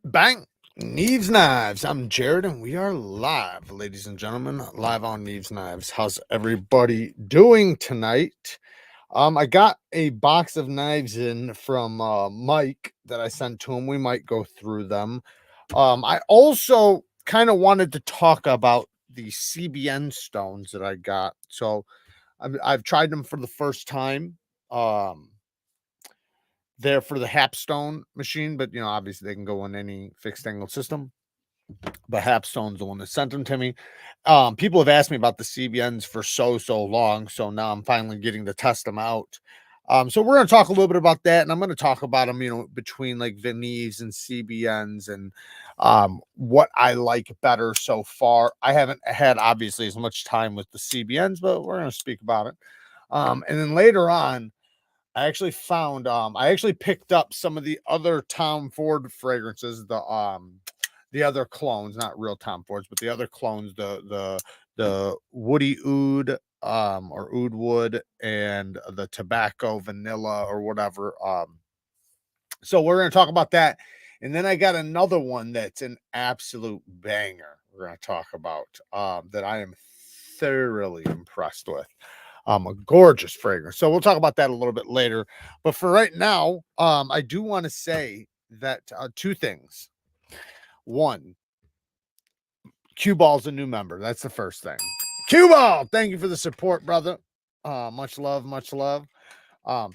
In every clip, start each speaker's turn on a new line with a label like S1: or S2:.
S1: Bang! Neevesknives. I'm Jared, and we are live, ladies and gentlemen, live on Neevesknives. How's everybody doing tonight? I got a box of knives in from Mike that I sent to him. We might go through them. I also kind of wanted to talk about the CBN stones that I got. So I've tried them for the first time. They're for the Hapstone machine, but obviously they can go in any fixed angle system. But Hapstone's the one that sent them to me. People have asked me about the CBNs for so long, so now I'm finally getting to test them out. So we're going to talk a little bit about that, and I'm going to talk about them, between like Neeves and CBNs and what I like better so far. I haven't had obviously as much time with the CBNs, but we're going to speak about it. And then later on, I actually found I actually picked up some of the other Tom Ford fragrances, the other clones, not real Tom Fords, but the other clones, the Woody Oud or Oud Wood and the tobacco vanilla or whatever. So we're going to talk about that. And then I got another one that's an absolute banger we're going to talk about that I am thoroughly impressed with. A gorgeous fragrance. So we'll talk about that a little bit later. But for right now, I do want to say that two things. One, Q Ball's a new member. That's the first thing. Q Ball, thank you for the support, brother. Much love, much love.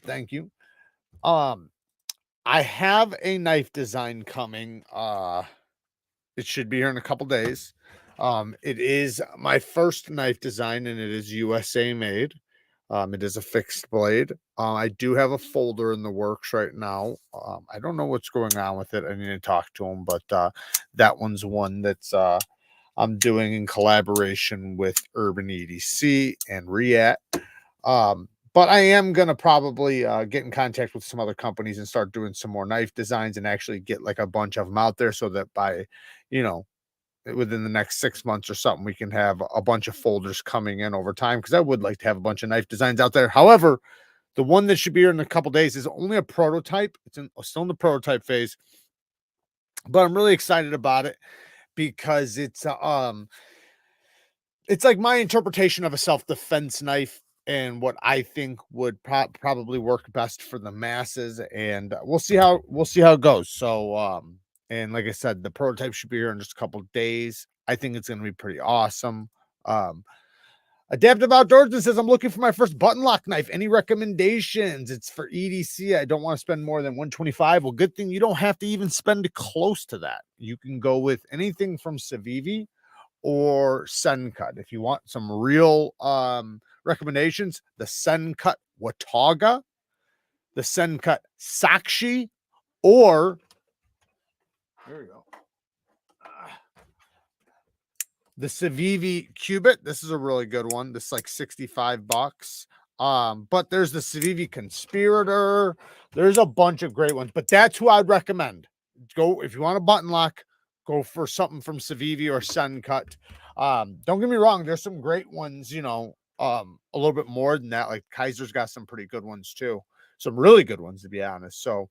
S1: Thank you. I have a knife design coming. It should be here in a couple days. It is my first knife design, and it is USA made. It is a fixed blade. I do have a folder in the works right now. I don't know what's going on with it. I need to talk to him, but that one's one that's I'm doing in collaboration with Urban EDC and Riat. But I am going to probably get in contact with some other companies and start doing some more knife designs and actually get like a bunch of them out there so that by, within the next 6 months or something, we can have a bunch of folders coming in over time, because I would like to have a bunch of knife designs out there. However, the one that should be here in a couple days is only a prototype. It's still in the prototype phase, but I'm really excited about it because it's like my interpretation of a self-defense knife and what I think would probably work best for the masses, and we'll see how it goes. So and like I said, the prototype should be here in just a couple of days. I think it's going to be pretty awesome. Adaptive Outdoorsman says, I'm looking for my first button lock knife. Any recommendations? It's for EDC. I don't want to spend more than 125. Well, good thing you don't have to even spend close to that. You can go with anything from Civivi or Sencut. If you want some real recommendations, the Sencut Watauga, the Sencut Sakshi, or there we go, the Civivi Cubit. This is a really good one. This is like $65. But there's the Civivi Conspirator. There's a bunch of great ones, but that's who I'd recommend. Go if you want a button lock, go for something from Civivi or Sencut. Don't get me wrong, there's some great ones, a little bit more than that. Like KIZER's got some pretty good ones too. Some really good ones, to be honest. So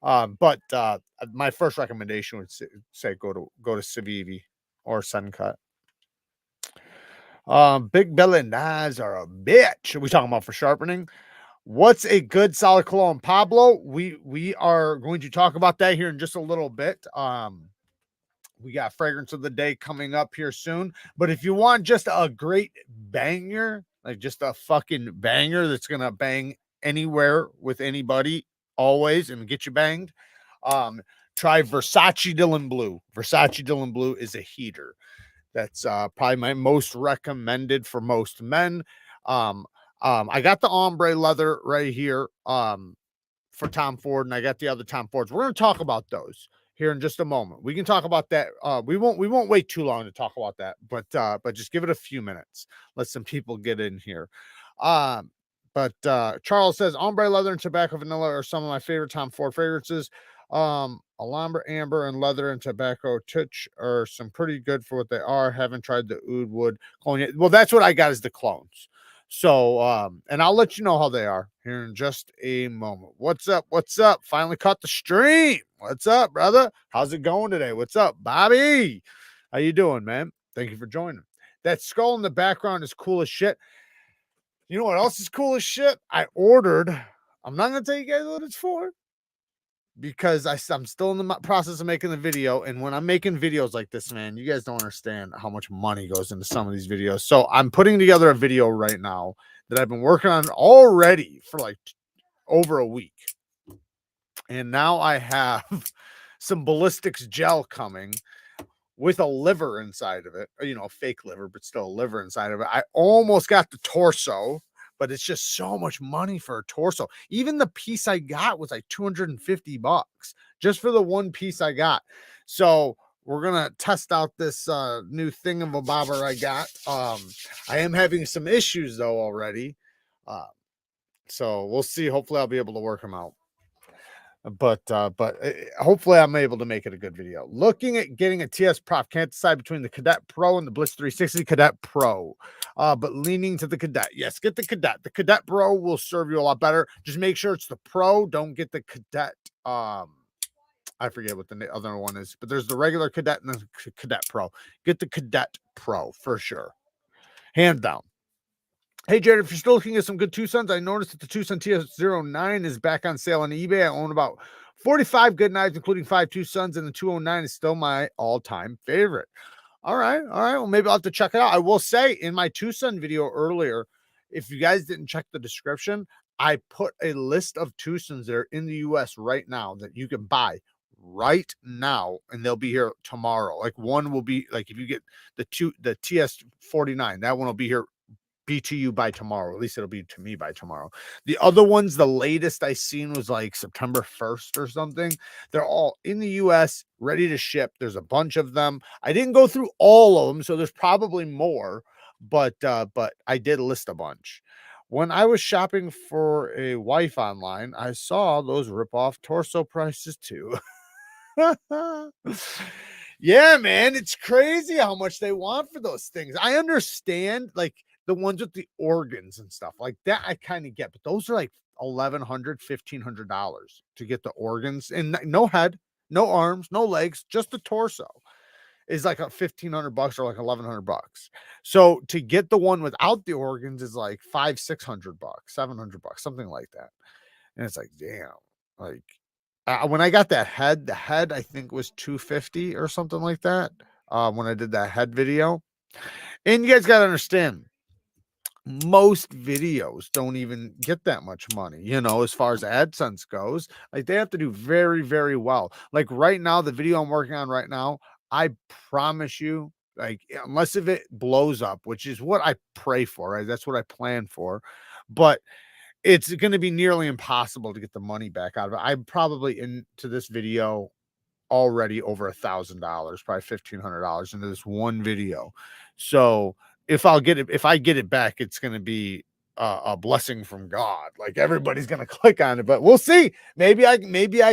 S1: but my first recommendation would say go to Civivi or Sencut. Big belly knives are a bitch. Are we talking about for sharpening? What's a good solid cologne, Pablo? We are going to talk about that here in just a little bit. We got fragrance of the day coming up here soon. But if you want just a great banger, like just a fucking banger that's gonna bang anywhere with anybody always and get you banged, try Versace Dylan Blue. Versace Dylan Blue is a heater. That's probably my most recommended for most men. I got the ombre leather right here for Tom Ford, and I got the other Tom Fords. We're going to talk about those here in just a moment. We can talk about that. We won't wait too long to talk about that, but just give it a few minutes. Let some people get in here. But Charles says ombre leather and tobacco vanilla are some of my favorite Tom Ford fragrances. Alhambra amber and leather and tobacco touch are some pretty good for what they are. Haven't tried the oud wood clone yet. Well, that's what I got is the clones. So, and I'll let you know how they are here in just a moment. What's up? What's up? Finally caught the stream. What's up, brother? How's it going today? What's up, Bobby? How you doing, man? Thank you for joining. That skull in the background is cool as shit. You know what else is cool as shit? I ordered. I'm not gonna tell you guys what it's for because I'm still in the process of making the video. And when I'm making videos like this, man, you guys don't understand how much money goes into some of these videos. So I'm putting together a video right now that I've been working on already for like over a week. And now I have some ballistics gel coming with a liver inside of it, or, you know, fake liver, but still a liver inside of it. I almost got the torso, but it's just so much money for a torso. Even the piece I got was like $250 just for the one piece I got. So we're gonna test out this new thingamabobber I got. I am having some issues though already, so we'll see. Hopefully I'll be able to work them out. But hopefully I'm able to make it a good video. Looking at getting a TS prop. Can't decide between the Cadet Pro and the Blitz 360 Cadet Pro. But leaning to the Cadet. Yes, get the Cadet. The Cadet Pro will serve you a lot better. Just make sure it's the Pro. Don't get the Cadet. I forget what the other one is, but there's the regular Cadet and the Cadet Pro. Get the Cadet Pro for sure. Hands down. Hey, Jared, if you're still looking at some good Tucsons, I noticed that the Tucson TS09 is back on sale on eBay. I own about 45 good knives, including 5 Tucsons, and the 209 is still my all-time favorite. All right. Well, maybe I'll have to check it out. I will say in my Tucson video earlier, if you guys didn't check the description, I put a list of Tucsons there in the U.S. right now that you can buy right now, and they'll be here tomorrow. Like one will be like if you get the TS49, that one will be to you by tomorrow. At least it'll be to me by tomorrow. The other ones, the latest I seen was like September 1st or something. They're all in the US, ready to ship. There's a bunch of them. I didn't go through all of them, so there's probably more, but I did list a bunch. When I was shopping for a wife online, I saw those rip-off torso prices too. Yeah, man, it's crazy how much they want for those things. I understand, like the ones with the organs and stuff like that, I kind of get, but those are like $1,100-$1,500 to get the organs and no head, no arms, no legs, just the torso is like a $1,500 or like $1,100. So to get the one without the organs is like $500-$600, $700, something like that. And it's like, damn, like when I got that head, the head I think was $250 or something like that. When I did that head video, and you guys got to understand, most videos don't even get that much money, you know, as far as AdSense goes. Like they have to do very, very well. Like right now, the video I'm working on right now, I promise you, like unless if it blows up, which is what I pray for, right? That's what I plan for. But it's going to be nearly impossible to get the money back out of it. I'm probably into this video already over $1,000, probably $1,500 into this one video. So if I get it back, it's going to be a blessing from God. Like everybody's going to click on it, but we'll see. Maybe I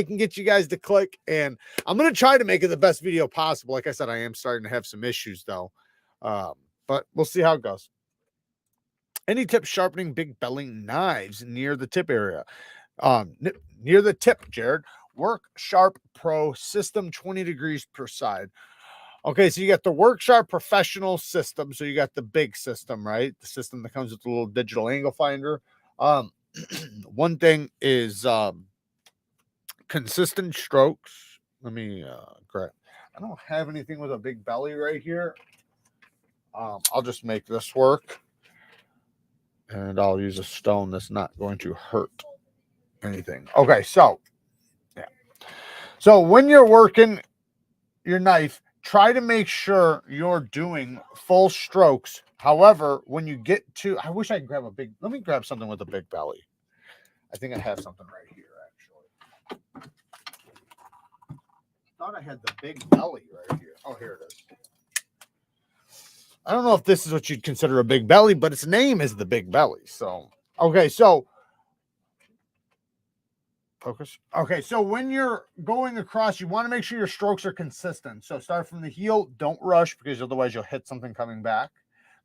S1: can get you guys to click, and I'm going to try to make it the best video possible. Like I said, I am starting to have some issues though. But we'll see how it goes. Any tips sharpening big belly knives near the tip area? Near the tip, Jared. Work Sharp Pro system, 20 degrees per side. Okay, so you got the Work Sharp Professional system. So you got the big system, right? The system that comes with the little digital angle finder. One thing is consistent strokes. Let me grab. I don't have anything with a big belly right here. I'll just make this work. And I'll use a stone that's not going to hurt anything. Okay, so yeah. So when you're working your knife, try to make sure you're doing full strokes. However, when you get to, I wish I could grab let me grab something with a big belly. I think I have something right here, actually. I thought I had the big belly right here. Oh, here it is. I don't know if this is what you'd consider a big belly, but its name is the big belly. So, okay, so focus. Okay, so when you're going across, you want to make sure your strokes are consistent. So start from the heel. Don't rush because otherwise you'll hit something coming back.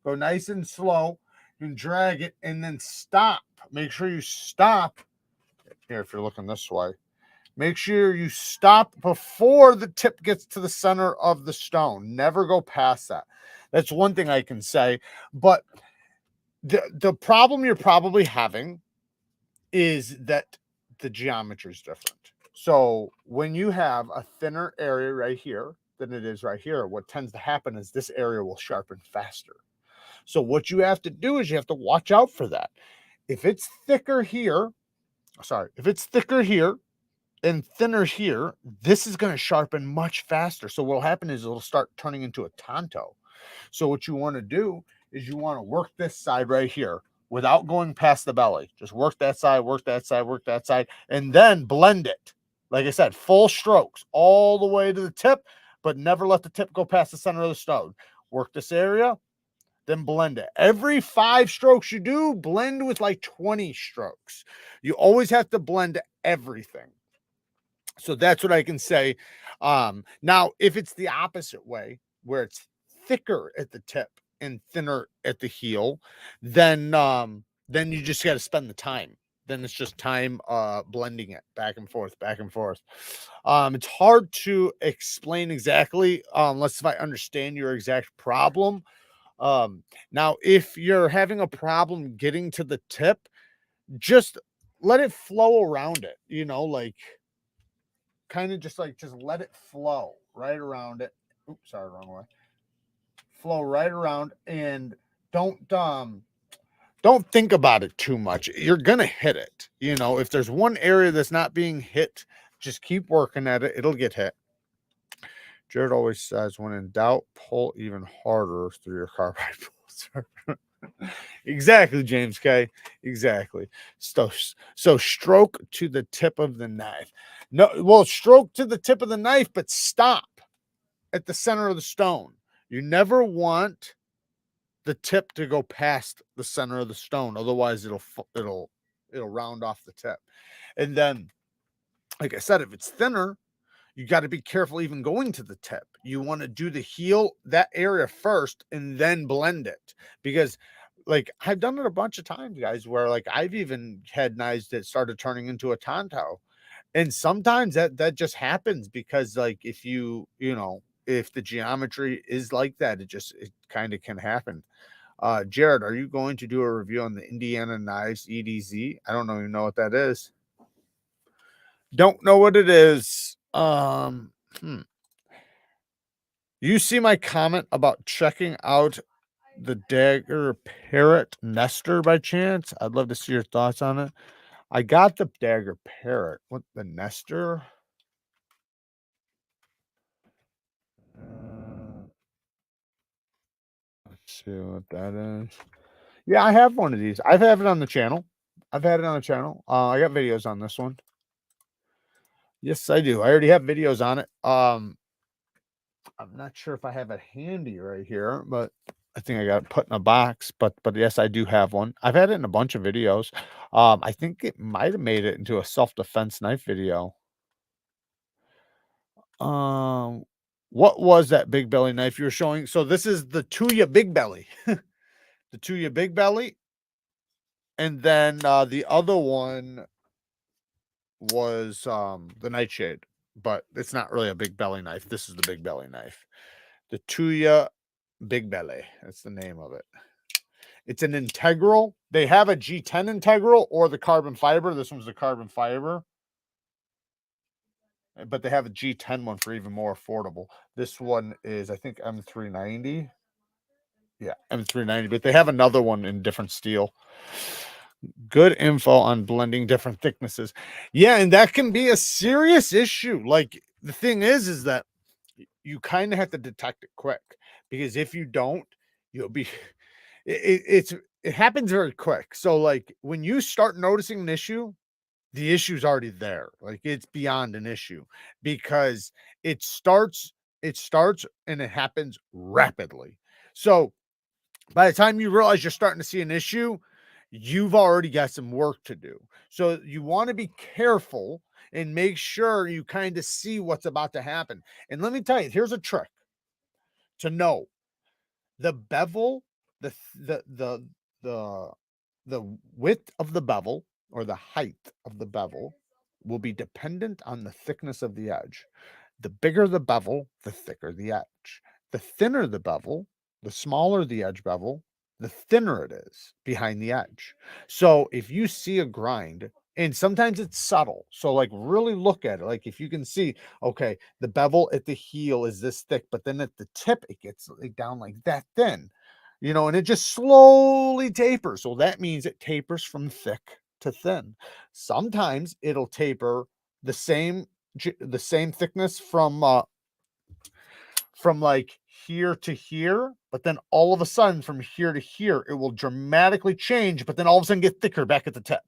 S1: Go nice and slow. and drag it and then stop. Make sure you stop here if you're looking this way. Make sure you stop before the tip gets to the center of the stone. Never go past that. That's one thing I can say. But the problem you're probably having is that the geometry is different. So when you have a thinner area right here than it is right here, what tends to happen is this area will sharpen faster. So what you have to do is you have to watch out for that. If it's thicker here, if it's thicker here and thinner here, this is going to sharpen much faster. So what will happen is it'll start turning into a tanto. So what you want to do is you want to work this side right here without going past the belly. Just work that side, work that side, work that side, and then blend it. Like I said, full strokes all the way to the tip, but never let the tip go past the center of the stone. Work this area, then blend it. Every 5 strokes you do, blend with like 20 strokes. You always have to blend everything. So that's what I can say. Now, if it's the opposite way, where it's thicker at the tip and thinner at the heel, then you just got to spend the time. Then it's just time blending it back and forth, back and forth. It's hard to explain exactly unless if I understand your exact problem. Now, if you're having a problem getting to the tip, just let it flow around it, like kind of just let it flow right around it. Oops, sorry, wrong way. Flow right around and don't think about it too much. You're gonna hit it. If there's one area that's not being hit, just keep working at it. It'll get hit. Jared always says, when in doubt, pull even harder through your carbide pulls. Exactly, James K. Exactly. So stroke to the tip of the knife. No, well, stroke to the tip of the knife, but stop at the center of the stone. You never want the tip to go past the center of the stone. Otherwise, it'll round off the tip. And then, like I said, if it's thinner, you got to be careful even going to the tip. You want to do the heel, that area first, and then blend it. Because like I've done it a bunch of times, guys, where like I've even had knives that started turning into a tanto. And sometimes that just happens because like if if the geometry is like that, it kind of can happen. Jared, are you going to do a review on the Indiana Knives EDZ? I don't even know what that is. Don't know what it is. You see my comment about checking out the Dagger Parrot Nester by chance? I'd love to see your thoughts on it. I got the Dagger Parrot. What, the Nester? Let's see what that is. Yeah, I have one of these. I've had it on the channel. I got videos on this one. Yes, I do. I already have videos on it. I'm not sure if I have it handy right here, but I think I got it put in a box. But yes, I do have one. I've had it in a bunch of videos. I think it might have made it into a self-defense knife video. What was that big belly knife you were showing? So this is the Tuya Big Belly. The Tuya Big Belly. And then the other one was the Nightshade, but it's not really a big belly knife. This is the big belly knife. The Tuya Big Belly. That's the name of it. It's an integral. They have a G10 integral or the carbon fiber. This one's the carbon fiber. But they have a G10 one for even more affordable. This one is, I think, M390. Yeah, M390. But they have another one in different steel. Good info on blending different thicknesses. Yeah, and that can be a serious issue. Like, the thing is that you kind of have to detect it quick, because if you don't, you'll be it happens very quick. So like when you start noticing an issue, the issue's already there. Like it's beyond an issue, because it starts and it happens rapidly. So by the time you realize you're starting to see an issue, you've already got some work to do. So you want to be careful and make sure you kind of see what's about to happen. And let me tell you, here's a trick to know the bevel, the the width of the bevel or the height of the bevel will be dependent on the thickness of the edge. The bigger the bevel, the thicker the edge. The thinner the bevel, the smaller the edge bevel, the thinner it is behind the edge. So if you see a grind, and sometimes it's subtle, so like really look at it. Like if you can see, okay, the bevel at the heel is this thick, but then at the tip it gets like down like that thin, and it just slowly tapers. So that means it tapers from thick to thin. Sometimes it'll taper the same thickness from like here to here, but then all of a sudden from here to here, it will dramatically change, but then all of a sudden get thicker back at the tip.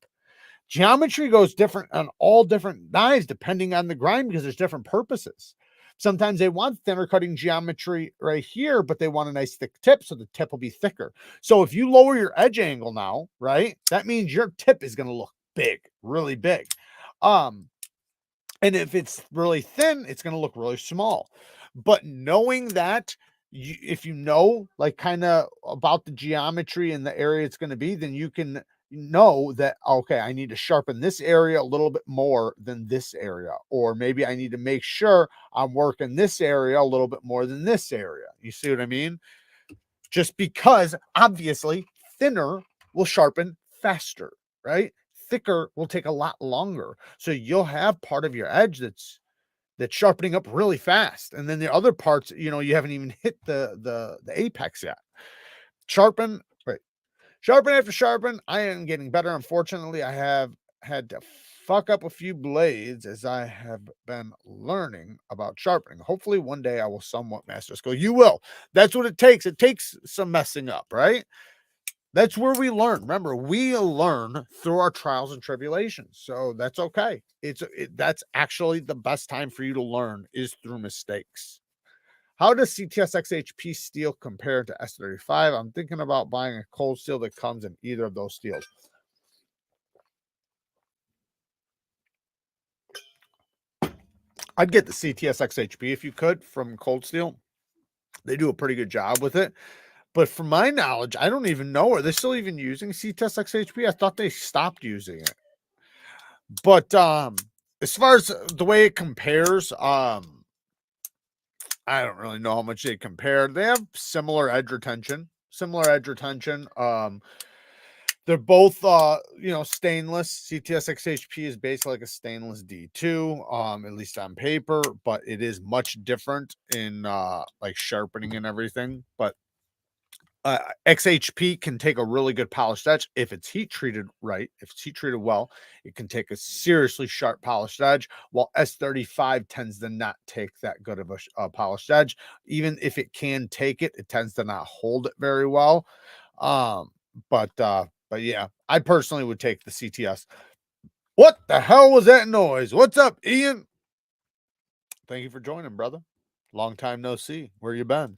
S1: Geometry goes different on all different knives depending on the grind because there's different purposes. Sometimes they want thinner cutting geometry right here, but they want a nice thick tip, so the tip will be thicker. So if you lower your edge angle now, right, that means your tip is going to look big, really big. And if it's really thin, it's going to look really small. But knowing that, if you know, like kind of about the geometry and the area it's going to be, then you can know that, okay, I need to sharpen this area a little bit more than this area. Or maybe I need to make sure I'm working this area a little bit more than this area. You see what I mean? Just because obviously thinner will sharpen faster, right? Thicker will take a lot longer. So you'll have part of your edge that's sharpening up really fast. And then the other parts, you haven't even hit the apex yet. Sharpen, right? Sharpen after sharpen. I am getting better. Unfortunately, I have had to fuck up a few blades as I have been learning about sharpening. Hopefully one day I will somewhat master skill. You will. That's what it takes. It takes some messing up, right? That's where we learn. Remember, we learn through our trials and tribulations. So that's okay. That's actually the best time for you to learn is through mistakes. How does CTS XHP steel compare to S35? I'm thinking about buying a cold steel that comes in either of those steels. I'd get the CTS XHP if you could from Cold Steel. They do a pretty good job with it. But from my knowledge, I don't even know. Are they still even using CTS XHP? I thought they stopped using it. But as far as the way it compares, I don't really know how much they compare. They have similar edge retention. They're both stainless. CTS XHP is basically like a stainless D2, at least on paper, but it is much different in like sharpening and everything. But XHP can take a really good polished edge if it's heat treated right. If it's heat treated well, it can take a seriously sharp polished edge, while S35 tends to not take that good of a polished edge. Even if it can take it, it tends to not hold it very well. But yeah, I personally would take the CTS. What the hell was that noise? What's up, Ian? Thank you for joining, brother. Long time no see. Where you been?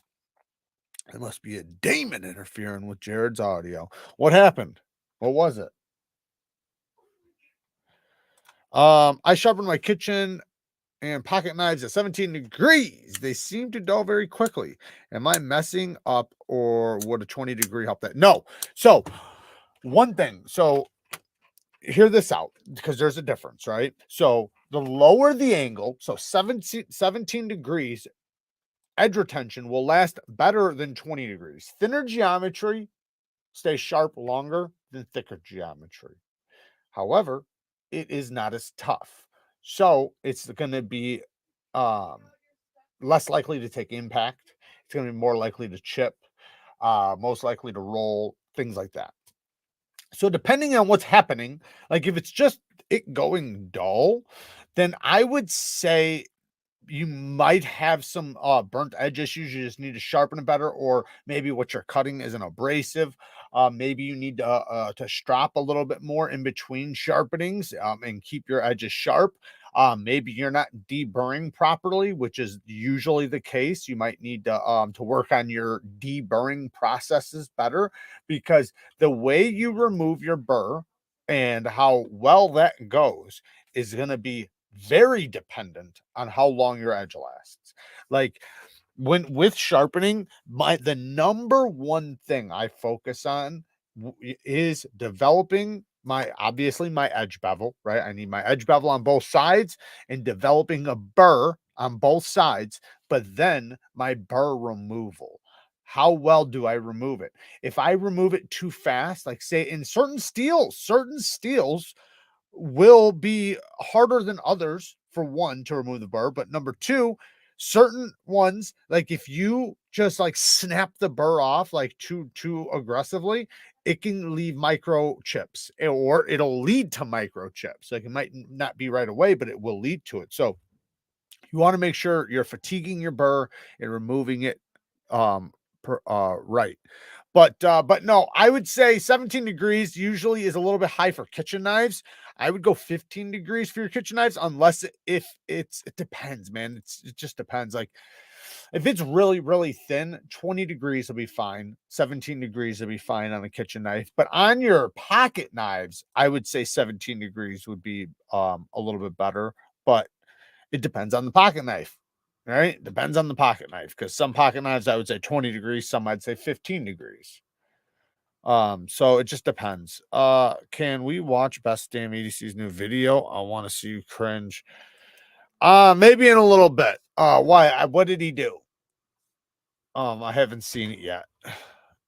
S1: There must be a demon interfering with Jared's audio. What happened? What was it? I sharpened my kitchen and pocket knives at 17 degrees. They seem to dull very quickly. Am I messing up, or would a 20-degree help that? No. So one thing. So hear this out, because there's a difference, right? So the lower the angle, so 17 degrees, edge retention will last better than 20 degrees. Thinner geometry stays sharp longer than thicker geometry. However, it is not as tough. So it's going to be less likely to take impact. It's going to be more likely to chip, most likely to roll, things like that. So depending on what's happening, like if it's just it going dull, then I would say you might have some burnt edge issues. You just need to sharpen it better, or maybe what you're cutting is an abrasive. Maybe you need to strop a little bit more in between sharpenings and keep your edges sharp. Maybe you're not deburring properly, which is usually the case. You might need to work on your deburring processes better, because the way you remove your burr and how well that goes is going to be very dependent on how long your edge lasts. Like when with sharpening, the number one thing I focus on is developing obviously my edge bevel, right? I need my edge bevel on both sides and developing a burr on both sides, but then my burr removal. How well do I remove it? If I remove it too fast, like say in certain steels will be harder than others, for one, to remove the burr, but number two, certain ones, like if you just like snap the burr off like too aggressively, it can leave microchips, or it'll lead to microchips. Like it might not be right away, but it will lead to it. So you want to make sure you're fatiguing your burr and removing it right. But no, I would say 17 degrees usually is a little bit high for kitchen knives. I would go 15 degrees for your kitchen knives, unless it depends, man. It just depends. Like if it's really, really thin, 20 degrees will be fine. 17 degrees will be fine on a kitchen knife. But on your pocket knives, I would say 17 degrees would be a little bit better. But it depends on the pocket knife. Right? Depends on the pocket knife, because some pocket knives I would say 20 degrees, some I'd say 15 degrees. So it just depends. Can we watch Best Damn EDC's new video? I want to see you cringe. Maybe in a little bit. Why? What did he do? I haven't seen it yet.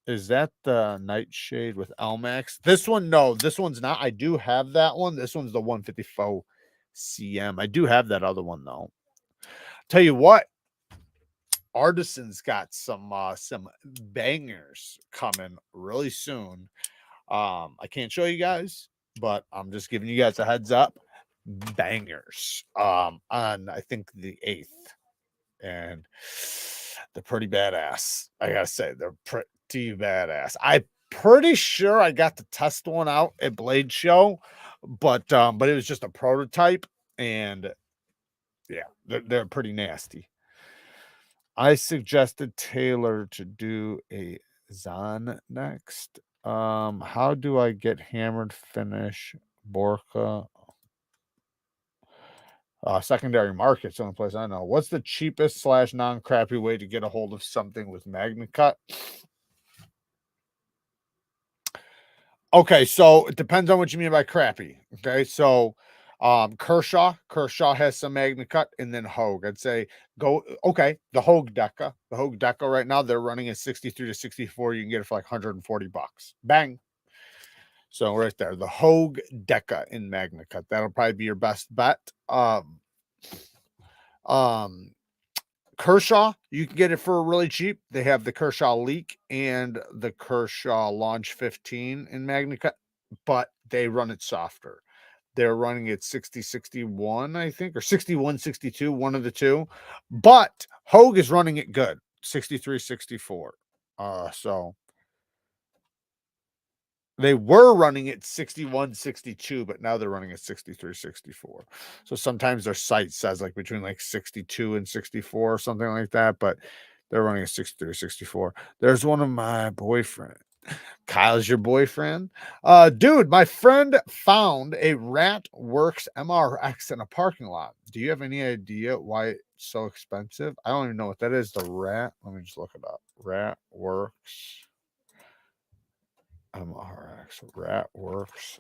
S1: Is that the Nightshade with LMAX? This one, no, this one's not. I do have that one. This one's the 154 CM. I do have that other one though. Tell you what, Artisan's got some bangers coming really soon. I can't show you guys, but I'm just giving you guys a heads up. Bangers on I think the 8th, and they're pretty badass. I gotta say, they're pretty badass. I'm pretty sure I got to test one out at Blade Show, but it was just a prototype, and yeah, they're pretty nasty. I suggested Taylor to do a Zahn next. How do I get hammered finish Borka? Secondary market's the only place I know. What's the cheapest / non-crappy way to get a hold of something with magnet cut? Okay, so it depends on what you mean by crappy. Okay, so Kershaw has some magnet cut, and then Hogue. I'd say go the Hogue Deca right now they're running at 63 to 64. You can get it for like $140. Bang. So right there, the Hogue Deca in magnet cut. That'll probably be your best bet. Kershaw, you can get it for really cheap. They have the Kershaw Leak and the Kershaw Launch 15 in magnet cut, but they run it softer. They're running it 60-61, I think, or 61-62, one of the two. But Hogue is running it good, 63-64. So they were running it 61-62, but now they're running it 63-64. So sometimes their site says like between like 62 and 64 or something like that, but they're running a 63-64. There's one of my boyfriend. Kyle's your boyfriend? Dude, my friend found a Rat Works MRX in a parking lot. Do you have any idea why it's so expensive? I don't even know what that is. The Rat. Let me just look it up. Rat Works MRX. Rat Works.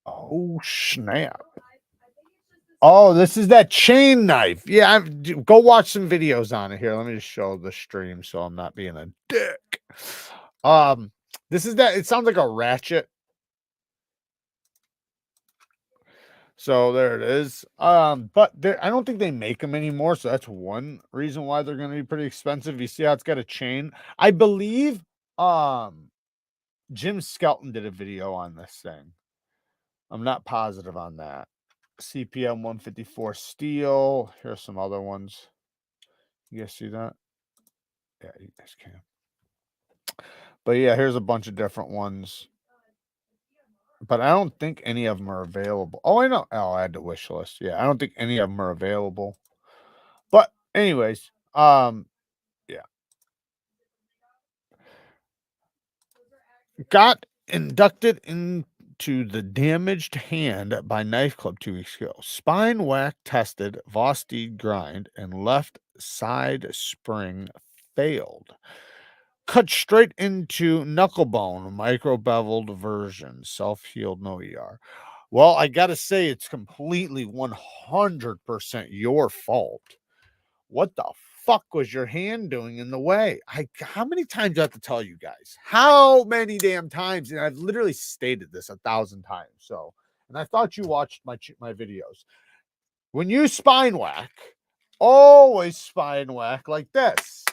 S1: Oh, snap. Oh, this is that chain knife. Yeah, go watch some videos on it here. Let me just show the stream so I'm not being a dick. This is that. It sounds like a ratchet. So there it is. But I don't think they make them anymore. So that's one reason why they're going to be pretty expensive. You see how it's got a chain? I believe Jim Skelton did a video on this thing. I'm not positive on that. CPM 154 steel. Here's some other ones. You guys see that? Yeah, you guys can. But yeah, here's a bunch of different ones. But I don't think any of them are available. Oh, I know. Oh, I had the wish list. Yeah, I don't think any of them are available. But anyways, yeah. Got inducted into to the damaged hand by Knife Club 2 weeks ago. Spine whack tested, VOSTEED grind, and left side spring failed. Cut straight into knuckle bone, micro beveled version, self healed, no ER. Well, I got to say, it's completely 100% your fault. What the fuck was your hand doing in the way? How many times do I have to tell you guys? How many damn times? And I've literally stated this 1,000 times. So, and I thought you watched my videos. When you spine whack, always spine whack like this.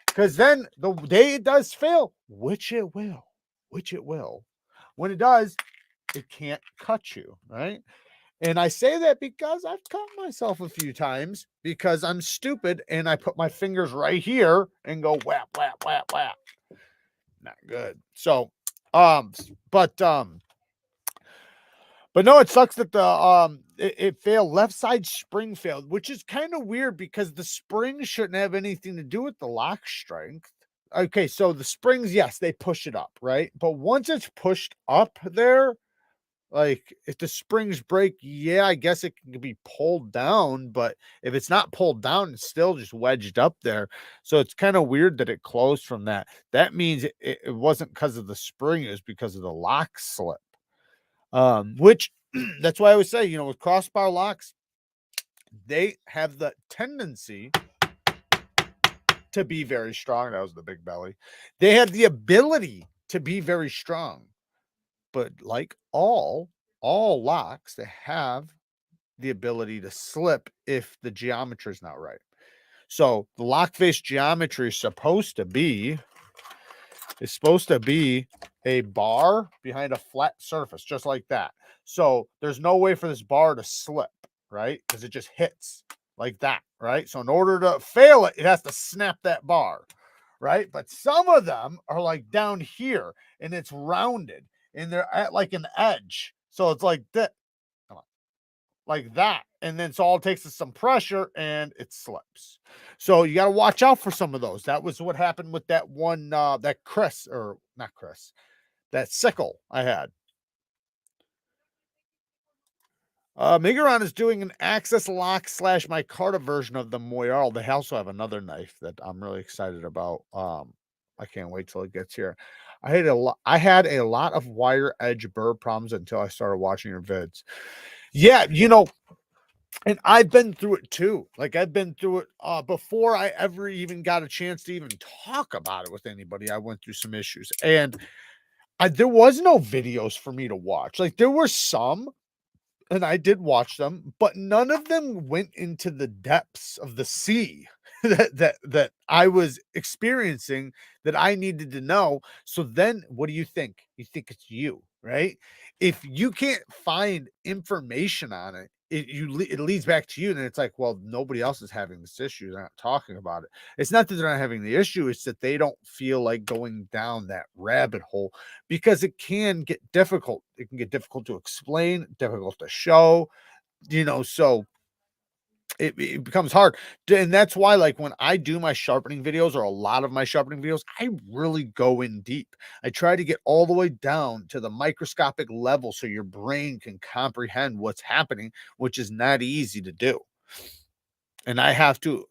S1: Because then the day it does fail, which it will, when it does, it can't cut you, right? And I say that because I've cut myself a few times because I'm stupid and I put my fingers right here and go whap, whap, whap, whap. Not good. So, but no, it sucks that it failed. Left side spring failed, which is kind of weird because the spring shouldn't have anything to do with the lock strength. Okay, so the springs, yes, they push it up, right? But once it's pushed up there, like if the springs break, yeah, I guess it can be pulled down, but if it's not pulled down, it's still just wedged up there. So it's kind of weird that it closed from that. That means it wasn't because of the spring, it was because of the lock slip. Which that's why I always say, you know, with crossbar locks, they have the tendency to be very strong. That was the big belly. They have the ability to be very strong. But like all locks, they have the ability to slip if the geometry is not right. So the lock face geometry is supposed to be a bar behind a flat surface, just like that. So there's no way for this bar to slip, right? Because it just hits like that, right? So in order to fail it, it has to snap that bar, right? But some of them are like down here and it's rounded and they're at like an edge. So it's like that, like that. And then so all it takes is some pressure and it slips. So you got to watch out for some of those. That was what happened with that one, that Chris, or not Chris, that sickle I had. Migaron is doing an Access Lock / micarta version of the Moyarl. They also have another knife that I'm really excited about. I can't wait till it gets here. I had a lot of wire edge burr problems until I started watching your vids. Yeah, you know, and I've been through it too. Like I've been through it before I ever even got a chance to even talk about it with anybody. I went through some issues and there was no videos for me to watch. Like there were some, and I did watch them, but none of them went into the depths of the sea that I was experiencing that I needed to know. So then what do you think? You think it's you, right? If you can't find information on it, it leads back to you, and it's like, well, nobody else is having this issue. They're not talking about it. It's not that they're not having the issue, it's that they don't feel like going down that rabbit hole because it can get difficult. It can get difficult to explain, difficult to show, you know, so it becomes hard. And that's why, like, when I do my sharpening videos or a lot of my sharpening videos, I really go in deep. I try to get all the way down to the microscopic level so your brain can comprehend what's happening, which is not easy to do. And I have to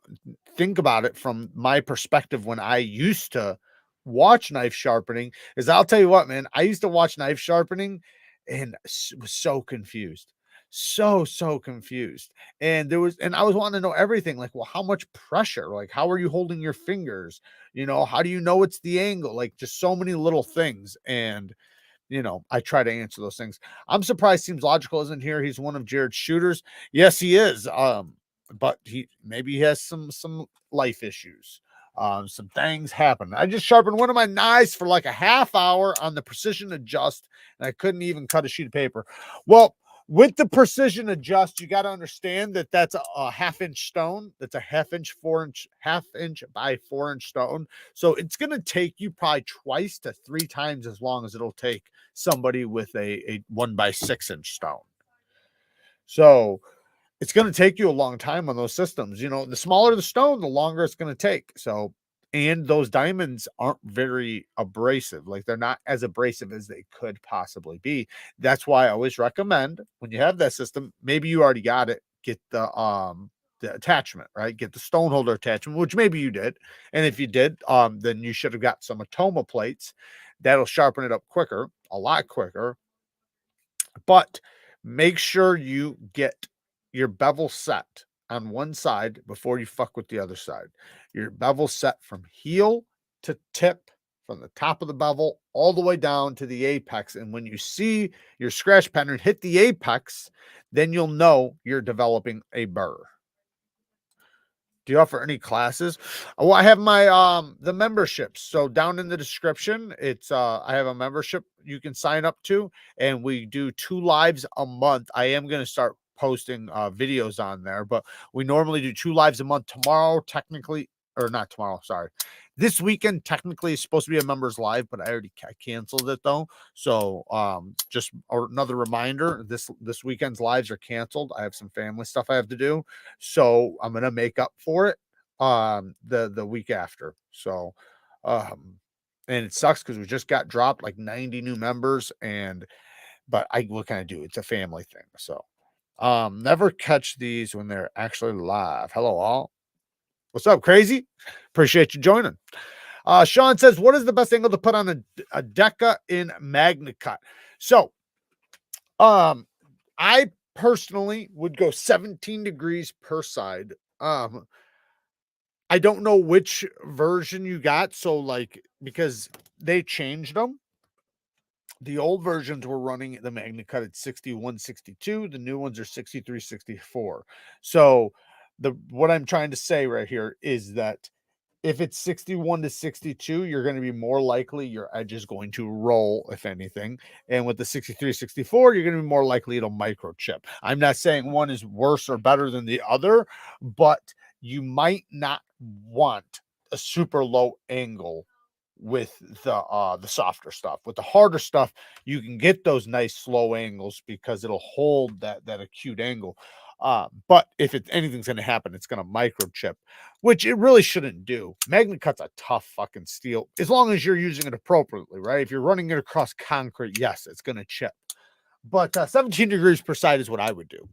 S1: think about it from my perspective when I used to watch knife sharpening. Is I'll tell you what, man, I used to watch knife sharpening and was so confused. So confused. And I was wanting to know everything, like, well, how much pressure? Like, how are you holding your fingers? You know, how do you know it's the angle? Like, just so many little things. And you know, I try to answer those things. I'm surprised Seems Logical isn't here. He's one of Jared's shooters. Yes, he is. But maybe he has some life issues. Some things happen. I just sharpened one of my knives for like a half hour on the precision adjust, and I couldn't even cut a sheet of paper. Well, with the precision adjust, you got to understand that that's a half-inch stone. That's a half inch by 4 inch stone. So it's going to take you probably twice to 3 times as long as it'll take somebody with a 1 by 6 inch stone. So it's going to take you a long time on those systems. You know, the smaller the stone, the longer it's going to take. So And those diamonds aren't very abrasive. Like, they're not as abrasive as they could possibly be. That's why I always recommend, when you have that system, maybe you already got it, get the attachment, right? Get the stone holder attachment, which maybe you did. And if you did, then you should have got some Atoma plates. That'll sharpen it up quicker, a lot quicker. But make sure you get your bevel set on one side before you fuck with the other side. Your bevel set from heel to tip, from the top of the bevel all the way down to the apex. And when you see your scratch pattern hit the apex, then you'll know you're developing a burr. Do you offer any classes? Well, I have my the memberships. So down in the description, it's I have a membership you can sign up to, and we do 2 lives a month. I am going to start posting videos on there, but we normally do 2 lives a month. Tomorrow, technically, or not tomorrow, sorry. This weekend technically is supposed to be a members live, but I already canceled it though. So just another reminder, this weekend's lives are canceled. I have some family stuff I have to do. So I'm gonna make up for it the week after. So and it sucks because we just got dropped like 90 new members, and but what can I do? It's a family thing. So never catch these when they're actually live. Hello all. What's up, crazy? Appreciate you joining. Sean says, what is the best angle to put on a Deca in MagnaCut? So I personally would go 17 degrees per side. I don't know which version you got. So like, because they changed them. The old versions were running the MagnaCut at 61, 62. The new ones are 63, 64. So what I'm trying to say right here is that if it's 61 to 62, you're going to be more likely your edge is going to roll, if anything. And with the 63, 64, you're going to be more likely it'll microchip. I'm not saying one is worse or better than the other, but you might not want a super low angle with the softer stuff. With the harder stuff, you can get those nice slow angles because it'll hold that acute angle. But if anything's going to happen, it's going to microchip, which it really shouldn't do. MagnaCut's a tough fucking steel, as long as you're using it appropriately, right? If you're running it across concrete, yes, it's going to chip. But 17 degrees per side is what I would do.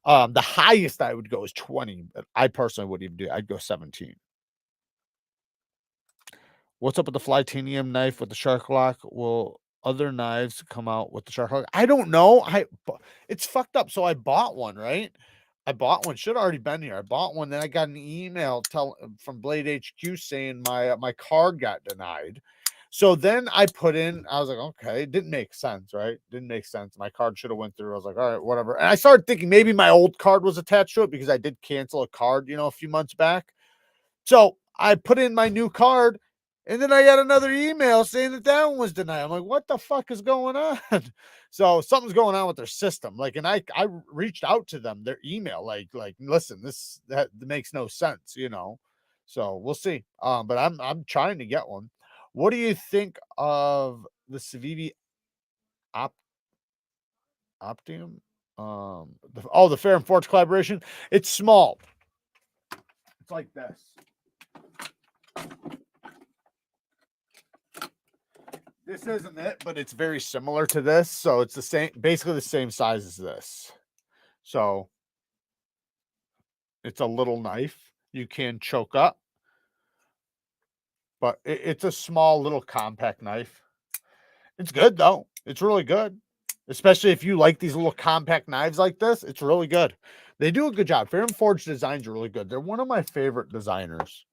S1: The highest I would go is 20, but I personally wouldn't even do it. I'd go 17. What's up with the Flytanium knife with the shark lock? Will other knives come out with the shark lock? I don't know. It's fucked up. So I bought one, right? I bought one. Should have already been here. I bought one. Then I got an email from Blade HQ saying my card got denied. So then I put in, I was like, okay, it didn't make sense, right? Didn't make sense. My card should have went through. I was like, all right, whatever. And I started thinking maybe my old card was attached to it because I did cancel a card, a few months back. So I put in my new card, and then I got another email saying that one was denied. I'm like, what the fuck is going on? So something's going on with their system. Like, and I reached out to them, their email, like, listen, that makes no sense, So we'll see. But I'm trying to get one. What do you think of the Civivi Optium? The Fair and Forge collaboration. It's small. It's like this. This isn't it, but it's very similar to this. So it's basically the same size as this. So it's a little knife you can choke up, but it's a small little compact knife. It's good though. It's really good, especially if you like these little compact knives like this. It's really good. They do a good job. Fair and Forge designs are really good. They're one of my favorite designers.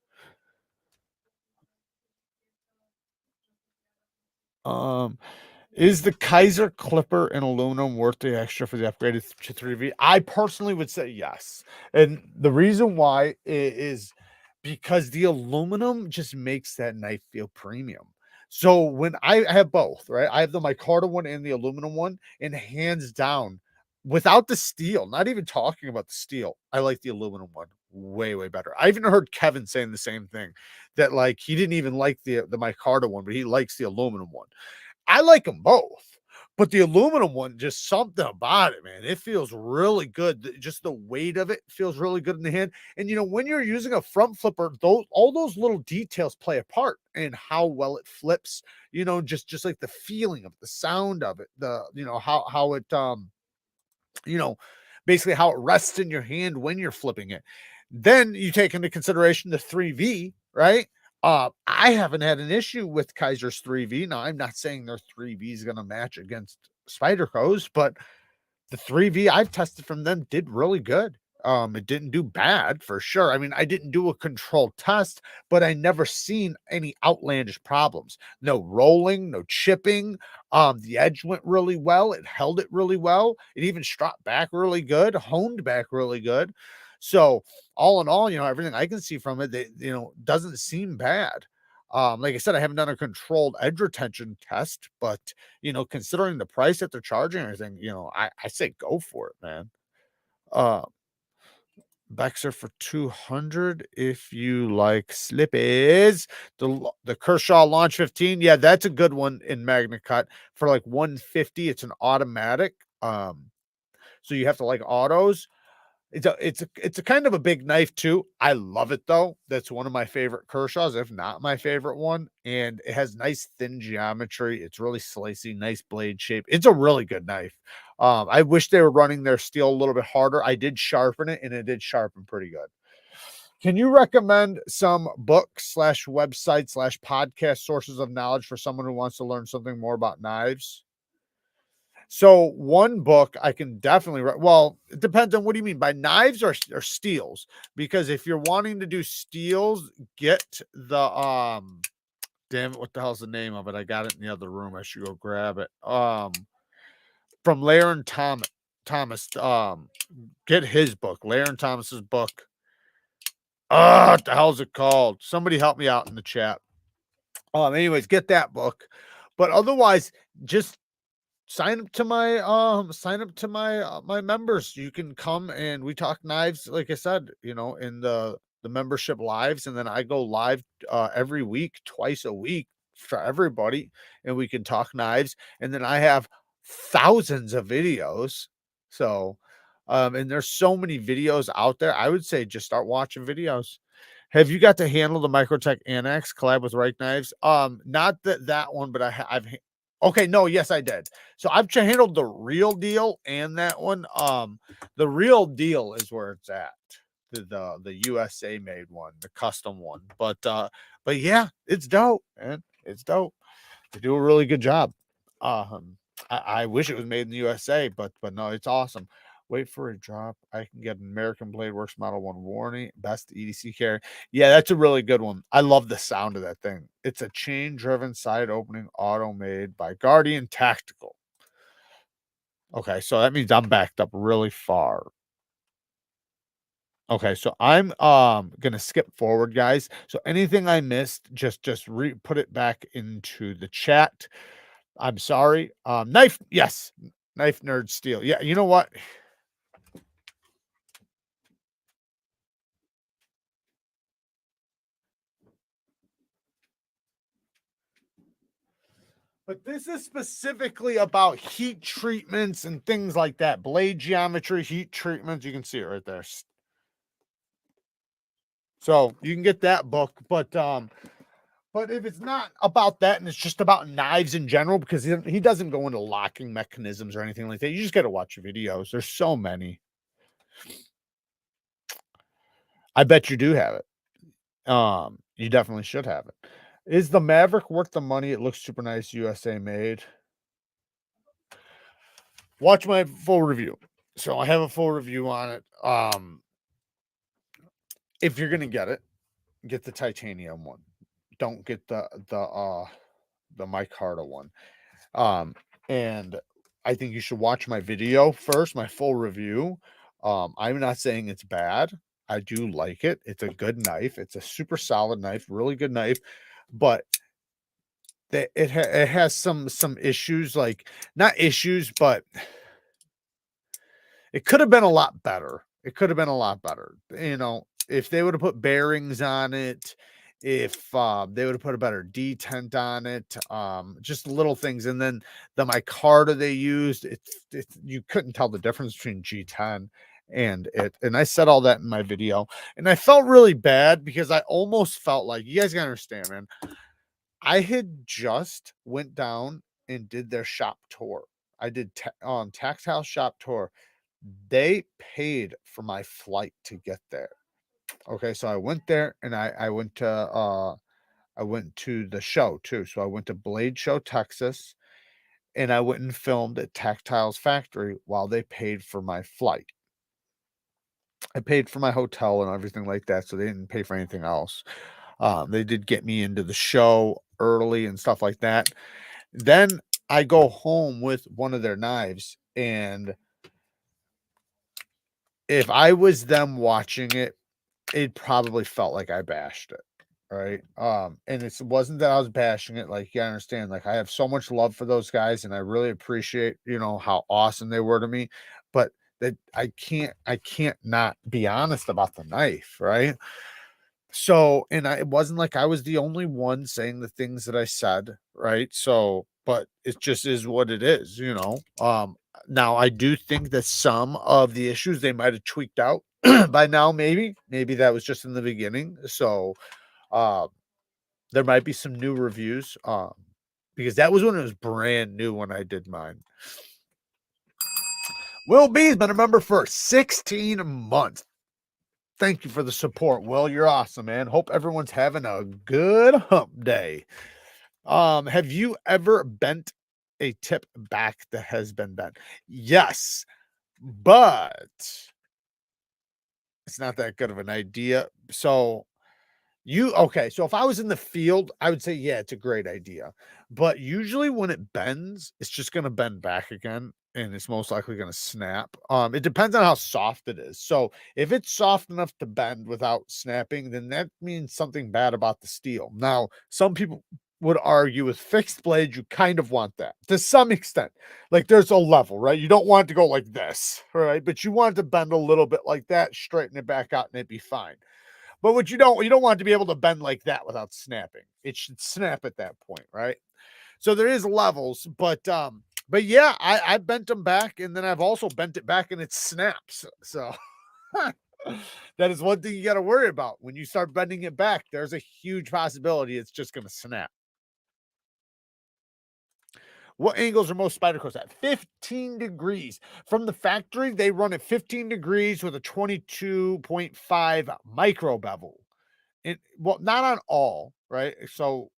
S1: Is the KIZER clipper in aluminum worth the extra for the upgraded to 3V? I personally would say yes. And the reason why is because the aluminum just makes that knife feel premium. So when I have both, right? I have the micarta one and the aluminum one, and hands down, without the steel, not even talking about the steel, I like the aluminum one way, way better. I even heard Kevin saying the same thing, that like he didn't even like the micarta one, but he likes the aluminum one. I like them both, But the aluminum one, just something about it, man. It feels really good. Just the weight of it feels really good in the hand. And when you're using a front flipper, all those little details play a part in how well it flips. Just like the feeling of the sound of it, how it you know, basically how it rests in your hand when you're flipping it. Then you take into consideration the 3V, right? I haven't had an issue with Kizer's 3V. Now, I'm not saying their 3V is going to match against Spyderco's, but the 3V I've tested from them did really good. It didn't do bad for sure. I mean, I didn't do a controlled test, but I never seen any outlandish problems. No rolling, no chipping. The edge went really well. It held it really well. It even struck back really good, honed back really good. So all in all, everything I can see from it, doesn't seem bad. Like I said, I haven't done a controlled edge retention test, but considering the price that they're charging and everything, I say go for it, man. Uh, Bexer for 200 if you like slippies. The Kershaw Launch 15, yeah, that's a good one in Magna Cut. For like 150, it's an automatic. So you have to like autos. It's a kind of a big knife too. I love it though. That's one of my favorite Kershaws, if not my favorite one. And it has nice thin geometry. It's really slicey, nice blade shape. It's a really good knife. I wish they were running their steel a little bit harder. I did sharpen it, and it did sharpen pretty good. Can you recommend some books / websites / podcast sources of knowledge for someone who wants to learn something more about knives? So one book I can definitely well, it depends on what do you mean by knives or steels? Because if you're wanting to do steels, get the damn it, what the hell's the name of it? I got it in the other room. I should go grab it. From Laren Thomas, get his book, Laren Thomas's book. What the hell's it called? Somebody help me out in the chat. Anyways, get that book. But otherwise, just sign up to my members. You can come and we talk knives, like I said, in the membership lives, and then I go live every week, twice a week for everybody, and we can talk knives. And then I have thousands of videos. So and there's so many videos out there. I would say just start watching videos. Have you got to handle the Microtech Annex collab with Reich Knives? Not that one, but I've okay, no, yes, I did. So I've handled the Real Deal and that one. The Real Deal is where it's at. The USA made one, the custom one. But yeah, it's dope, man. It's dope. They do a really good job. I wish it was made in the USA, but no, it's awesome. Wait for a drop. I can get an American Blade Works Model 1 warranty. Best EDC carry. Yeah, that's a really good one. I love the sound of that thing. It's a chain-driven side opening auto made by Guardian Tactical. Okay, so that means I'm backed up really far. Okay, so I'm gonna skip forward, guys. So anything I missed, just put it back into the chat. I'm sorry. Knife, yes, Knife Nerd Steel. Yeah, you know what? But this is specifically about heat treatments and things like that. Blade geometry, heat treatments. You can see it right there. So you can get that book, but if it's not about that and it's just about knives in general, because he doesn't go into locking mechanisms or anything like that. You just got to watch your videos. There's so many. I bet you do have it. You definitely should have it. Is the Maverick worth the money? It looks super nice, USA made. Watch my full review. So I have a full review on it. If you're gonna get it, get the titanium one. Don't get the micarta one. And I think you should watch my video first, my full review. I'm not saying it's bad. I do like it. It's a good knife. It's a super solid knife, really good knife, but it has some issues, like not issues, but it could have been a lot better. It could have been a lot better. If they would have put bearings on it if they would have put a better detent on it, just little things. And then the micarta they used, it's you couldn't tell the difference between G10 and it. And I said all that in my video, and I felt really bad because I almost felt like, you guys gotta understand, man. I had just went down and did their shop tour. I did tactile shop tour. They paid for my flight to get there. Okay, so I went there, and I went to the show too. So I went to Blade Show, Texas, and I went and filmed at Tactile's factory while they paid for my flight. I paid for my hotel and everything like that, so they didn't pay for anything else. They did get me into the show early and stuff like that. Then I go home with one of their knives, and if I was them watching it, it probably felt like I bashed it. Right. And it wasn't that I was bashing it. Like, you understand, like, I have so much love for those guys, and I really appreciate, how awesome they were to me. But that I can't not be honest about the knife, right? So, and it wasn't like I was the only one saying the things that I said, right? So, but it just is what it is. Now I do think that some of the issues they might have tweaked out by now, maybe that was just in the beginning. So, uh, there might be some new reviews, because that was when it was brand new when I did mine. Will B's been a member for 16 months. Thank you for the support, Will. You're awesome, man. Hope everyone's having a good hump day. Have you ever bent a tip back that has been bent? Yes, but it's not that good of an idea. So so if I was in the field, I would say, yeah, it's a great idea. But usually when it bends, it's just going to bend back again, and it's most likely going to snap. It depends on how soft it is. So if it's soft enough to bend without snapping, then that means something bad about the steel. Now, some people would argue with fixed blades, you kind of want that to some extent. Like, there's a level, right? You don't want it to go like this, right? But you want it to bend a little bit like that, straighten it back out, and it'd be fine. But what you don't want it to be able to bend like that without snapping. It should snap at that point, right? So there is levels, but yeah, I bent them back, and then I've also bent it back and it snaps. So that is one thing you got to worry about. When you start bending it back, there's a huge possibility it's just going to snap. What angles are most Spydercos at? 15 degrees. From the factory, they run at 15 degrees with a 22.5 micro bevel. Well, not on all, right? So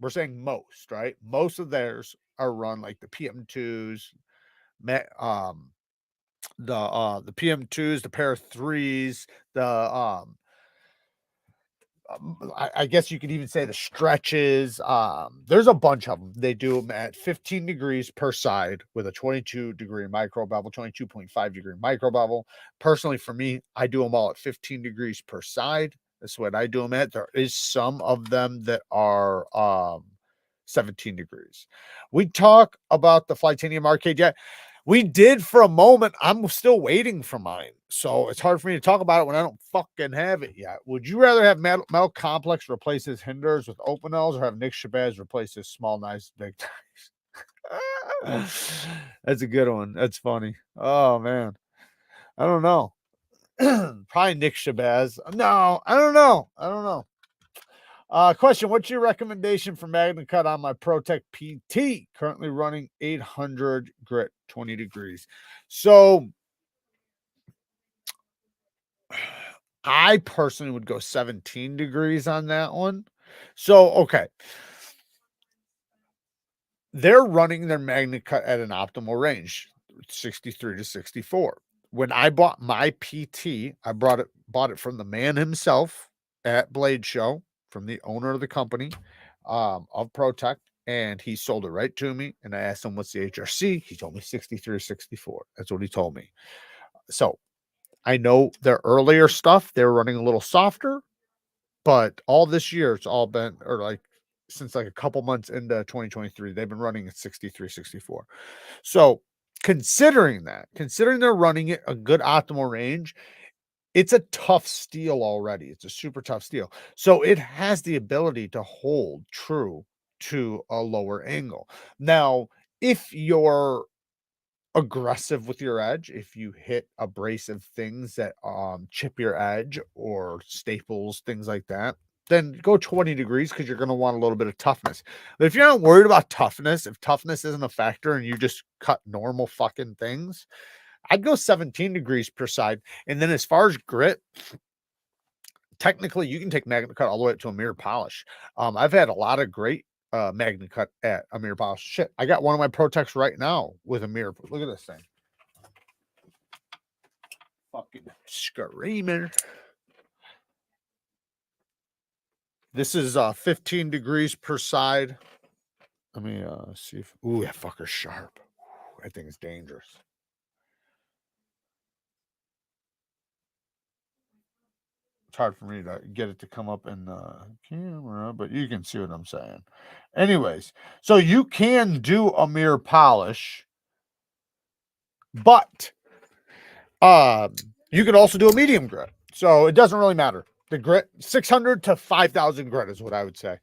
S1: we're saying most, right? Most of theirs are run like the PM2s, the PM2s, the pair of threes, the I guess you could even say the stretches. There's a bunch of them. They do them at 15 degrees per side with a 22-degree micro bevel, 22.5-degree micro bevel. Personally, for me, I do them all at 15 degrees per side. That's what I do them at. There is some of them that are 17 degrees. We talk about the Flytanium Arcade yet. We did for a moment. I'm still waiting for mine. So it's hard for me to talk about it when I don't fucking have it yet. Would you rather have Metal Complex replace his hinders with open L's, or have Nick Shabazz replace his small knives with big knives? That's a good one. That's funny. Oh, man. I don't know. Probably Nick Shabazz. No, I don't know. Question: what's your recommendation for Magna Cut on my ProTech PT? Currently running 800 grit, 20 degrees. So I personally would go 17 degrees on that one. So, okay. They're running their Magna Cut at an optimal range, 63 to 64. When I bought my PT, I bought it from the man himself at Blade Show, from the owner of the company, of ProTech, and he sold it right to me. And I asked him, what's the HRC? He told me 63 or 64. That's what he told me. So I know their earlier stuff, they were running a little softer, but all this year, it's all been, or like since like a couple months into 2023, they've been running at 63, 64. So considering they're running it a good optimal range, it's a tough steel already. It's a super tough steel. So it has the ability to hold true to a lower angle. Now, if you're aggressive with your edge, if you hit abrasive things that chip your edge or staples, things like that, then go 20 degrees because you're going to want a little bit of toughness. But if you're not worried about toughness, if toughness isn't a factor and you just cut normal fucking things, I'd go 17 degrees per side. And then as far as grit, technically you can take magnet cut all the way up to a mirror polish. I've had a lot of great magnet cut at a mirror polish. Shit, I got one of my Protects right now with a mirror. Look at this thing. Fucking screaming. This is 15 degrees per side. Let me see if, ooh, that fucker's sharp. Ooh, I think it's dangerous. It's hard for me to get it to come up in the camera, but you can see what I'm saying. Anyways, so you can do a mirror polish, but you can also do a medium grit. So it doesn't really matter. The grit, 600 to 5,000 grit is what I would say.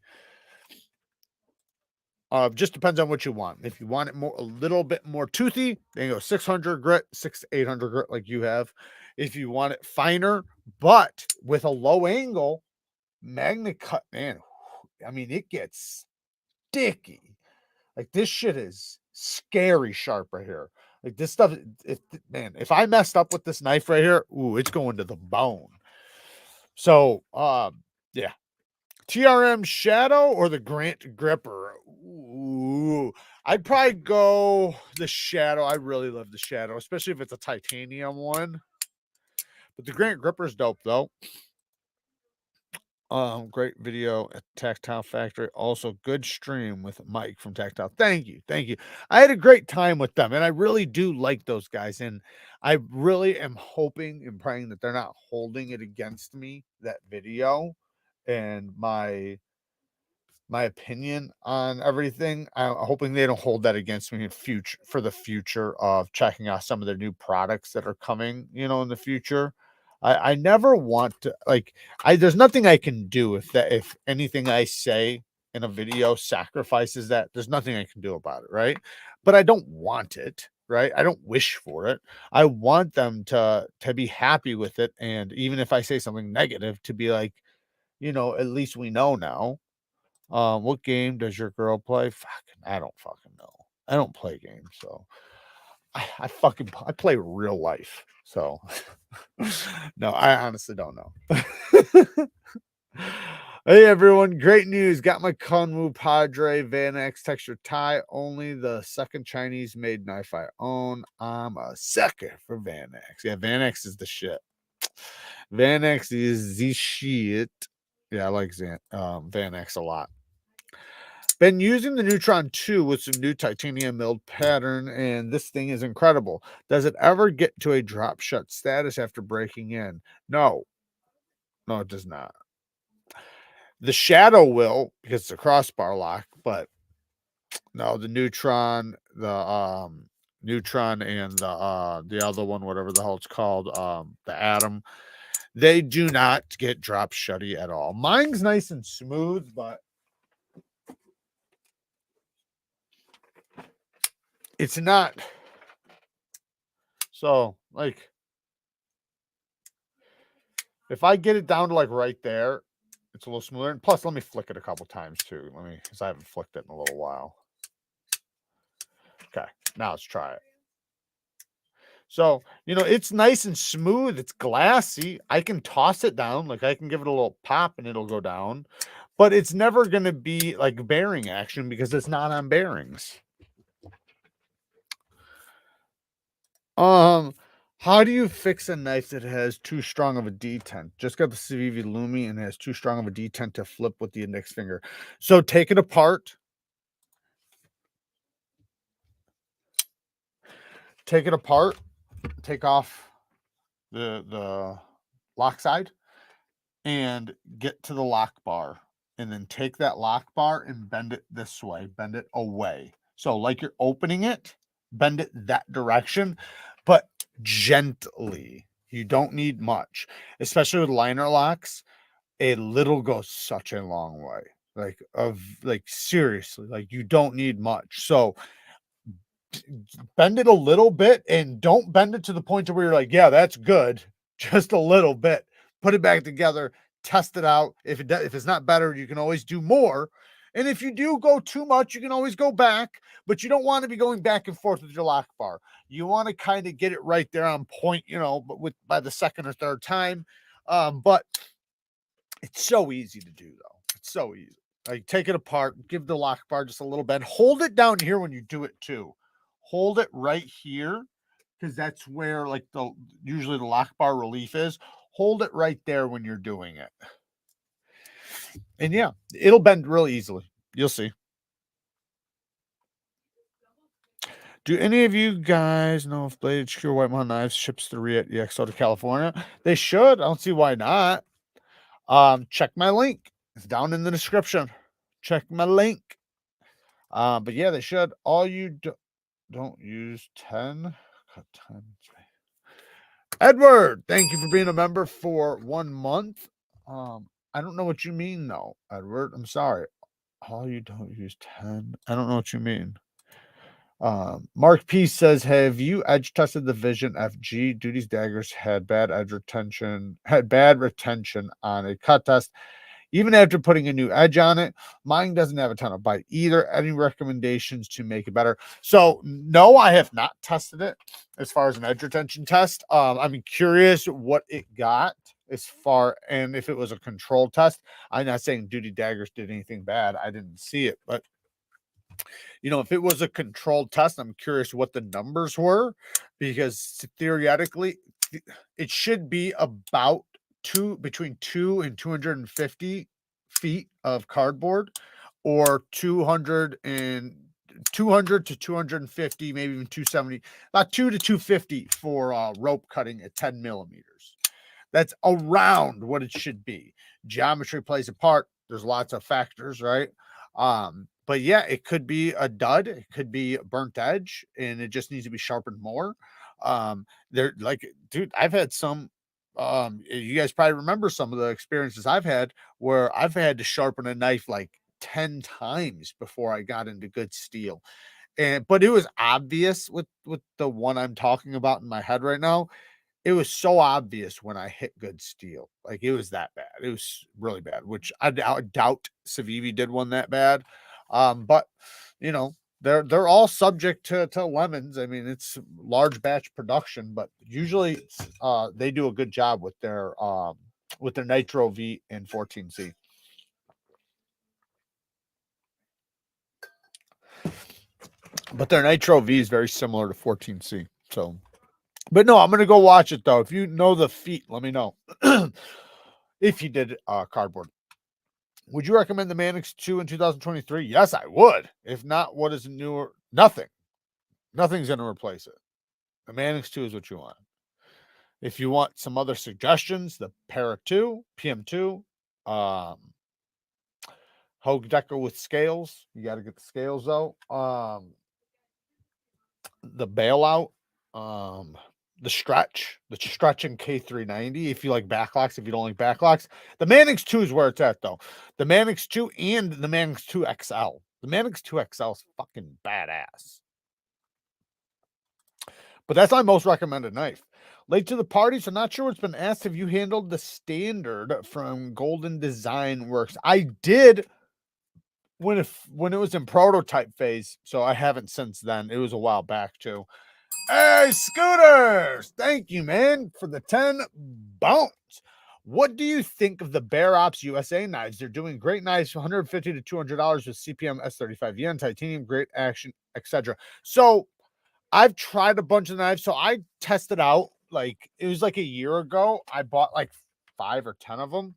S1: Just depends on what you want. If you want it more, a little bit more toothy, then you go 600 grit, 600 to 800 grit like you have. If you want it finer, but with a low angle, magnet cut, man, I mean, it gets sticky. Like this shit is scary sharp right here. Like this stuff, man, if I messed up with this knife right here, ooh, it's going to the bone. So, yeah. TRM Shadow or the Grant Gripper? Ooh, I'd probably go the Shadow. I really love the Shadow, especially if it's a titanium one. But the Grant Gripper's dope though. Great video at Tactile Factory. Also, good stream with Mike from Tactile. Thank you. Thank you. I had a great time with them, and I really do like those guys. And I really am hoping and praying that they're not holding it against me, that video, and my opinion on everything. I'm hoping they don't hold that against me in future for the future of checking out some of their new products that are coming, you know, in the future. I never want to like there's nothing I can do if anything I say in a video sacrifices that. There's nothing I can do about it, right? But I don't want it, right? I don't wish for it. I want them to be happy with it, and even if I say something negative, to be like, you know, at least we know now. What game does your girl play? Fucking, I don't fucking know. I don't play games, so I play real life. So no, I honestly don't know. Hey everyone, great news. Got my Kunwu Padre Van X texture tie. Only the second Chinese made knife I own. I'm a sucker for Van X. Yeah, Van X is the shit. Van X is the shit. Yeah, I like Van X a lot. Been using the Neutron 2 with some new titanium milled pattern, and this thing is incredible. Does it ever get to a drop shut status after breaking in? No. No, it does not. The Shadow will, because it's a crossbar lock, but no, the Neutron, Neutron and the other one, whatever the hell it's called, the Atom, they do not get drop shutty at all. Mine's nice and smooth, but it's not. So, like, if I get it down to like right there, it's a little smoother. And plus, let me flick it a couple times too. Because I haven't flicked it in a little while. Okay, now let's try it. So, you know, it's nice and smooth. It's glassy. I can toss it down. Like, I can give it a little pop and it'll go down. But it's never going to be like bearing action because it's not on bearings. How do you fix a knife that has too strong of a detent? Just got the Civivi Lumi and has too strong of a detent to flip with the index finger. So take it apart. Take it apart. Take off the lock side and get to the lock bar. And then take that lock bar and bend it this way. Bend it away. So like you're opening it, bend it that direction, but gently. You don't need much, especially with liner locks. A little goes such a long way. Like seriously, like you don't need much. So bend it a little bit, and don't bend it to the point to where you're like, yeah, that's good. Just a little bit. Put it back together, test it out. If it's not better, you can always do more. And if you do go too much, you can always go back, but you don't want to be going back and forth with your lock bar. You want to kind of get it right there on point, but by the second or third time. But it's so easy to do, though. It's so easy. Like, take it apart, give the lock bar just a little bend. Hold it down here when you do it too. Hold it right here, because that's where like usually the lock bar relief is. Hold it right there when you're doing it. And yeah, it'll bend really easily. You'll see. Do any of you guys know if Blade Cure White Mountain Knives ships through at EXO to California? They should. I don't see why not. Check my link. It's down in the description. Check my link. But yeah, they should. All you don't use 10. Cut 10. Edward, thank you for being a member for 1 month. I don't know what you mean though, Edward. I'm sorry. All you don't use 10. I don't know what you mean. Mark P says, have you edge tested the Vision FG? Duty's daggers had bad retention on a cut test. Even after putting a new edge on it, mine doesn't have a ton of bite either. Any recommendations to make it better? So no, I have not tested it as far as an edge retention test. I'm curious what it got and if it was a control test. I'm not saying Duty daggers did anything bad. I didn't see it, but if it was a controlled test, I'm curious what the numbers were, because theoretically it should be about between 2 and 250 feet of cardboard, or 200 to 250, maybe even 270, about 2 to 250 for rope cutting at 10 millimeters. That's around what it should be. Geometry plays a part. There's lots of factors, right? But yeah, it could be a dud. It could be a burnt edge, and it just needs to be sharpened more. They're like, dude, I've had some. You guys probably remember some of the experiences I've had where I've had to sharpen a knife like 10 times before I got into good steel. But it was obvious with the one I'm talking about in my head right now. It was so obvious when I hit good steel. Like, it was that bad. It was really bad, which I doubt Civivi did one that bad. But they're all subject to lemons. I mean, it's large batch production, but usually they do a good job with their Nitro V and 14C. But their Nitro V is very similar to 14C. So, but no, I'm going to go watch it though. If you know the feet, let me know. If you did cardboard. Would you recommend the Manix 2 in 2023? Yes, I would. If not, what is newer? Nothing. Nothing's going to replace it. The Manix 2 is what you want. If you want some other suggestions, the Para 2, PM2, Hogue Decker with scales. You got to get the scales though. The bailout, the stretching K390. If you like backlocks, if you don't like backlocks, the Manix 2 is where it's at though. The Manix 2 and the Manix 2 XL. The Manix 2 XL is fucking badass. But that's my most recommended knife. Late to the party, so not sure what's been asked. Have you handled the standard from Golden Design Works? I did when it was in prototype phase, so I haven't since then. It was a while back too. Hey, Scooters! Thank you, man, for the 10 bones. What do you think of the Bear Ops USA knives? They're doing great knives, $150 to $200 with CPM S35 yen, titanium, great action, etc. So I've tried a bunch of knives. So I tested out, like, it was like a year ago. I bought like 5 or 10 of them.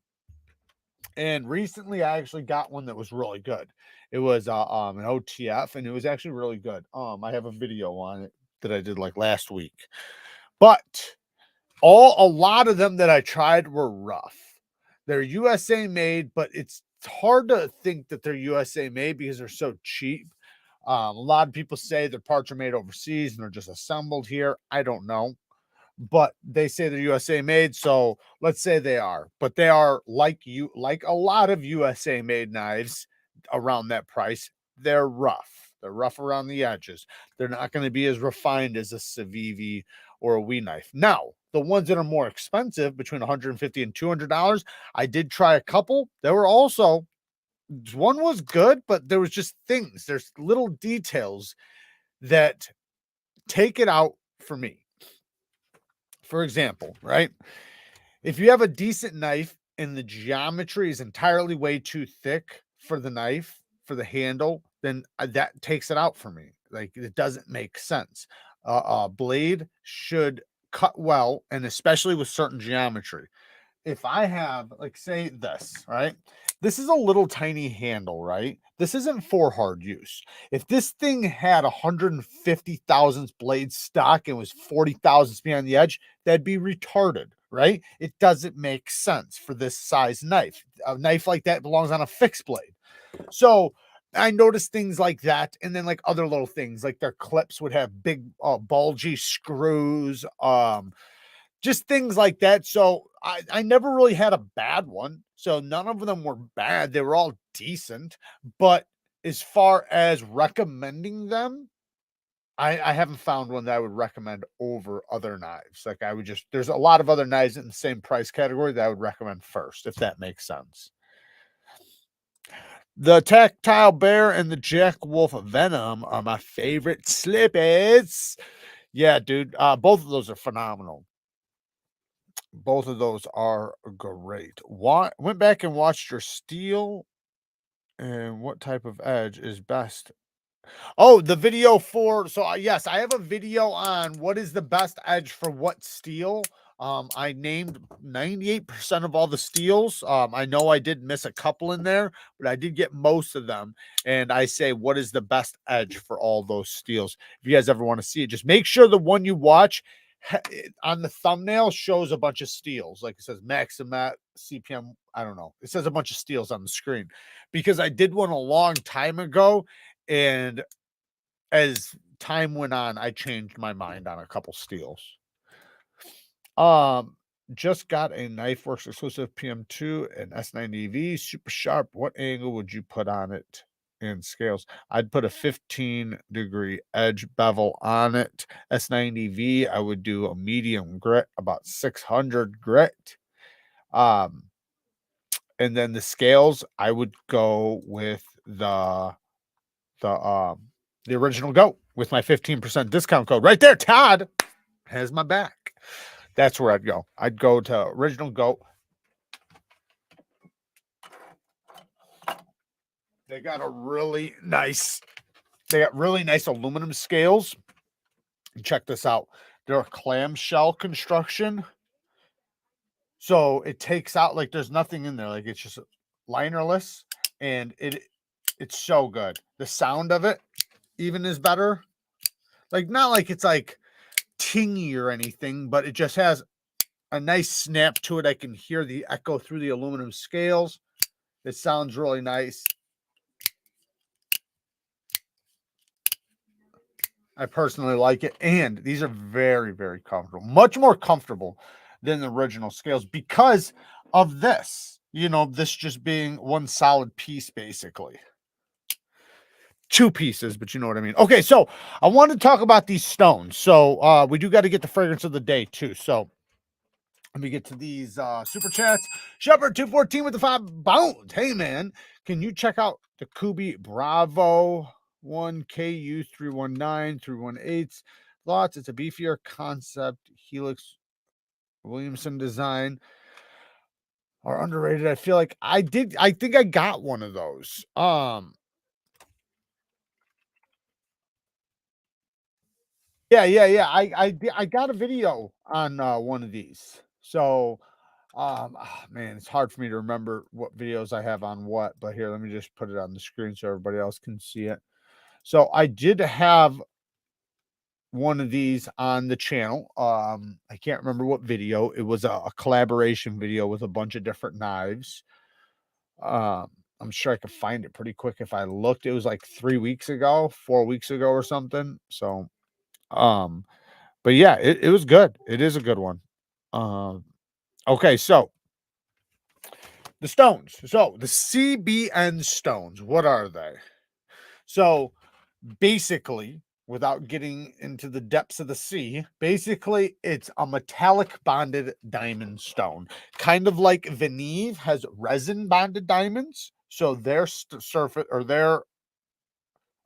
S1: And recently I actually got one that was really good. It was an OTF, and it was actually really good. I have a video on it that I did like last week. But a lot of them that I tried were rough. They're USA made, but it's hard to think that they're USA made because they're so cheap. A lot of people say their parts are made overseas and they're just assembled here. I don't know. but they say they're USA made. So let's say they are, but they are like a lot of USA made knives around that price. They're rough. They're rough around the edges. They're not going to be as refined as a Civivi or a Wee knife. Now, the ones that are more expensive, between $150 and $200, I did try a couple. There were also one was good, but there was just things. There's little details that take it out for me. For example, right? If you have a decent knife and the geometry is entirely way too thick for the knife, for the handle, then that takes it out for me. Like it doesn't make sense. Blade should cut well, and especially with certain geometry. If I have, like, say this, right? This is a little tiny handle, right? This isn't for hard use. If this thing had 150,000 blade stock and was 40,000 speed on the edge, that'd be retarded, right? It doesn't make sense for this size knife. A knife like that belongs on a fixed blade. So I noticed things like that, and then like other little things, like their clips would have big bulgy screws. Just things like that. So I never really had a bad one. So none of them were bad. They were all decent. But as far as recommending them, I haven't found one that I would recommend over other knives. Like I would just, there's a lot of other knives in the same price category that I would recommend first, if that makes sense. The Tactile Bear and the Jack Wolf Venom are my favorite slippies. Yeah, dude. Both of those are phenomenal. Both of those are great. Went back and watched your steel and what type of edge is best. Oh, the video for yes, I have a video on what is the best edge for what steel. I named 98% of all the steels. I know I did miss a couple in there, but I did get most of them. And I say, what is the best edge for all those steels? If you guys ever want to see it, just make sure the one you watch on the thumbnail shows a bunch of steels. Like it says Maximat, CPM. I don't know. It says a bunch of steels on the screen because I did one a long time ago. And as time went on, I changed my mind on a couple steels. Um, just got a KnifeWorks exclusive PM2 and S90V, super sharp. What angle would you put on it in scales? I'd put a 15-degree edge bevel on it. S90V, I would do a medium grit, about 600 grit. And then the scales, I would go with the original goat with my 15% discount code right there. Todd has my back. That's where I'd go. I'd go to original goat. They got really nice aluminum scales. Check this out. They're a clamshell construction. So it takes out, like, there's nothing in there. Like, it's just linerless, and it's so good. The sound of it even is better. Like, not like it's like tingy or anything, but it just has a nice snap to it. I can hear the echo through the aluminum scales. It sounds really nice. I personally like it. And these are very, very comfortable, much more comfortable than the original scales because of this, this just being one solid piece, basically. Two pieces, but you know what I mean. Okay, so I want to talk about these stones. So we do got to get the fragrance of the day too. So let me get to these super chats. Shepherd 214 with the 5 bones. Hey man, can you check out the Kubi Bravo 1KU 319 318 lots? It's a beefier concept Helix Williamson design. Are underrated. I feel like I think I got one of those. Yeah. I got a video on one of these. So man, it's hard for me to remember what videos I have on what, but here, let me just put it on the screen so everybody else can see it. So I did have one of these on the channel. I can't remember what video. It was a collaboration video with a bunch of different knives. I'm sure I could find it pretty quick if I looked. It was like 3 weeks ago, 4 weeks ago or something. So, um, But yeah, it was good. It is a good one. Okay, so the stones. So the CBN stones, what are they? So basically, without getting into the depths of the sea, basically it's a metallic bonded diamond stone, kind of like Veneve has resin bonded diamonds. So their surface or their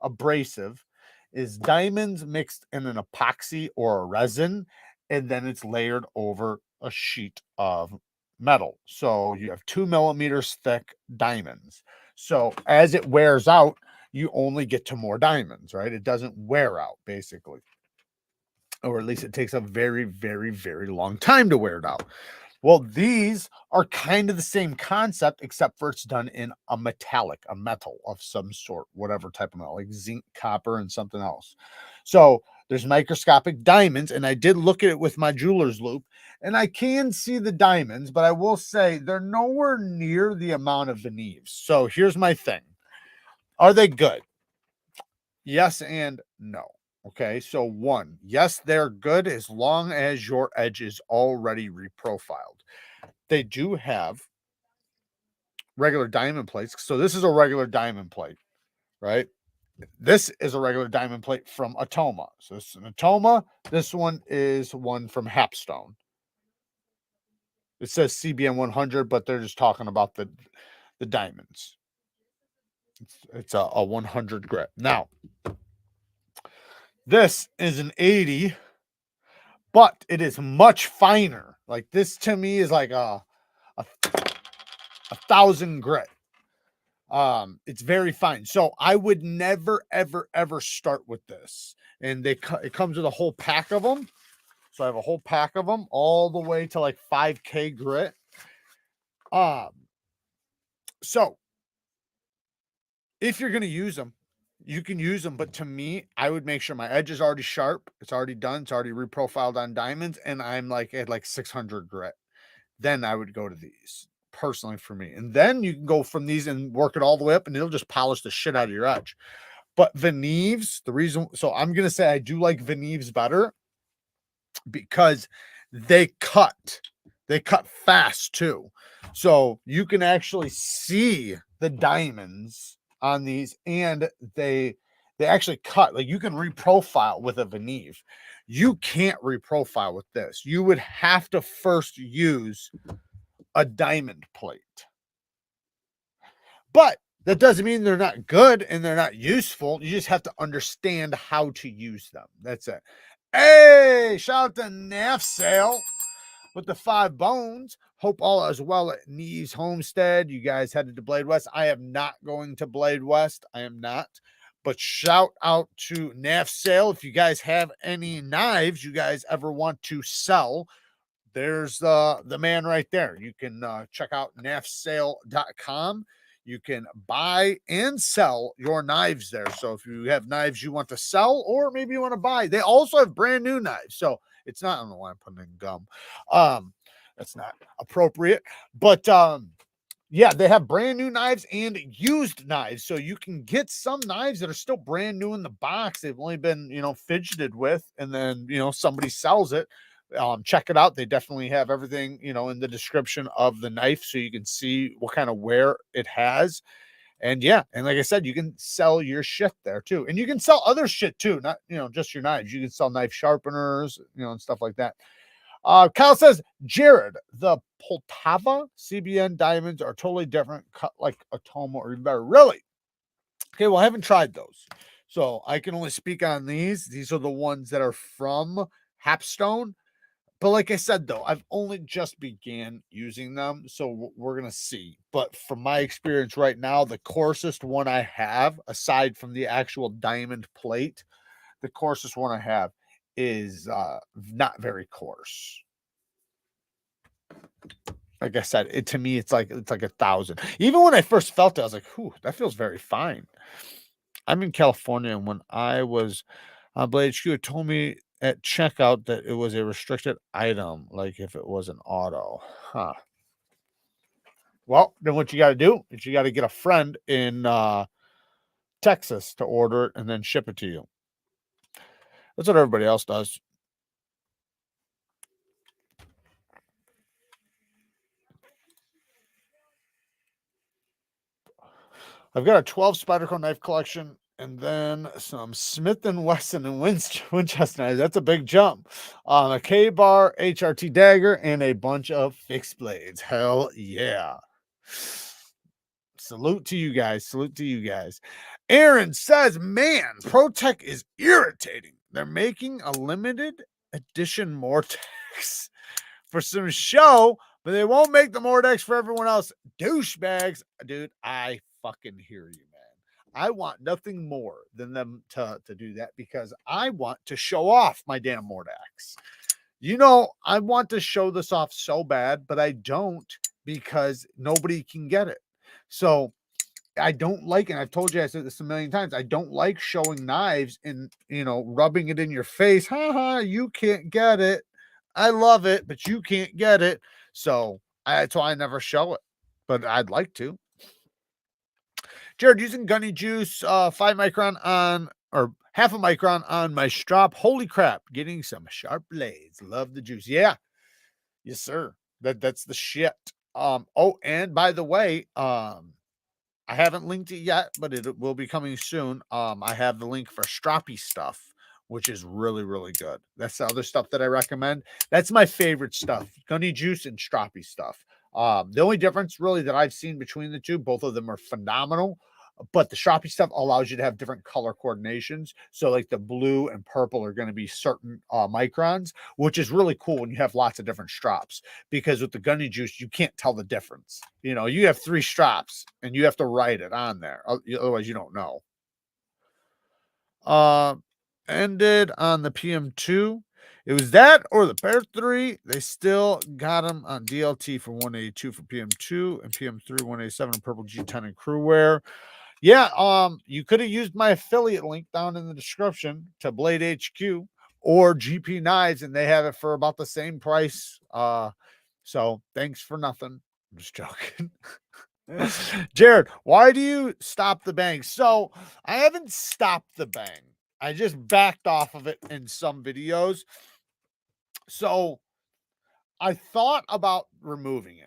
S1: abrasive is diamonds mixed in an epoxy or a resin, and then it's layered over a sheet of metal. So you have 2 millimeters thick diamonds. So as it wears out, you only get to more diamonds, right? It doesn't wear out, basically. Or at least it takes a very, very, very long time to wear it out. Well, these are kind of the same concept, except for it's done in a metallic, a metal of some sort, whatever type of metal, like zinc, copper, and something else. So there's microscopic diamonds, and I did look at it with my jeweler's loop, and I can see the diamonds, but I will say they're nowhere near the amount of Veneves. So here's my thing. Are they good? Yes and no. Okay, so one, yes, they're good as long as your edge is already reprofiled. They do have regular diamond plates. So this is a regular diamond plate, right? This is a regular diamond plate from Atoma. So this is an Atoma. This one is one from Hapstone. It says CBN 100, but they're just talking about the diamonds. It's a 100 grit. Now, this is an 80, but it is much finer. Like this to me is like a 1,000 grit. It's very fine. So I would never, ever start with this. And it comes with a whole pack of them. So I have a whole pack of them all the way to like 5K grit. So if you're going to use them, you can use them. But to me, I would make sure my edge is already sharp. It's already done. It's already reprofiled on diamonds. And I'm like at like 600 grit. Then I would go to these personally for me. And then you can go from these and work it all the way up and it'll just polish the shit out of your edge. But Veneves, the reason, so I'm going to say I do like Veneves better because they cut fast too. So you can actually see the diamonds on these and they actually cut. Like you can reprofile with a Veneve. You can't reprofile with this. You would have to first use a diamond plate. But that doesn't mean they're not good and they're not useful. You just have to understand how to use them. That's it. Hey, shout out to NAF Sale with the 5 bones. Hope all is well at Neeves Homestead. You guys headed to Blade West. I am not going to Blade West. I am not. But shout out to NAF Sale. If you guys have any knives you guys ever want to sell, there's the man right there. You can check out nafsale.com. You can buy and sell your knives there. So if you have knives you want to sell or maybe you want to buy, they also have brand new knives. So it's not, I don't know why I'm putting in gum. That's not appropriate. But yeah, they have brand new knives and used knives. So you can get some knives that are still brand new in the box. They've only been, fidgeted with, and then, somebody sells it. Check it out. They definitely have everything, in the description of the knife so you can see what kind of wear it has. And yeah, and like I said, you can sell your shit there too. And you can sell other shit too, not, just your knives. You can sell knife sharpeners, and stuff like that. Kyle says, Jared, the Poltava CBN diamonds are totally different, cut like Atoma or even better. Really? Okay, well, I haven't tried those. So I can only speak on these. These are the ones that are from Hapstone. But like I said, though, I've only just began using them, so we're going to see. But from my experience right now, the coarsest one I have, aside from the actual diamond plate, the coarsest one I have is not very coarse. Like I said, to me, it's like 1,000. Even when I first felt it, I was like, "Whew, that feels very fine." I'm in California, and when I was on Blade HQ, it told me at checkout that it was a restricted item, like if it was an auto. Huh. Well, then what you got to do is you got to get a friend in Texas to order it and then ship it to you. That's what everybody else does. I've got a 12 Spyderco knife collection, and then some Smith & Wesson and Winchester knives. That's a big jump. A K-bar, HRT dagger, and a bunch of fixed blades. Hell yeah. Salute to you guys. Salute to you guys. Aaron says, man, ProTech is irritating. They're making a limited edition Mortex for some show, but they won't make the Mortex for everyone else. Douchebags. Dude, I fucking hear you, man. I want nothing more than them to do that because I want to show off my damn Mortex. You know, I want to show this off so bad, but I don't because nobody can get it. So I don't like, and I've told you, I said this a million times, I don't like showing knives and, you know, rubbing it in your face. Ha ha, you can't get it. I love it, but you can't get it. So that's why I never show it, but I'd like to. Jared, using Gunny Juice 5 micron on, or half a micron on my strop. Holy crap, getting some sharp blades. Love the juice. Yeah. Yes, sir. That's the shit. Oh, and by the way, I haven't linked it yet, but it will be coming soon. I have the link for stroppy stuff, which is really, really good. That's the other stuff that I recommend. That's my favorite stuff, Gunny Juice and stroppy stuff. The only difference really that I've seen between the two, both of them are phenomenal, but the stroppy stuff allows you to have different color coordinations. So like the blue and purple are going to be certain microns, which is really cool when you have lots of different strops, because with the Gunny Juice, you can't tell the difference. You know, you have 3 strops and you have to write it on there. Otherwise you don't know. Ended on the PM2. It was that or the Bear 3. They still got them on DLT for 182 for PM2 and PM3 187 purple G10 and crew wear. Yeah, you could have used my affiliate link down in the description to Blade HQ or GP Knives, and they have it for about the same price. So thanks for nothing. I'm just joking. Jared, why do you stop the bang? So I haven't stopped the bang. I just backed off of it in some videos. So I thought about removing it.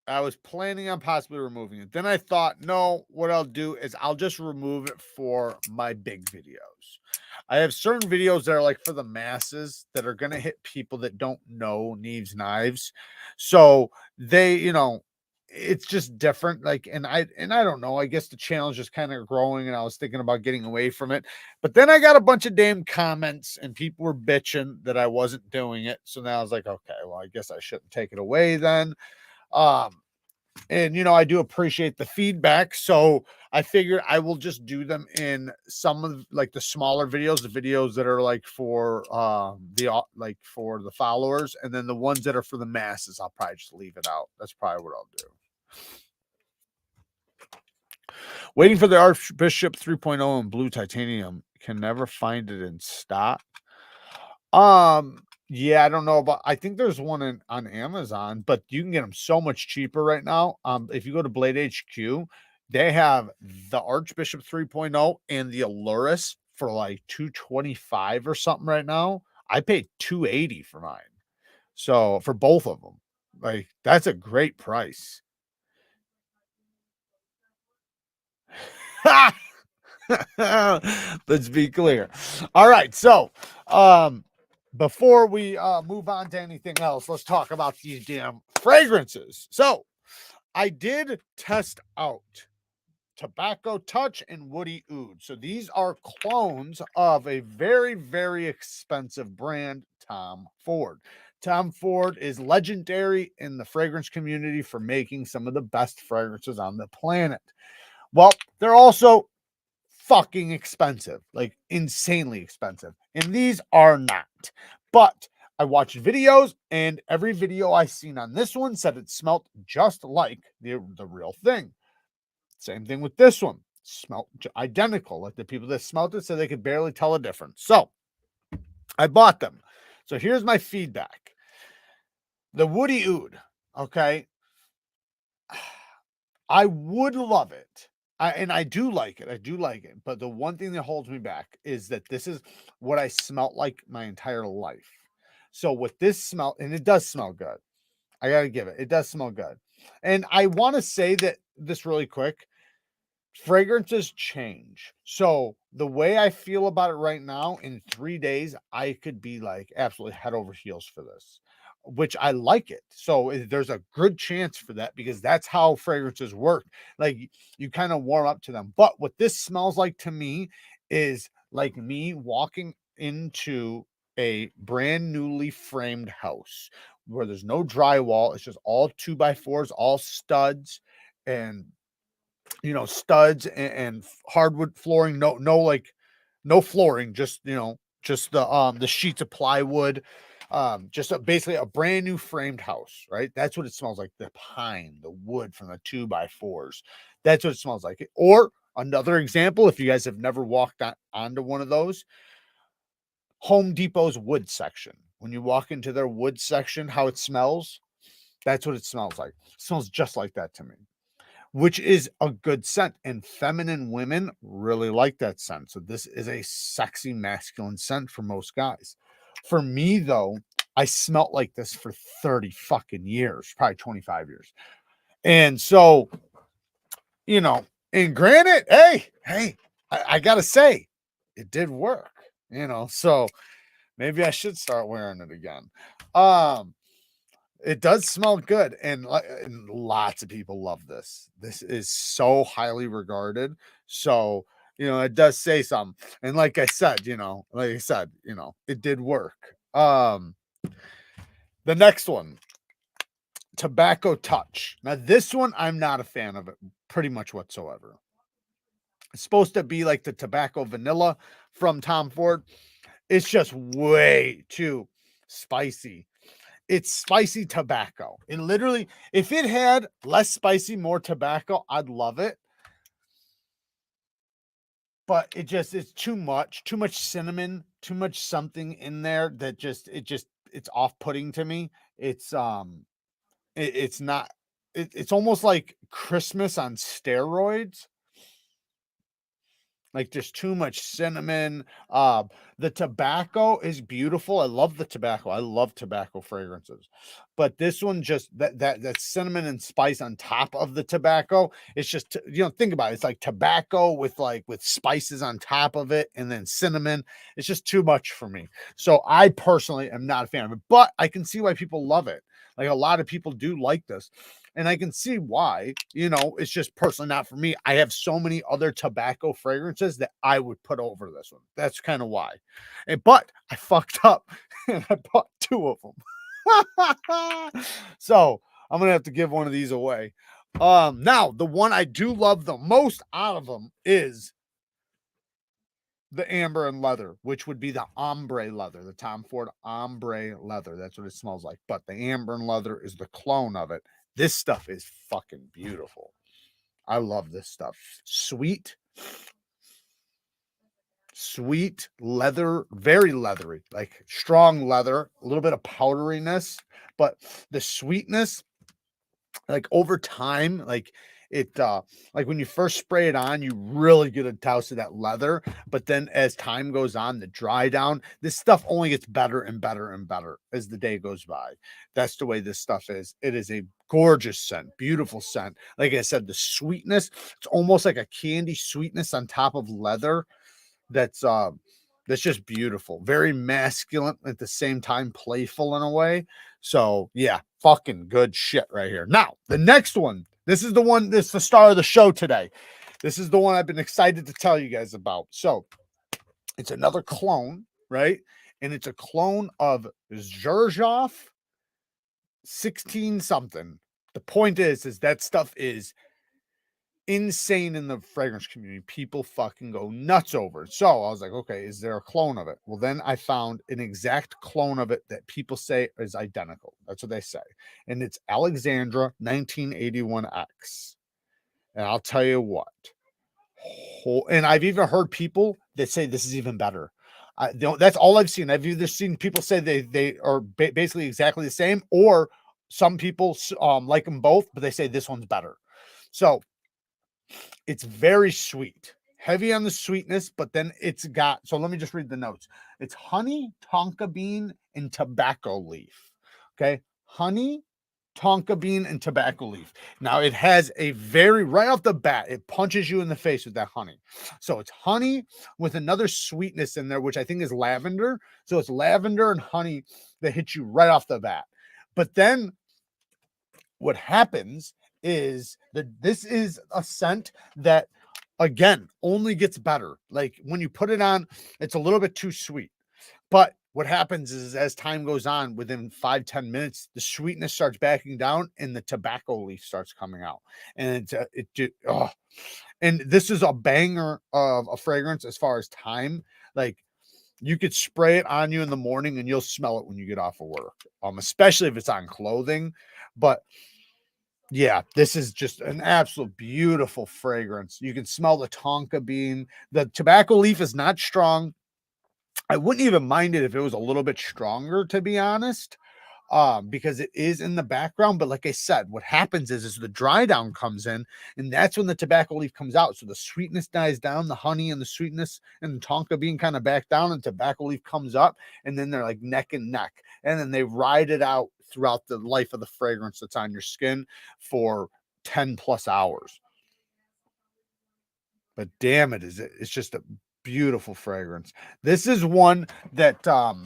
S1: I was planning on possibly removing it. Then I thought, no, what I'll do is I'll just remove it for my big videos. I have certain videos that are like for the masses that are going to hit people that don't know Neeves knives. So they, you know, it's just different. Like, and I don't know, I guess the channel is just kind of growing and I was thinking about getting away from it. But then I got a bunch of damn comments and people were bitching that I wasn't doing it. So now I was like, okay, well, I guess I shouldn't take it away then. And you know, I do appreciate the feedback, so I figured I will just do them in some of like the smaller videos, the videos that are like for like for the followers, and then the ones that are for the masses, I'll probably just leave it out. That's probably what I'll do. Waiting for the Archbishop 3.0 in blue titanium. Can never find it in stock. Yeah, I don't know about, I think there's one on Amazon, but you can get them so much cheaper right now. If you go to Blade HQ, they have the Archbishop 3.0 and the Allurus for like 225 or something right now. I paid 280 for mine. So for both of them, like that's a great price. Let's be clear. All right, so before we move on to anything else, let's talk about these damn fragrances. So I did test out Tobacco Touch and Woody Oud. So these are clones of a very, very expensive brand, Tom Ford. Tom Ford is legendary in the fragrance community for making some of the best fragrances on the planet. Well, they're also fucking expensive, like insanely expensive. And these are not. But I watched videos, and every video I seen on this one said it smelled just like the real thing. Same thing with this one. Smelled identical. Like the people that smelled it said they could barely tell a difference. So I bought them. So here's my feedback. The Woody Oud, okay? I would love it. And I do like it. I do like it. But the one thing that holds me back is that this is what I smelt like my entire life. So with this smell, and it does smell good. I got to give it. It does smell good. And I want to say that this really quick. fragrances change. So the way I feel about it right now, in 3 days, I could be like absolutely head over heels for this, which I like it. So there's a good chance for that because that's how fragrances work. Like you kind of warm up to them. But what this smells like to me is like me walking into a brand newly framed house where there's no drywall. It's just all 2x4s, all studs, and studs and hardwood flooring. No, like no flooring, just just the sheets of plywood. Just basically a brand new framed house, right? That's what it smells like. The pine, the wood from the 2x4s. That's what it smells like. Or another example, if you guys have never walked onto one of those, Home Depot's wood section. When you walk into their wood section, how it smells, that's what it smells like. It smells just like that to me, which is a good scent. And feminine women really like that scent. So this is a sexy masculine scent for most guys. For me, though, I smelt like this for 30 fucking years, probably 25 years. And so, and granted, hey, I gotta say, it did work, so maybe I should start wearing it again. It does smell good, and lots of people love this. This is so highly regarded. So, it does say something. And like I said, it did work. The next one, Tobacco Touch. Now, this one, I'm not a fan of it pretty much whatsoever. It's supposed to be like the Tobacco Vanilla from Tom Ford. It's just way too spicy. It's spicy tobacco. And literally, if it had less spicy, more tobacco, I'd love it. But it's too much cinnamon, too much something in there that it's off-putting to me. It's not, it's almost like Christmas on steroids. Like there's too much cinnamon. The tobacco is beautiful. I love the tobacco. I love tobacco fragrances, but this one just that cinnamon and spice on top of the tobacco. It's just think about it. It's like tobacco with spices on top of it, and then cinnamon. It's just too much for me. So I personally am not a fan of it, but I can see why people love it. Like a lot of people do like this. And I can see why, it's just personally not for me. I have so many other tobacco fragrances that I would put over this one. That's kind of why. But I fucked up and I bought 2 of them. So I'm going to have to give one of these away. Now, the one I do love the most out of them is the amber and leather, which would be the ombre leather, the Tom Ford ombre leather. That's what it smells like. But the amber and leather is the clone of it. This stuff is fucking beautiful. I love this stuff. Sweet leather, very leathery, like strong leather, a little bit of powderiness, but the sweetness, like over time, like it like when you first spray it on, you really get a douse of that leather, but then as time goes on, the dry down, this stuff only gets better and better and better as the day goes by. That's the way this stuff is. It is a gorgeous scent, beautiful scent. Like I said, the sweetness, it's almost like a candy sweetness on top of leather. That's just beautiful. Very masculine at the same time, playful in a way. So yeah, fucking good shit right here. Now, the next one, this is the star of the show today. This is the one I've been excited to tell you guys about. So it's another clone, right? And it's a clone of Xerjoff 16 something. The point is that stuff is insane in the fragrance community. People fucking go nuts over it. So I was like, okay, is there a clone of it? Well, then I found an exact clone of it that people say is identical. That's what they say. And it's Alexandria 1981X. And I'll tell you what. And I've even heard people that say this is even better. That's all I've seen. I've either seen people say they are basically exactly the same, or some people like them both, but they say this one's better. So it's very sweet, heavy on the sweetness, but then it's got, so let me just read the notes. It's honey, tonka bean, and tobacco leaf. Okay. Honey, tonka bean, and tobacco leaf. Now it has a very, right off the bat, it punches you in the face with that honey. So it's honey with another sweetness in there, which I think is lavender. So it's lavender and honey that hits you right off the bat. But then what happens is that this is a scent that, again, only gets better. Like when you put it on, it's a little bit too sweet. But what happens is as time goes on, within 5-10 minutes, the sweetness starts backing down and the tobacco leaf starts coming out. And and this is a banger of a fragrance as far as time. Like you could spray it on you in the morning and you'll smell it when you get off of work. Especially if it's on clothing. But yeah, this is just an absolute beautiful fragrance. You can smell the tonka bean. The tobacco leaf is not strong. I wouldn't even mind it if it was a little bit stronger, to be honest, because it is in the background. But like I said, what happens is the dry down comes in, and that's when the tobacco leaf comes out. So the sweetness dies down, the honey and the sweetness and the tonka bean kind of back down, and tobacco leaf comes up, and then they're like neck and neck, and then they ride it out throughout the life of the fragrance that's on your skin for 10 plus hours. But damn it, it's just a beautiful fragrance. This is one that from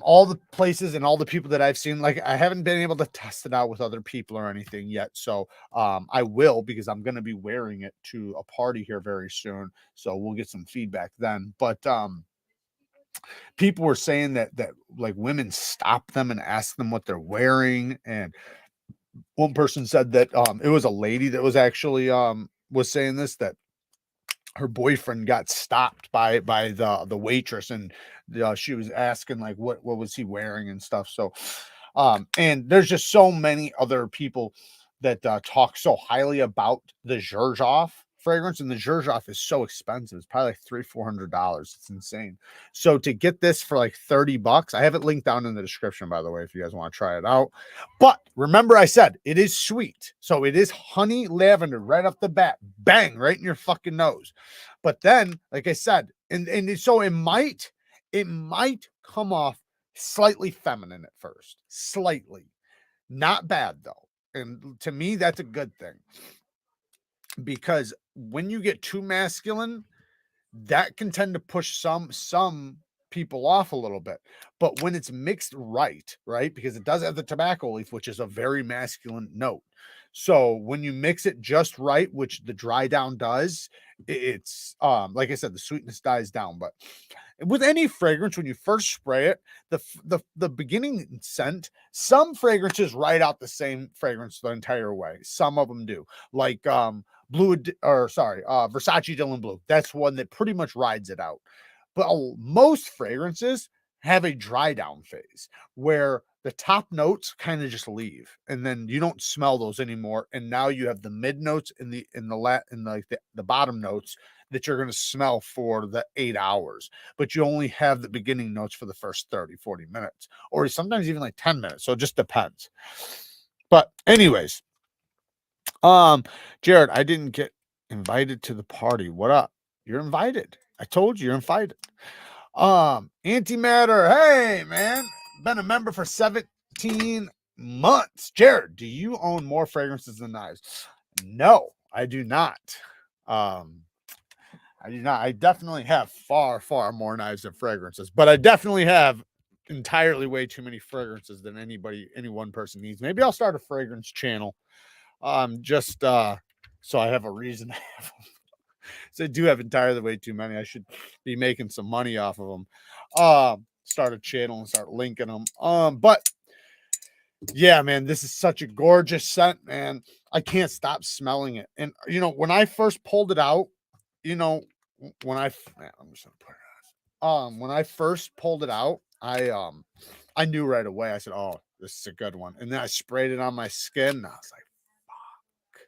S1: all the places and all the people that I've seen, like I haven't been able to test it out with other people or anything yet. So I will, because I'm going to be wearing it to a party here very soon. So we'll get some feedback then. But people were saying that like women stop them and ask them what they're wearing. And one person said that it was a lady that was actually was saying this, that her boyfriend got stopped by the waitress, and she was asking like what was he wearing and stuff. So and there's just so many other people that talk so highly about the Xerjoff fragrance, and the Xerjoff is so expensive. It's probably like $300-400. It's insane. So to get this for like $30, I have it linked down in the description, by the way, if you guys want to try it out. But remember, I said it is sweet, so it is honey lavender right off the bat, bang, right in your fucking nose. But then, like I said, and so it might come off slightly feminine at first, slightly, not bad though. And to me, that's a good thing, because when you get too masculine, that can tend to push some people off a little bit. But when it's mixed right, because it does have the tobacco leaf, which is a very masculine note. So when you mix it just right, which the dry down does, it's like I said, the sweetness dies down. But with any fragrance, when you first spray it, the beginning scent, some fragrances ride out the same fragrance the entire way. Some of them do, like Versace Dylan Blue. That's one that pretty much rides it out. But most fragrances have a dry down phase where the top notes kind of just leave, and then you don't smell those anymore. And now you have the mid notes and the bottom notes that you're going to smell for the 8 hours, but you only have the beginning notes for the first 30-40 minutes, or sometimes even like 10 minutes. So it just depends. But anyways, Jared, I didn't get invited to the party. What up? You're invited. I told you you're invited. Antimatter, hey man, been a member for 17 months. Jared, do you own more fragrances than knives? No, I do not. I do not. I definitely have far more knives and fragrances, but I definitely have entirely way too many fragrances than any one person needs. Maybe I'll start a fragrance channel. Just so I have a reason to have them. So I do have entirely way too many. I should be making some money off of them. Start a channel and start linking them. But yeah, man, this is such a gorgeous scent, man. I can't stop smelling it. And when I first pulled it out, when I first pulled it out, I knew right away. I said, "Oh, this is a good one." And then I sprayed it on my skin, and I was like, "Fuck!"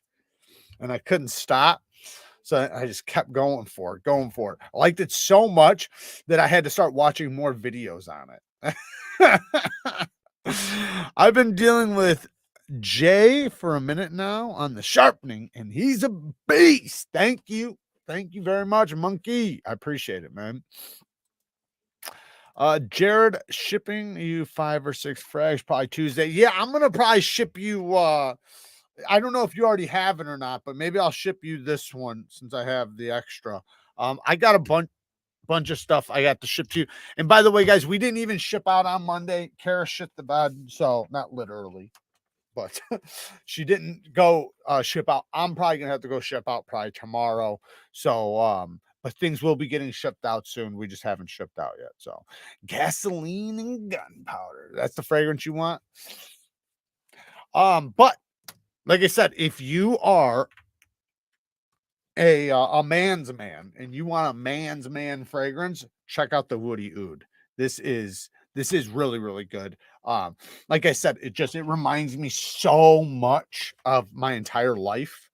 S1: And I couldn't stop. So I just kept going for it. I liked it so much that I had to start watching more videos on it. I've been dealing with Jay for a minute now on the sharpening, and he's a beast. Thank you very much, Monkey. I appreciate it, man. Jared, shipping you 5 or 6 frags probably Tuesday. Yeah, I'm gonna probably ship you. I don't know if you already have it or not, but maybe I'll ship you this one since I have the extra. I got a bunch of stuff I got to ship to you. And by the way, guys, we didn't even ship out on Monday. Kara shit the bed, so not literally, but she didn't go ship out. I'm probably gonna have to go ship out probably tomorrow. So but things will be getting shipped out soon. We just haven't shipped out yet. So gasoline and gunpowder. That's the fragrance you want. But like I said, if you are a man's man and you want a man's man fragrance, check out the Woody Oud. This is really good. Like I said, it reminds me so much of my entire life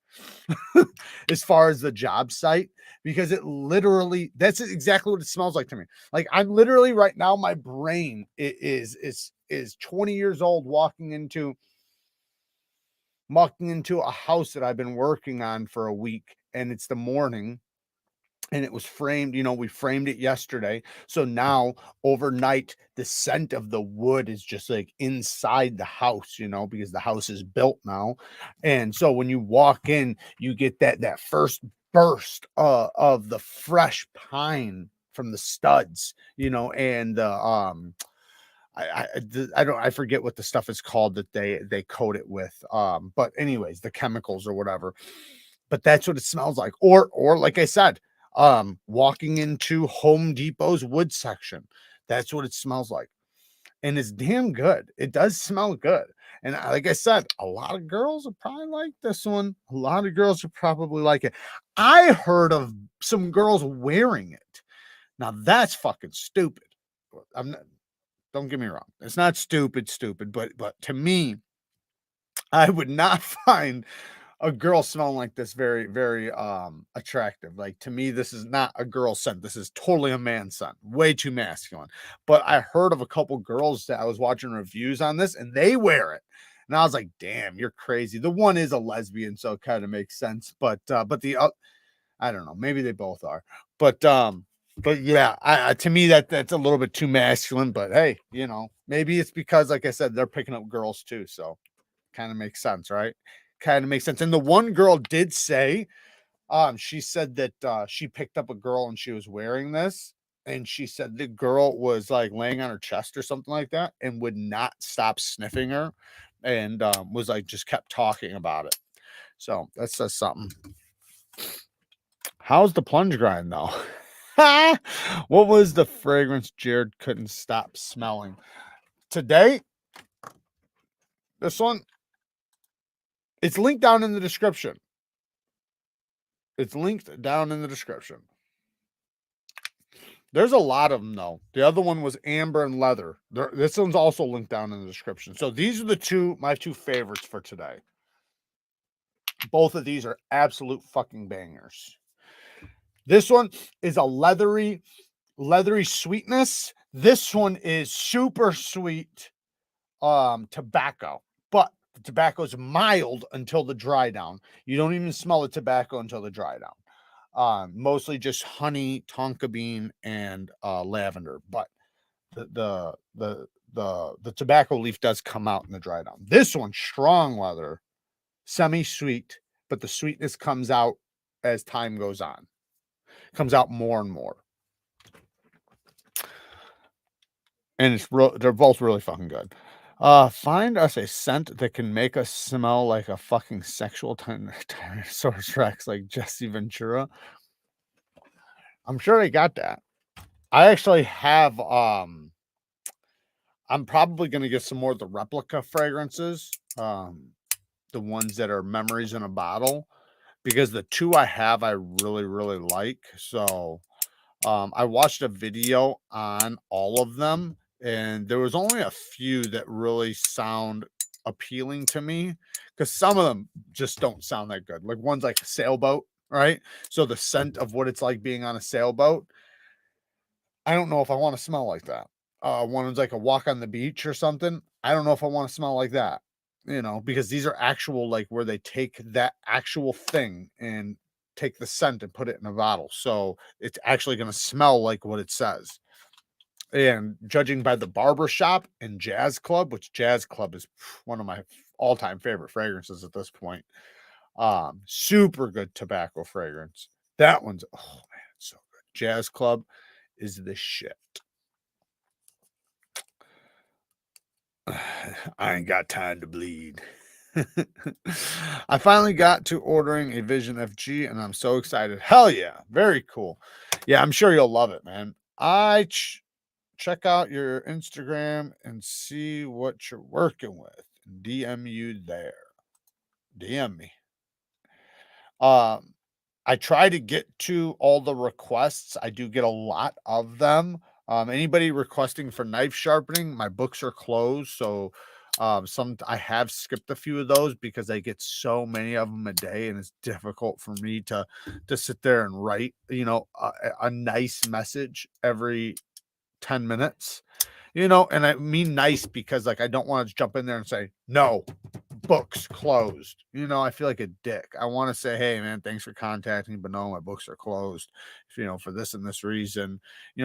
S1: as far as the job site, because it literally, that's exactly what it smells like to me. Like I'm literally right now, my brain is 20 years old, walking into a house that I've been working on for a week, and it's the morning, and it was framed. We framed it yesterday, so now overnight the scent of the wood is just like inside the house, because the house is built now. And so when you walk in, you get that first burst of the fresh pine from the studs, and the I forget what the stuff is called that they coat it with. But anyways, the chemicals or whatever. But that's what it smells like. Or like I said, walking into Home Depot's wood section. That's what it smells like. And it's damn good. It does smell good. And like I said, a lot of girls will probably like this one. A lot of girls will probably like it. I heard of some girls wearing it. Now that's fucking stupid. I'm not, don't get me wrong. It's not stupid, but to me, I would not find a girl smelling like this very attractive. Like to me, this is not a girl scent. This is totally a man scent. Way too masculine. But I heard of a couple girls that I was watching reviews on this, and they wear it. And I was like, damn, you're crazy. The one is a lesbian, so it kind of makes sense. But the I don't know, maybe they both are. But yeah, to me that's a little bit too masculine. But hey, maybe it's because, like I said, they're picking up girls too. So kind of makes sense, right? Kind of makes sense. And the one girl did say, she said that she picked up a girl and she was wearing this, and she said the girl was like laying on her chest or something like that, and would not stop sniffing her, and was like just kept talking about it. So that says something. How's the plunge grind though? What was the fragrance Jared couldn't stop smelling today? This one, it's linked down in the description. It's linked down in the description. There's a lot of them though. The other one was amber and leather. This one's also linked down in the description. So these are my two favorites for today. Both of these are absolute fucking bangers. This one is a leathery sweetness. This one is super sweet tobacco, but the tobacco is mild until the dry down. You don't even smell the tobacco until the dry down. Mostly just honey, tonka bean, and lavender, but the tobacco leaf does come out in the dry down. This one, strong leather, semi-sweet, but the sweetness comes out as time goes on. Comes out more and more. And they're both really fucking good. Find us a scent that can make us smell like a fucking sexual Tyrannosaurus Rex, like Jesse Ventura. I'm sure they got that. I actually have I'm probably gonna get some more of the replica fragrances. The ones that are memories in a bottle, because the two I have I really like. So I watched a video on all of them, and there was only a few that really sound appealing to me, because some of them just don't sound that good. Like one's like a sailboat, right? So the scent of what it's like being on a sailboat, I don't know if I want to smell like that. One was like a walk on the beach or something. I don't know if I want to smell like that, because these are actual, like where they take that actual thing and take the scent and put it in a bottle. So it's actually going to smell like what it says. And judging by the barber shop and jazz club, which jazz club is one of my all-time favorite fragrances at this point. Super good tobacco fragrance. That one's, oh man, it's so good. Jazz club is the shit. I ain't got time to bleed. I finally got to ordering a Vision FG and I'm so excited. Hell yeah. Very cool. Yeah, I'm sure you'll love it, man. Check out your Instagram and see what you're working with. DM you there. DM me. I try to get to all the requests. I do get a lot of them. Anybody requesting for knife sharpening, my books are closed. So I have skipped a few of those because I get so many of them a day, and it's difficult for me to sit there and write, a nice message every 10 minutes. And I mean nice because like I don't want to jump in there and say, no, books closed. I feel like a dick. I want to say, hey man, thanks for contacting me, but no, my books are closed, for this and this reason,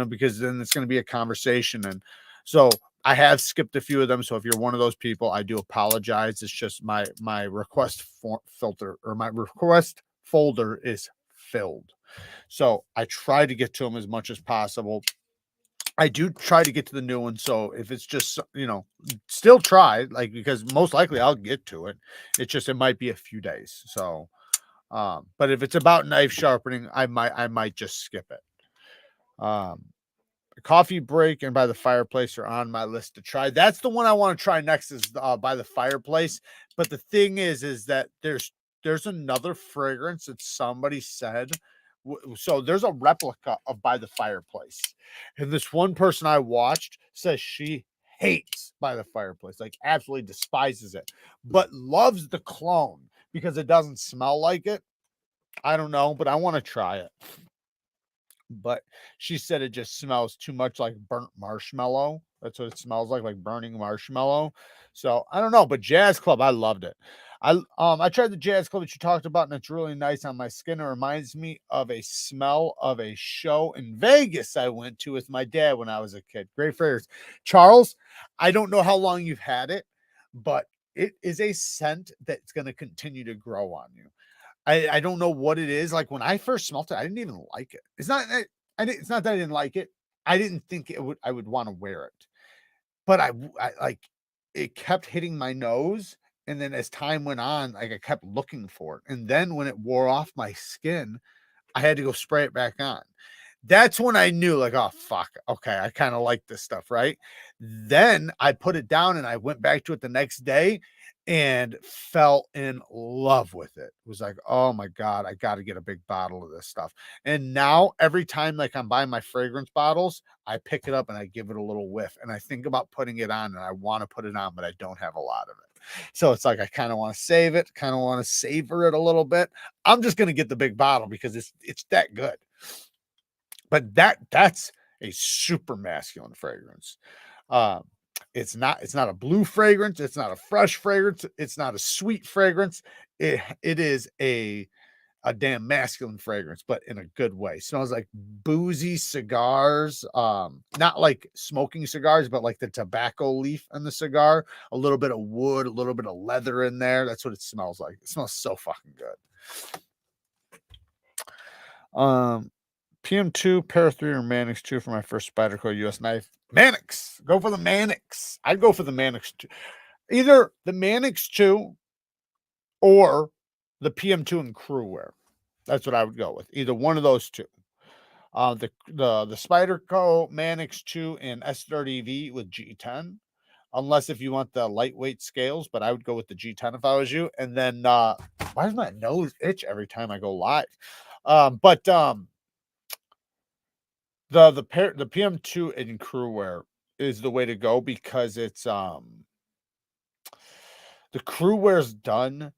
S1: because then it's going to be a conversation. And so I have skipped a few of them. So if you're one of those people, I do apologize. It's just my request filter, or my request folder is filled. So I try to get to them as much as possible. I do try to get to the new one. So if it's just, still try, like, because most likely I'll get to it. It's just, it might be a few days. So, but if it's about knife sharpening, I might just skip it. Coffee break and by the fireplace are on my list to try. That's the one I want to try next, is by the fireplace. But the thing is that there's another fragrance that somebody said. So there's a replica of by the fireplace, and this one person I watched says she hates by the fireplace, like absolutely despises it, but loves the clone because it doesn't smell like it. I don't know, but I want to try it. But she said it just smells too much like burnt marshmallow. That's what it smells like burning marshmallow. So I don't know, but Jazz Club, I loved it. I tried the Jazz Club that you talked about, and it's really nice on my skin. It reminds me of a smell of a show in Vegas I went to with my dad when I was a kid. Great fragrance. Charles, I don't know how long you've had it, but it is a scent that's going to continue to grow on you. I don't know what it is. Like when I first smelt it, I didn't even like it. It's not it's not that I didn't like it. I didn't think I would want to wear it. But I like, it kept hitting my nose, and then as time went on, like I kept looking for it. And then when it wore off my skin, I had to go spray it back on. That's when I knew, like, oh fuck, okay, I kind of like this stuff, right? Then I put it down and I went back to it the next day and fell in love with it. It was like, oh my God, I got to get a big bottle of this stuff. And now every time like I'm buying my fragrance bottles, I pick it up and I give it a little whiff, and I think about putting it on, and I want to put it on, but I don't have a lot of it. So it's like I kind of want to save it, kind of want to savor it a little bit. I'm just going to get the big bottle because it's that good. But that's a super masculine fragrance. Um, it's not a blue fragrance, it's not a fresh fragrance, it's not a sweet fragrance. It is a damn masculine fragrance, but in a good way. Smells like boozy cigars, not like smoking cigars, but like the tobacco leaf in the cigar, a little bit of wood, a little bit of leather in there. That's what it smells like. It smells so fucking good. PM2, Para 3, or Mannix 2 for my first Spyderco US knife. Mannix. Go for the Mannix. I'd go for the Mannix 2. Either the Mannix 2 or the PM2 and crew wear. That's what I would go with. Either one of those two. The Spyderco Mannix 2 and S30V with G10. Unless if you want the lightweight scales, but I would go with the G10 if I was you. And then why does my nose itch every time I go live? The PM2 in crew wear is the way to go because it's the crew wear's done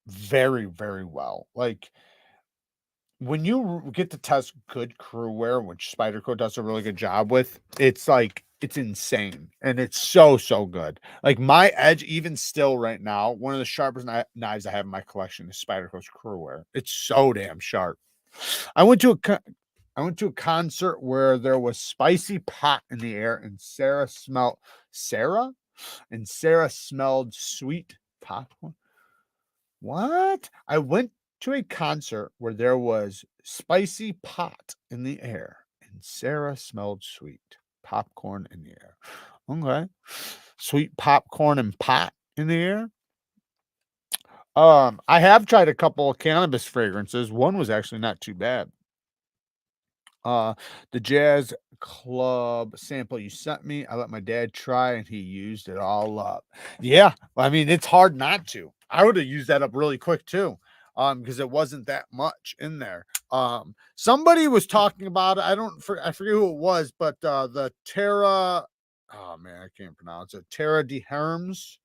S1: very, very well. Like when you get to test good crew wear, which Spyderco does a really good job with, it's like it's insane and it's so good. Like my edge, even still right now, one of the sharpest knives I have in my collection is Spyderco's crew wear. It's so damn sharp. I went to I went to a concert where there was spicy pot in the air, and Sarah? And Sarah smelled sweet popcorn. What? I went to a concert where there was spicy pot in the air, and Sarah smelled sweet popcorn in the air. Okay. Sweet popcorn and pot in the air. I have tried a couple of cannabis fragrances. One was actually not too bad. The jazz club sample you sent me, I let my dad try and he used it all up. Yeah, I mean, it's hard not to. I would have used that up really quick too. Because it wasn't that much in there. Somebody was talking about it. I forget who it was, but the Terra, oh man, I can't pronounce it. Terra de Hermes.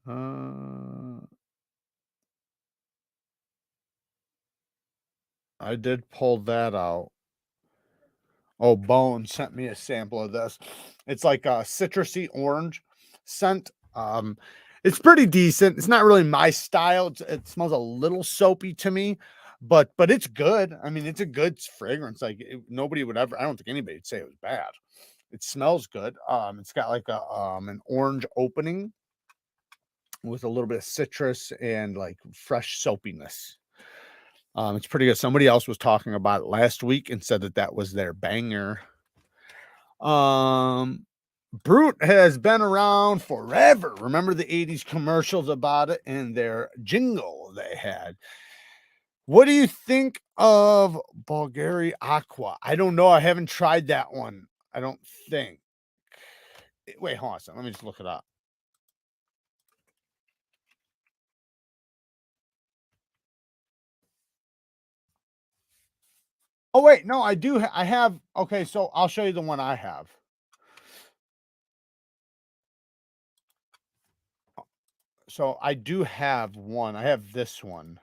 S1: Uh, I did pull that out. Oh, Bone sent me a sample of this. It's like a citrusy orange scent. It's pretty decent. It's not really my style. It smells a little soapy to me, but it's good. I mean, it's a good fragrance. Like nobody would ever. I don't think anybody would say it was bad. It smells good. It's got like a an orange opening with a little bit of citrus and like fresh soapiness. It's pretty good. Somebody else was talking about it last week and said that that was their banger. Um, Brute has been around forever. Remember the 80s commercials about it and their jingle they had. What do you think of Bulgari Aqua? I don't know. I haven't tried that one. I don't think. Wait, hold on a second. Let me just look it up. Oh, wait. No, I do. I have. Okay, so I'll show you the one I have. So I do have one. I have this one.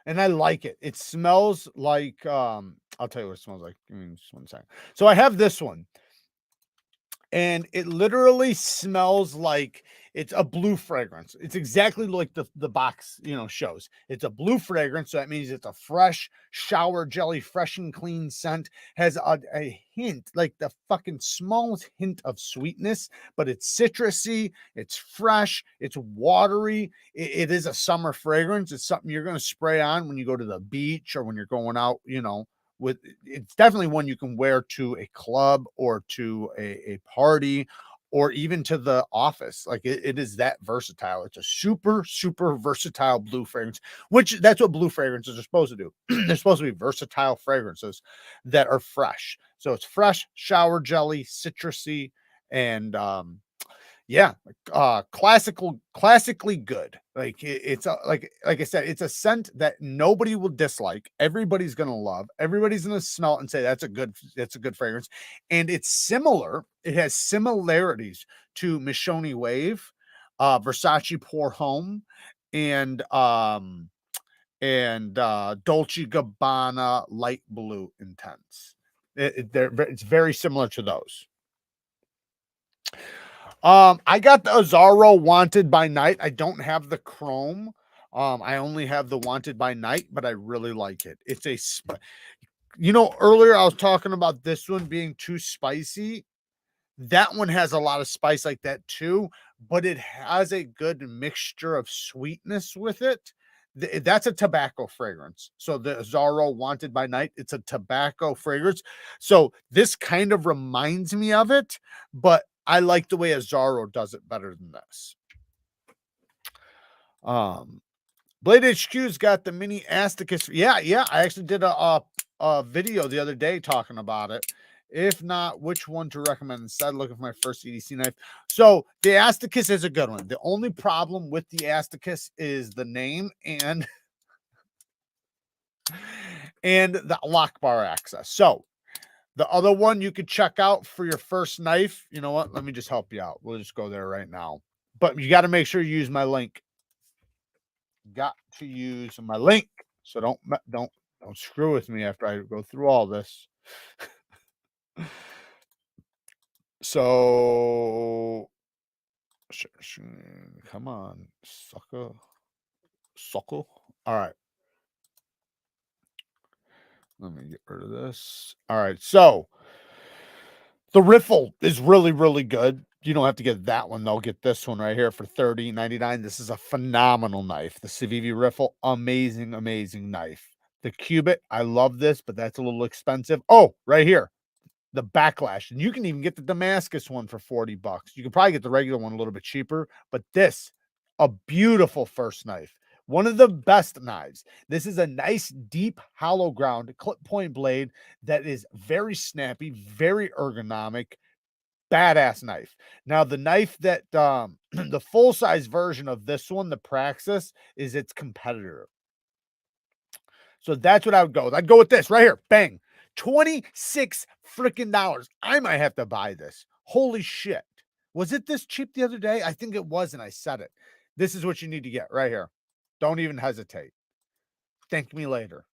S1: And I like it. It smells like, I'll tell you what it smells like. Give me just one second. So I have this one, and it literally smells like it's a blue fragrance. It's exactly like the box, shows. It's a blue fragrance, so that means it's a fresh shower jelly, fresh and clean scent. Has a hint, like the fucking smallest hint of sweetness, but it's citrusy, it's fresh, it's watery. It is a summer fragrance. It's something you're going to spray on when you go to the beach or when you're going out, with it's definitely one you can wear to a club or to a party or even to the office. Like it is that versatile. It's a super, super versatile blue fragrance, which that's what blue fragrances are supposed to do. They're supposed to be versatile fragrances that are fresh. So it's fresh, shower jelly, citrusy, and yeah, classically good. Like it's a, like I said, it's a scent that nobody will dislike. Everybody's gonna love. Everybody's gonna smell it and say that's a good fragrance. And it's similar. It has similarities to Michonne Wave, Versace Pour Home, and Dolce Gabbana Light Blue Intense. It's very similar to those. I got the Azzaro Wanted by Night. I don't have the Chrome. I only have the Wanted by Night, but I really like it. It's earlier I was talking about this one being too spicy. That one has a lot of spice like that too, but it has a good mixture of sweetness with it. That's a tobacco fragrance. So the Azzaro Wanted by Night, it's a tobacco fragrance. So this kind of reminds me of it, but I like the way Azzaro does it better than this. Blade HQ's got the mini Asticus. Yeah. I actually did a video the other day talking about it. If not, which one to recommend instead? Looking for my first EDC knife. So the Asticus is a good one. The only problem with the Asticus is the name and the lock bar access. So the other one you could check out for your first knife. You know what? Let me just help you out. We'll just go there right now. But you got to make sure you use my link. Got to use my link. So don't screw with me after I go through all this. So come on, sucker. All right. Let me get rid of this. All right. So the riffle is really, really good. You don't have to get that one though. Get this one right here for $30.99. This is a phenomenal knife. The Civivi riffle, amazing, amazing knife. The Cubit, I love this, but that's a little expensive. Oh, right here, the Backlash, and you can even get the Damascus one for $40. You can probably get the regular one a little bit cheaper, but this, a beautiful first knife. One of the best knives. This is a nice, deep, hollow ground clip point blade that is very snappy, very ergonomic, badass knife. Now, the knife that the full size version of this one, the Praxis, is its competitor. So that's what I would go with. I'd go with this right here. Bang. 26 freaking dollars. I might have to buy this. Holy shit. Was it this cheap the other day? I think it was, and I said it. This is what you need to get right here. Don't even hesitate. Thank me later.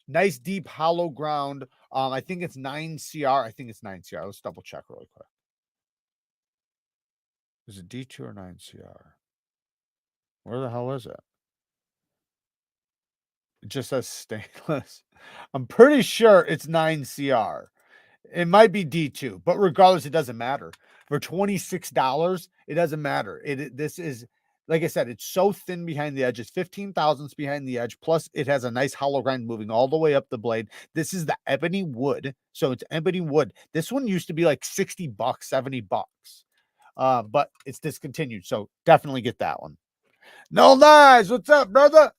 S1: Nice, deep, hollow ground. I think it's 9CR. I think it's 9CR. Let's double check really quick. Is it D2 or 9CR? Where the hell is it? It just says stainless. I'm pretty sure it's 9CR. It might be D2, but regardless, it doesn't matter. For $26, it doesn't matter. This is, like I said, it's so thin behind the edge. It's 15 thousandths behind the edge. Plus, it has a nice hollow grind moving all the way up the blade. This is the ebony wood. So it's ebony wood. This one used to be like $60, $70. But it's discontinued. So definitely get that one. Null Knives, what's up, brother?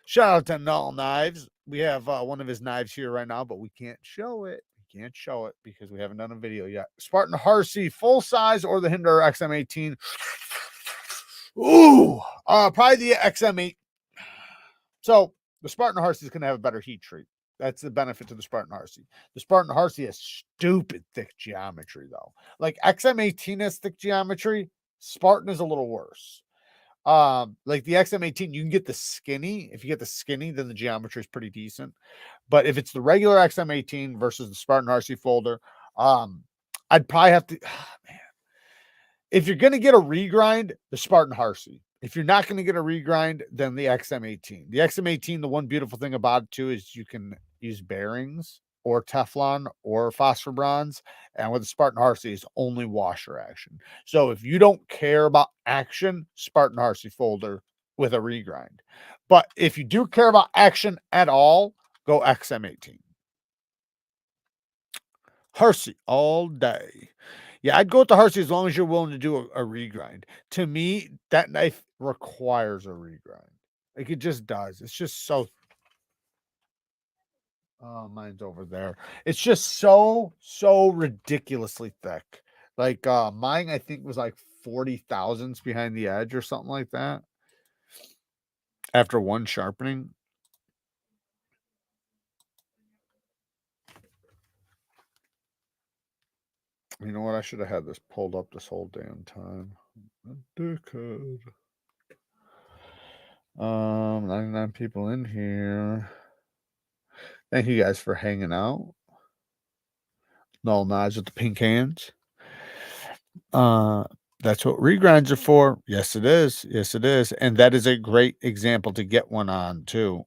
S1: Shout out to Null Knives. We have one of his knives here right now, but we can't show it. We can't show it because we haven't done a video yet. Spartan Harsey, full size, or the Hinder XM18. Ooh, probably the XM8. So the Spartan Harsey is going to have a better heat treat. That's the benefit to the Spartan Harsey. The Spartan Harsey has stupid thick geometry, though. Like XM18 has thick geometry. Spartan is a little worse. Like the XM18, you can get the skinny. If you get the skinny, then the geometry is pretty decent. But if it's the regular XM18 versus the Spartan RC folder, I'd probably have to, man. If you're going to get a regrind, the Spartan Harsey. If you're not going to get a regrind, then the XM18. The XM18, the one beautiful thing about it too is you can use bearings or Teflon or phosphor bronze. And with the Spartan Harsey, it's only washer action. So if you don't care about action, Spartan Harsey folder with a regrind. But if you do care about action at all, go XM18. Harsey all day. Yeah, I'd go with the Harsey as long as you're willing to do a regrind. To me, that knife requires a regrind. Like it just does. It's just so. Oh, mine's over there. It's just so ridiculously thick. Like mine, I think was like 40 thousandths behind the edge or something like that. After one sharpening. You know what? I should have had this pulled up this whole damn time. Dickhead. 99 people in here. Thank you guys for hanging out. Null Knives with the pink hands. That's what regrinds are for. Yes, it is. Yes, it is. And that is a great example to get one on too.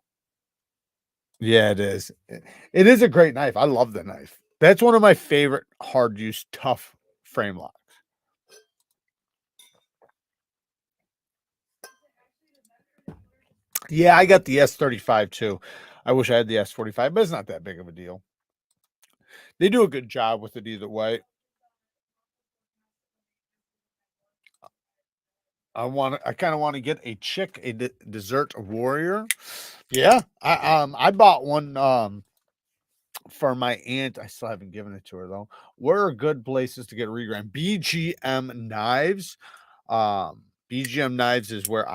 S1: Yeah, it is. It is a great knife. I love the knife. That's one of my favorite hard use, tough frame locks. Yeah, I got the S35 too. I wish I had the S45, but it's not that big of a deal. They do a good job with it either way. I kind of want to get a chick, a dessert warrior. Yeah, I bought one for my aunt. I still haven't given it to her though. Where are good places to get regrind? BGM Knives. BGM Knives is where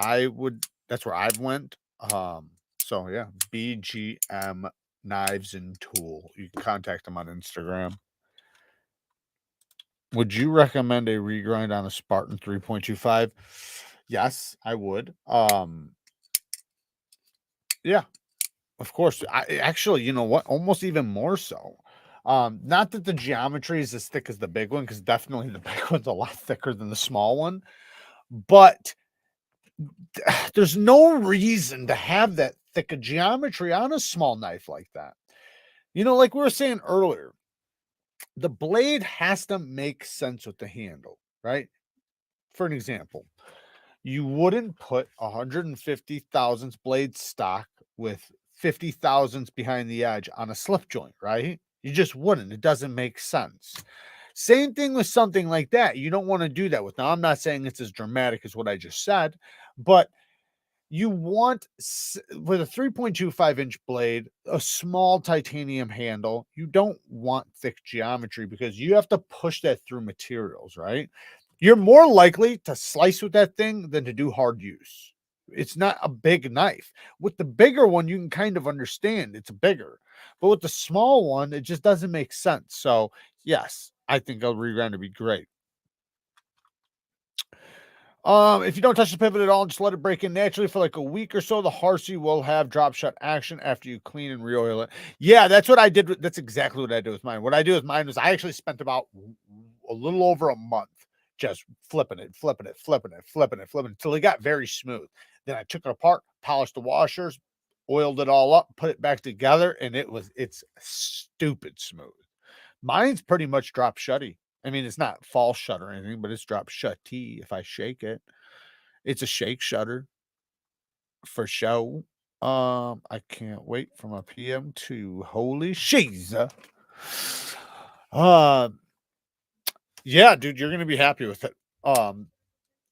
S1: that's where I've went. So yeah, BGM Knives and Tool. You can contact them on Instagram. Would you recommend a regrind on a Spartan 3.25? Yes, I would. Yeah, of course. I actually, you know what? Almost even more so. Not that the geometry is as thick as the big one, because definitely the big one's a lot thicker than the small one. But there's no reason to have that thick of geometry on a small knife like that. You know, like we were saying earlier, the blade has to make sense with the handle, right? For an example, you wouldn't put 150 thousandths blade stock with 50 thousandths behind the edge on a slip joint, right? You just wouldn't. It doesn't make sense. Same thing with something like that. You don't want to do that with. Now, I'm not saying it's as dramatic as what I just said, but you want with a 3.25-inch blade, a small titanium handle. You don't want thick geometry because you have to push that through materials, right? You're more likely to slice with that thing than to do hard use. It's not a big knife. With the bigger one, you can kind of understand it's bigger, but with the small one, it just doesn't make sense. So, yes, I think a regrind would be great. If you don't touch the pivot at all, just let it break in naturally for like a week or so. The Harsey will have drop shot action after you clean and re-oil it. Yeah, that's what I did. That's exactly what I did with mine. What I did with mine was I actually spent about a little over a month just flipping it until it got very smooth. Then I took it apart, polished the washers, oiled it all up, put it back together, and it's stupid smooth. Mine's pretty much drop shutty. I mean, it's not false shut or anything, but it's drop shutty if I shake it. It's a shake shutter for show. I can't wait for my PM2. Holy shiza. Yeah, dude, you're gonna be happy with it.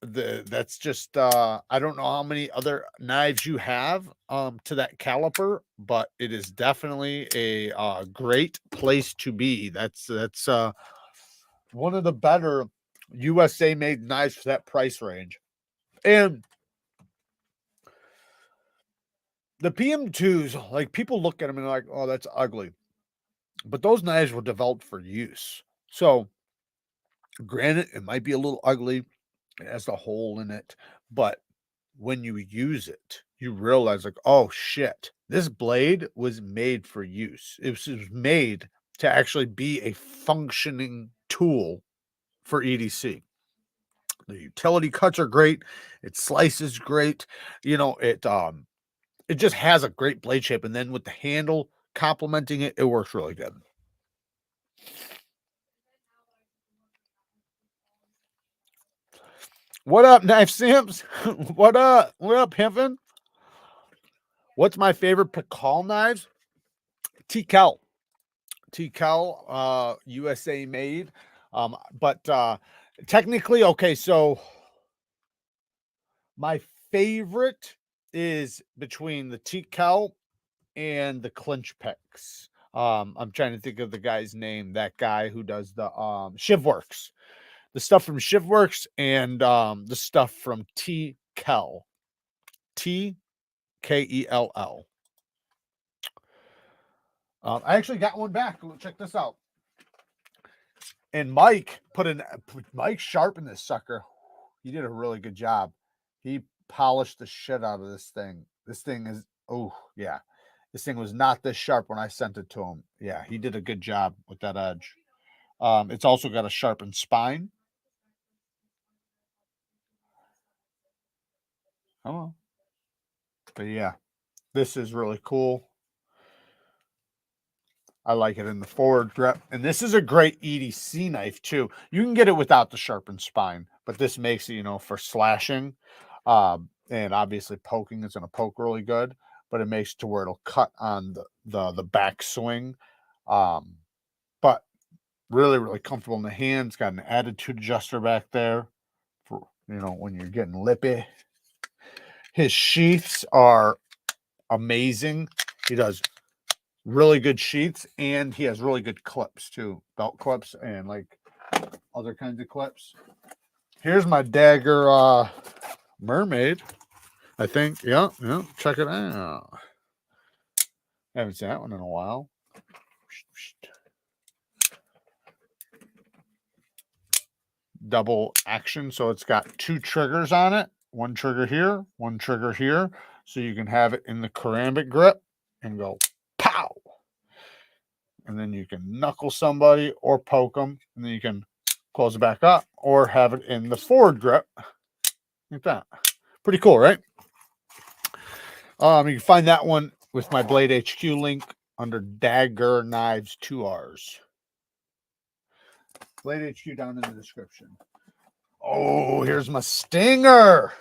S1: That's just I don't know how many other knives you have to that caliper, but it is definitely a great place to be. That's one of the better USA made knives for that price range. And the PM2s, like people look at them and they're like, oh, that's ugly. But those knives were developed for use. So, granted, it might be a little ugly. It has a hole in it. But when you use it, you realize, like, oh, shit, this blade was made for use. It was made to actually be a functioning tool for EDC. The utility cuts are great. It slices great. You know, it just has a great blade shape. And then with the handle complementing it, it works really good. What up, Knife Simps? What up? What up, Pimpin? What's my favorite Pikal knives? Tikal. Tikal, USA made. But technically, okay, so my favorite is between the Tikal and the clinch picks. I'm trying to think of the guy's name, that guy who does the Shivworks. The stuff from Shivworks and the stuff from T-Kel. T-K-E-L-L. I actually got one back. Check this out. And Mike Mike sharpened this sucker. He did a really good job. He polished the shit out of this thing. This thing is, oh, yeah. This thing was not this sharp when I sent it to him. Yeah, he did a good job with that edge. It's also got a sharpened spine. Oh, but yeah, this is really cool. I like it in the forward grip. And this is a great EDC knife too. You can get it without the sharpened spine, but this makes it, you know, for slashing. And obviously poking is going to poke really good, but it makes it to where it'll cut on the back swing. But really, really comfortable in the hand. It's got an attitude adjuster back there for, you know, when you're getting lippy. His sheaths are amazing. He does really good sheaths, and he has really good clips too, belt clips and like other kinds of clips. Here's my dagger mermaid, I think. Yeah, check it out. I haven't seen that one in a while. Double action, so it's got two triggers on it, one trigger here, one trigger here, so you can have it in the karambit grip and go pow, and then you can knuckle somebody or poke them, and then you can close it back up or have it in the forward grip like that. Pretty cool, right? You can find that one with my Blade HQ link under Dagger Knives 2Rs. Blade HQ down in the description. Oh, here's my stinger.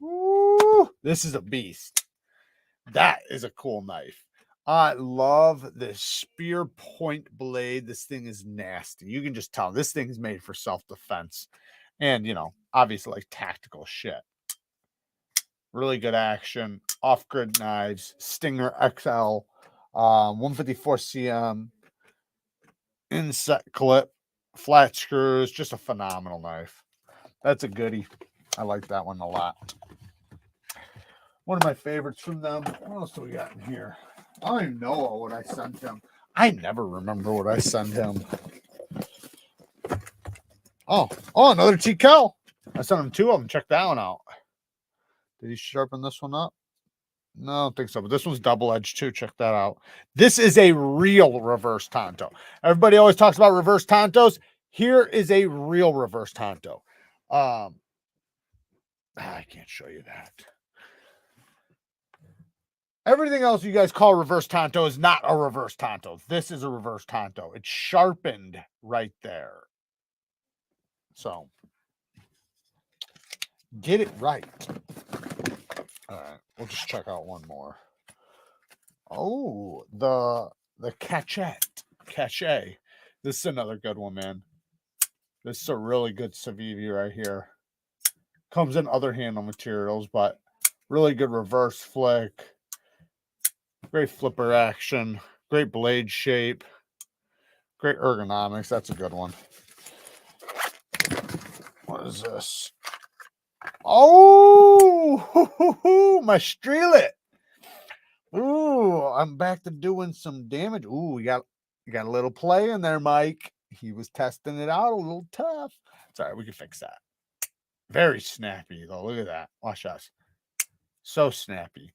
S1: Woo, this is a beast. That is a cool knife. I love this spear point blade. This thing is nasty. You can just tell this thing's made for self-defense and, you know, obviously like tactical shit. Really good action. Off-grid knives. Stinger XL. 154 cm. Inset clip. Flat screws. Just a phenomenal knife. That's a goodie. I like that one a lot. One of my favorites from them. What else do we got in here? I don't even know what I sent him. I never remember what I sent him. Oh, another TCal. I sent him 2 of them. Check that one out. Did he sharpen this one up? No, I don't think so. But this one's double-edged too. Check that out. This is a real reverse Tonto. Everybody always talks about reverse Tontos. Here is a real reverse Tonto. I can't show you that. Everything else you guys call reverse Tonto is not a reverse Tonto. This is a reverse Tonto. It's sharpened right there. So, get it right. All right, we'll just check out one more. Oh, the Cachet. This is another good one, man. This is a really good Civivi right here. Comes in other handle materials, but really good reverse flick. Great flipper action. Great blade shape. Great ergonomics. That's a good one. What is this? Oh, my Streelet. Ooh, I'm back to doing some damage. Ooh, you got a little play in there, Mike. He was testing it out a little tough. It's all right. We can fix that. Very snappy, though. Look at that. Watch us. So snappy.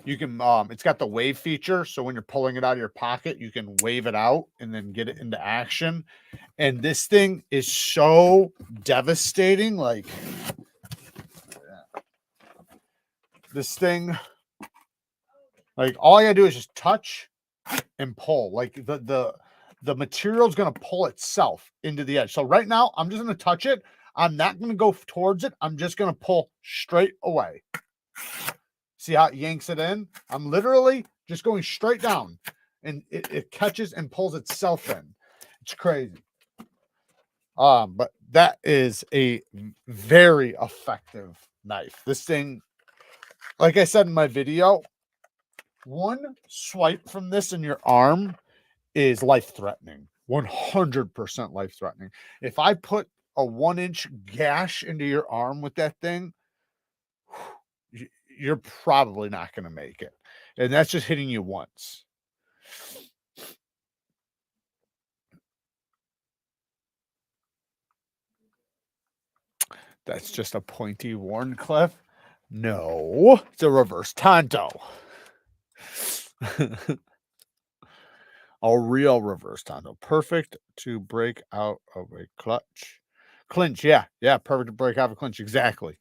S1: You can, it's got the wave feature. So when you're pulling it out of your pocket, you can wave it out and then get it into action. And this thing is so devastating. Like, this thing, like, all I gotta do is just touch and pull. Like, the material is going to pull itself into the edge. So right now, I'm just going to touch it. I'm not going to go towards it. I'm just going to pull straight away. See how it yanks it in? I'm literally just going straight down, and it catches and pulls itself in. It's crazy. But that is a very effective knife. This thing, like I said in my video, one swipe from this in your arm is life-threatening. 100% life-threatening. If I put a 1-inch gash into your arm with that thing, you're probably not going to make it. And that's just hitting you once. That's just a pointy Warncliffe. No, it's a reverse Tonto. A real reverse Tonto. Perfect to break out of a clinch. Yeah, perfect to break out of a clinch. Exactly.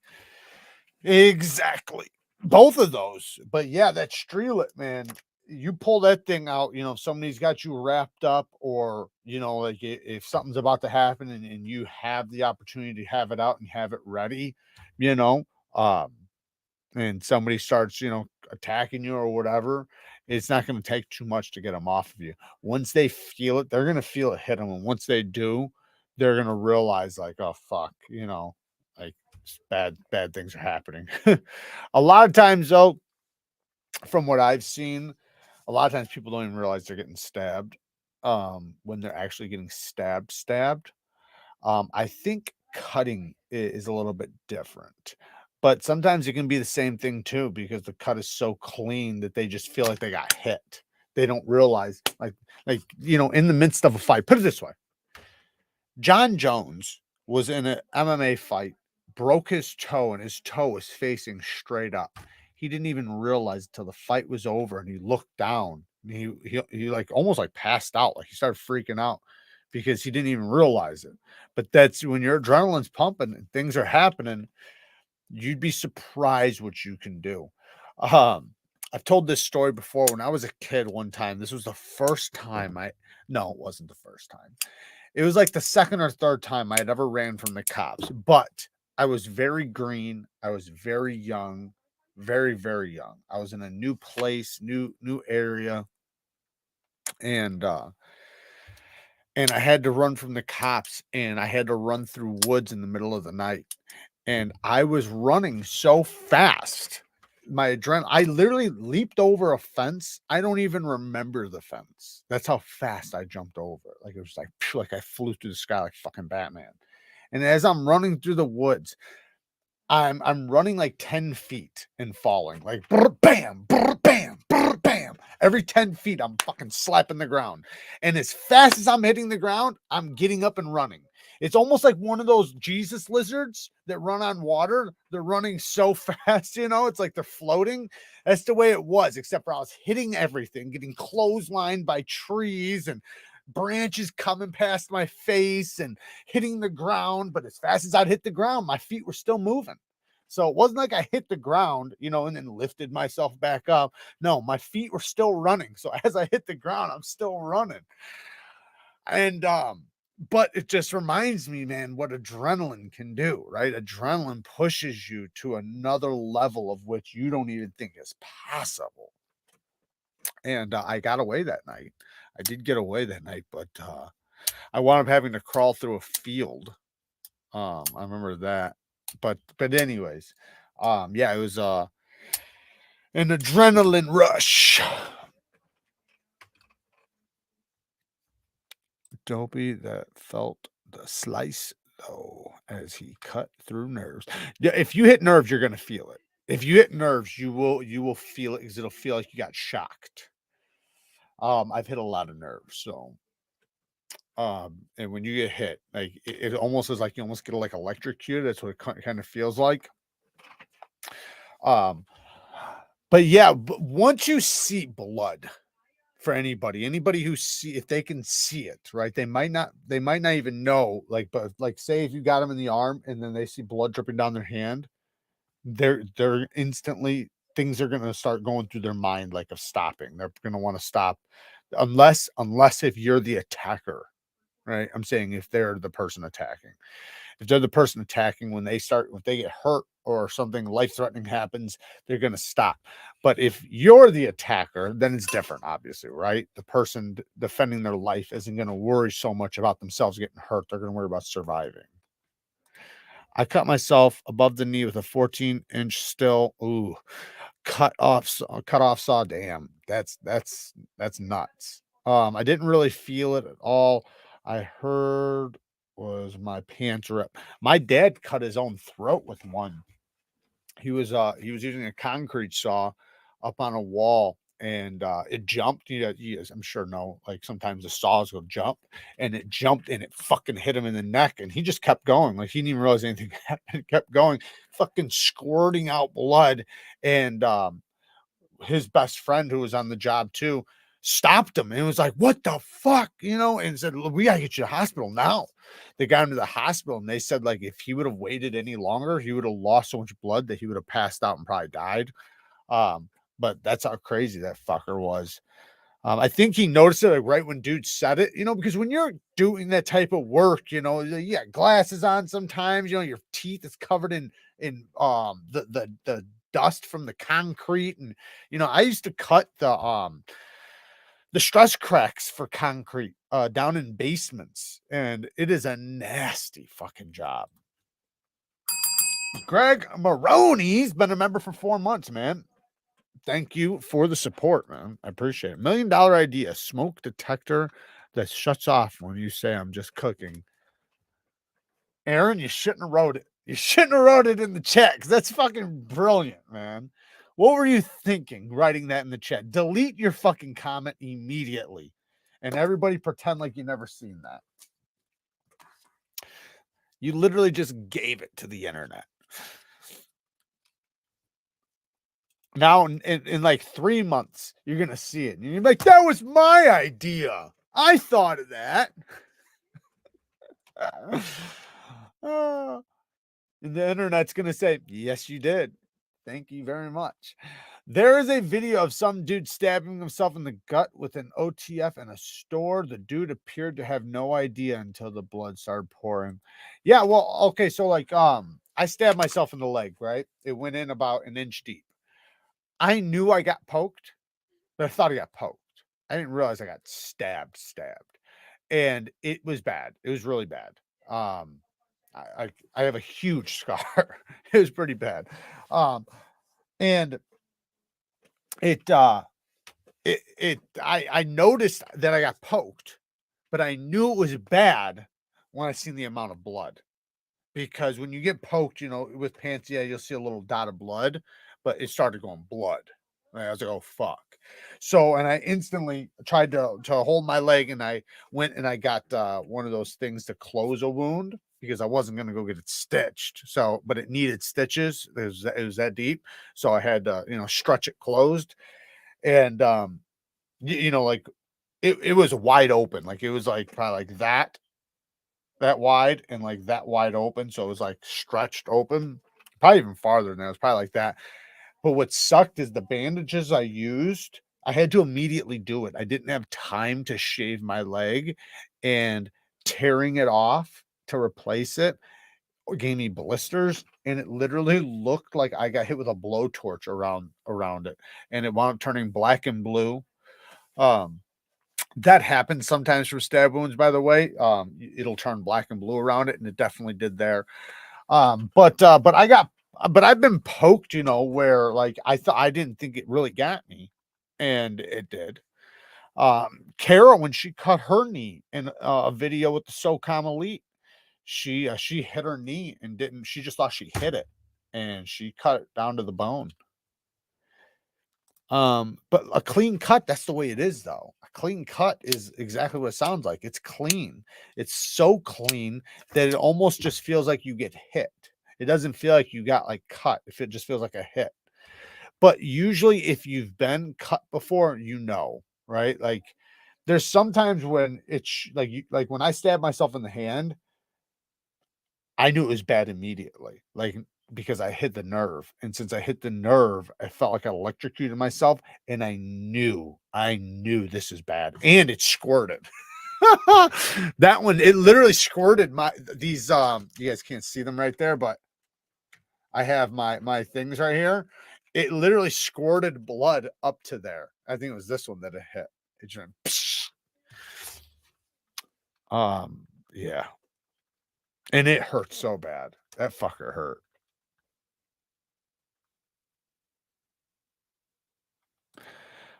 S1: Both of those. But yeah, that Streelet, man, you pull that thing out, you know, if somebody's got you wrapped up, or, you know, like if something's about to happen and you have the opportunity to have it out and have it ready, you know, and somebody starts, you know, attacking you or whatever, it's not going to take too much to get them off of you. Once they feel it, they're going to feel it hit them. And once they do, they're going to realize, like, oh, fuck, you know, like, bad things are happening. A lot of times, though, from what I've seen, a lot of times people don't even realize they're getting stabbed when they're actually getting stabbed. I think cutting is a little bit different, but sometimes it can be the same thing too, because the cut is so clean that they just feel like they got hit. They don't realize, like, you know, in the midst of a fight. Put it this way. John Jones was in an MMA fight, broke his toe, and his toe was facing straight up. He didn't even realize until the fight was over, and he looked down. And he like almost like passed out. Like, he started freaking out because he didn't even realize it. But that's when your adrenaline's pumping and things are happening. You'd be surprised what you can do. I've told this story before. When I was a kid one time, this was the first time no, it wasn't the first time. It was like the second or third time I had ever ran from the cops, but I was very green. I was very young, very, very young. I was in a new place, new area, and I had to run from the cops, and I had to run through woods in the middle of the night. And I was running so fast. My adrenaline, I literally leaped over a fence. I don't even remember the fence. That's how fast I jumped over it. Like it was like, phew, like I flew through the sky like fucking Batman. And as I'm running through the woods, I'm running like 10 feet and falling, like brr, bam, brr, bam, brr, bam. Every 10 feet, I'm fucking slapping the ground. And as fast as I'm hitting the ground, I'm getting up and running. It's almost like one of those Jesus lizards that run on water. They're running so fast, it's like they're floating. That's the way it was, except for I was hitting everything, getting clotheslined by trees and branches coming past my face and hitting the ground. But as fast as I'd hit the ground, my feet were still moving. So it wasn't like I hit the ground, and then lifted myself back up. No, my feet were still running. So as I hit the ground, I'm still running. And but it just reminds me, man, what adrenaline can do, right? Adrenaline pushes you to another level of which you don't even think is possible. And I got away that night. I did get away that night, but I wound up having to crawl through a field. I remember that. But anyways, yeah, it was an adrenaline rush. Dopey that felt the slice though as he cut through nerves. Yeah, if you hit nerves, you're gonna feel it. If you hit nerves, you will feel it because it'll feel like you got shocked. I've hit a lot of nerves, so and when you get hit, like it almost is like you almost get like electrocuted. That's what it kind of feels like. Um, but yeah, but once you see blood for anybody who see, if they can see it, right, they might not even know, like, but like say if you got them in the arm and then they see blood dripping down their hand, they're instantly, things are going to start going through their mind, like of stopping. They're going to want to stop unless if you're the attacker, right? I'm saying if they're the person attacking. If they're the person attacking, when they get hurt or something life threatening happens, they're going to stop. But if you're the attacker, then it's different, obviously, right? The person defending their life isn't going to worry so much about themselves getting hurt. They're going to worry about surviving. I cut myself above the knee with a 14-inch still. Ooh, cut off saw. Damn, that's nuts. I didn't really feel it at all. I heard was my pants rip. My dad cut his own throat with one. He was using a concrete saw up on a wall, and it jumped. You guys, I'm sure know, like sometimes the saws will jump, and it jumped and it fucking hit him in the neck, and he just kept going. Like he didn't even realize anything happened. Kept going, fucking squirting out blood. And his best friend, who was on the job too, stopped him and was like, "What the fuck?" And said, "We gotta get you to the hospital now." They got him to the hospital, and they said, like, if he would have waited any longer, he would have lost so much blood that he would have passed out and probably died. But that's how crazy that fucker was. I think he noticed it like right when dude said it, because when you're doing that type of work, you got glasses on sometimes, your teeth is covered in the dust from the concrete. And I used to cut the stress cracks for concrete down in basements, and it is a nasty fucking job. Greg Maroney's been a member for 4 months, man. Thank you for the support, man. I appreciate it. $1 million idea: smoke detector that shuts off when you say I'm just cooking. Aaron, you shouldn't have wrote it. You shouldn't have wrote it in the chat, because that's fucking brilliant, man. What were you thinking writing that in the chat? Delete your fucking comment immediately, and everybody pretend like you never seen that. You literally just gave it to the internet. Now, in like 3 months, you're going to see it. And you're like, that was my idea. I thought of that. And the internet's going to say, yes, you did. Thank you very much. There is a video of some dude stabbing himself in the gut with an OTF in a store. The dude appeared to have no idea until the blood started pouring. Yeah, well, okay, so like I stabbed myself in the leg, right? It went in about an inch deep. I knew I got poked, but I thought I got poked. I didn't realize I got stabbed. And it was bad. It was really bad. Um I have a huge scar. It was pretty bad. And it I noticed that I got poked, but I knew it was bad when I seen the amount of blood. Because when you get poked, you know, with pants, yeah, you'll see a little dot of blood, but it started going blood. And I was like, oh fuck. So and I instantly tried to hold my leg, and I went and I got one of those things to close a wound because I wasn't gonna go get it stitched. So, but it needed stitches. It was that deep. So I had to, you know, stretch it closed. And you know, like it was wide open. Like it was like probably like that wide and like that wide open. So it was like stretched open, probably even farther than that. It was probably like that. But what sucked is the bandages I used, I had to immediately do it. I didn't have time to shave my leg, and tearing it off to replace it gave me blisters, and it literally looked like I got hit with a blowtorch around it, and it wound up turning black and blue. Um, that happens sometimes for stab wounds, by the way. It'll turn black and blue around it, and it definitely did there. But but I've been poked, you know, where like I didn't think it really got me, and it did. Kara, when she cut her knee in a video with the SOCOM Elite, she hit her knee and didn't. She just thought she hit it, and she cut it down to the bone. But a clean cut, that's the way it is, though. A clean cut is exactly what it sounds like. It's clean. It's so clean that it almost just feels like you get hit. It doesn't feel like you got like cut. If it just feels like a hit. But usually, if you've been cut before, you know, right? Like there's sometimes when it's like when I stab myself in the hand, I knew it was bad immediately, like, because I hit the nerve, and since I hit the nerve, I felt like I electrocuted myself, and I knew this is bad, and it squirted. That one, it literally squirted these, you guys can't see them right there, but I have my things right here. It literally squirted blood up to there. I think it was this one that it hit. It just went, psh. Yeah, and it hurt so bad. That fucker hurt.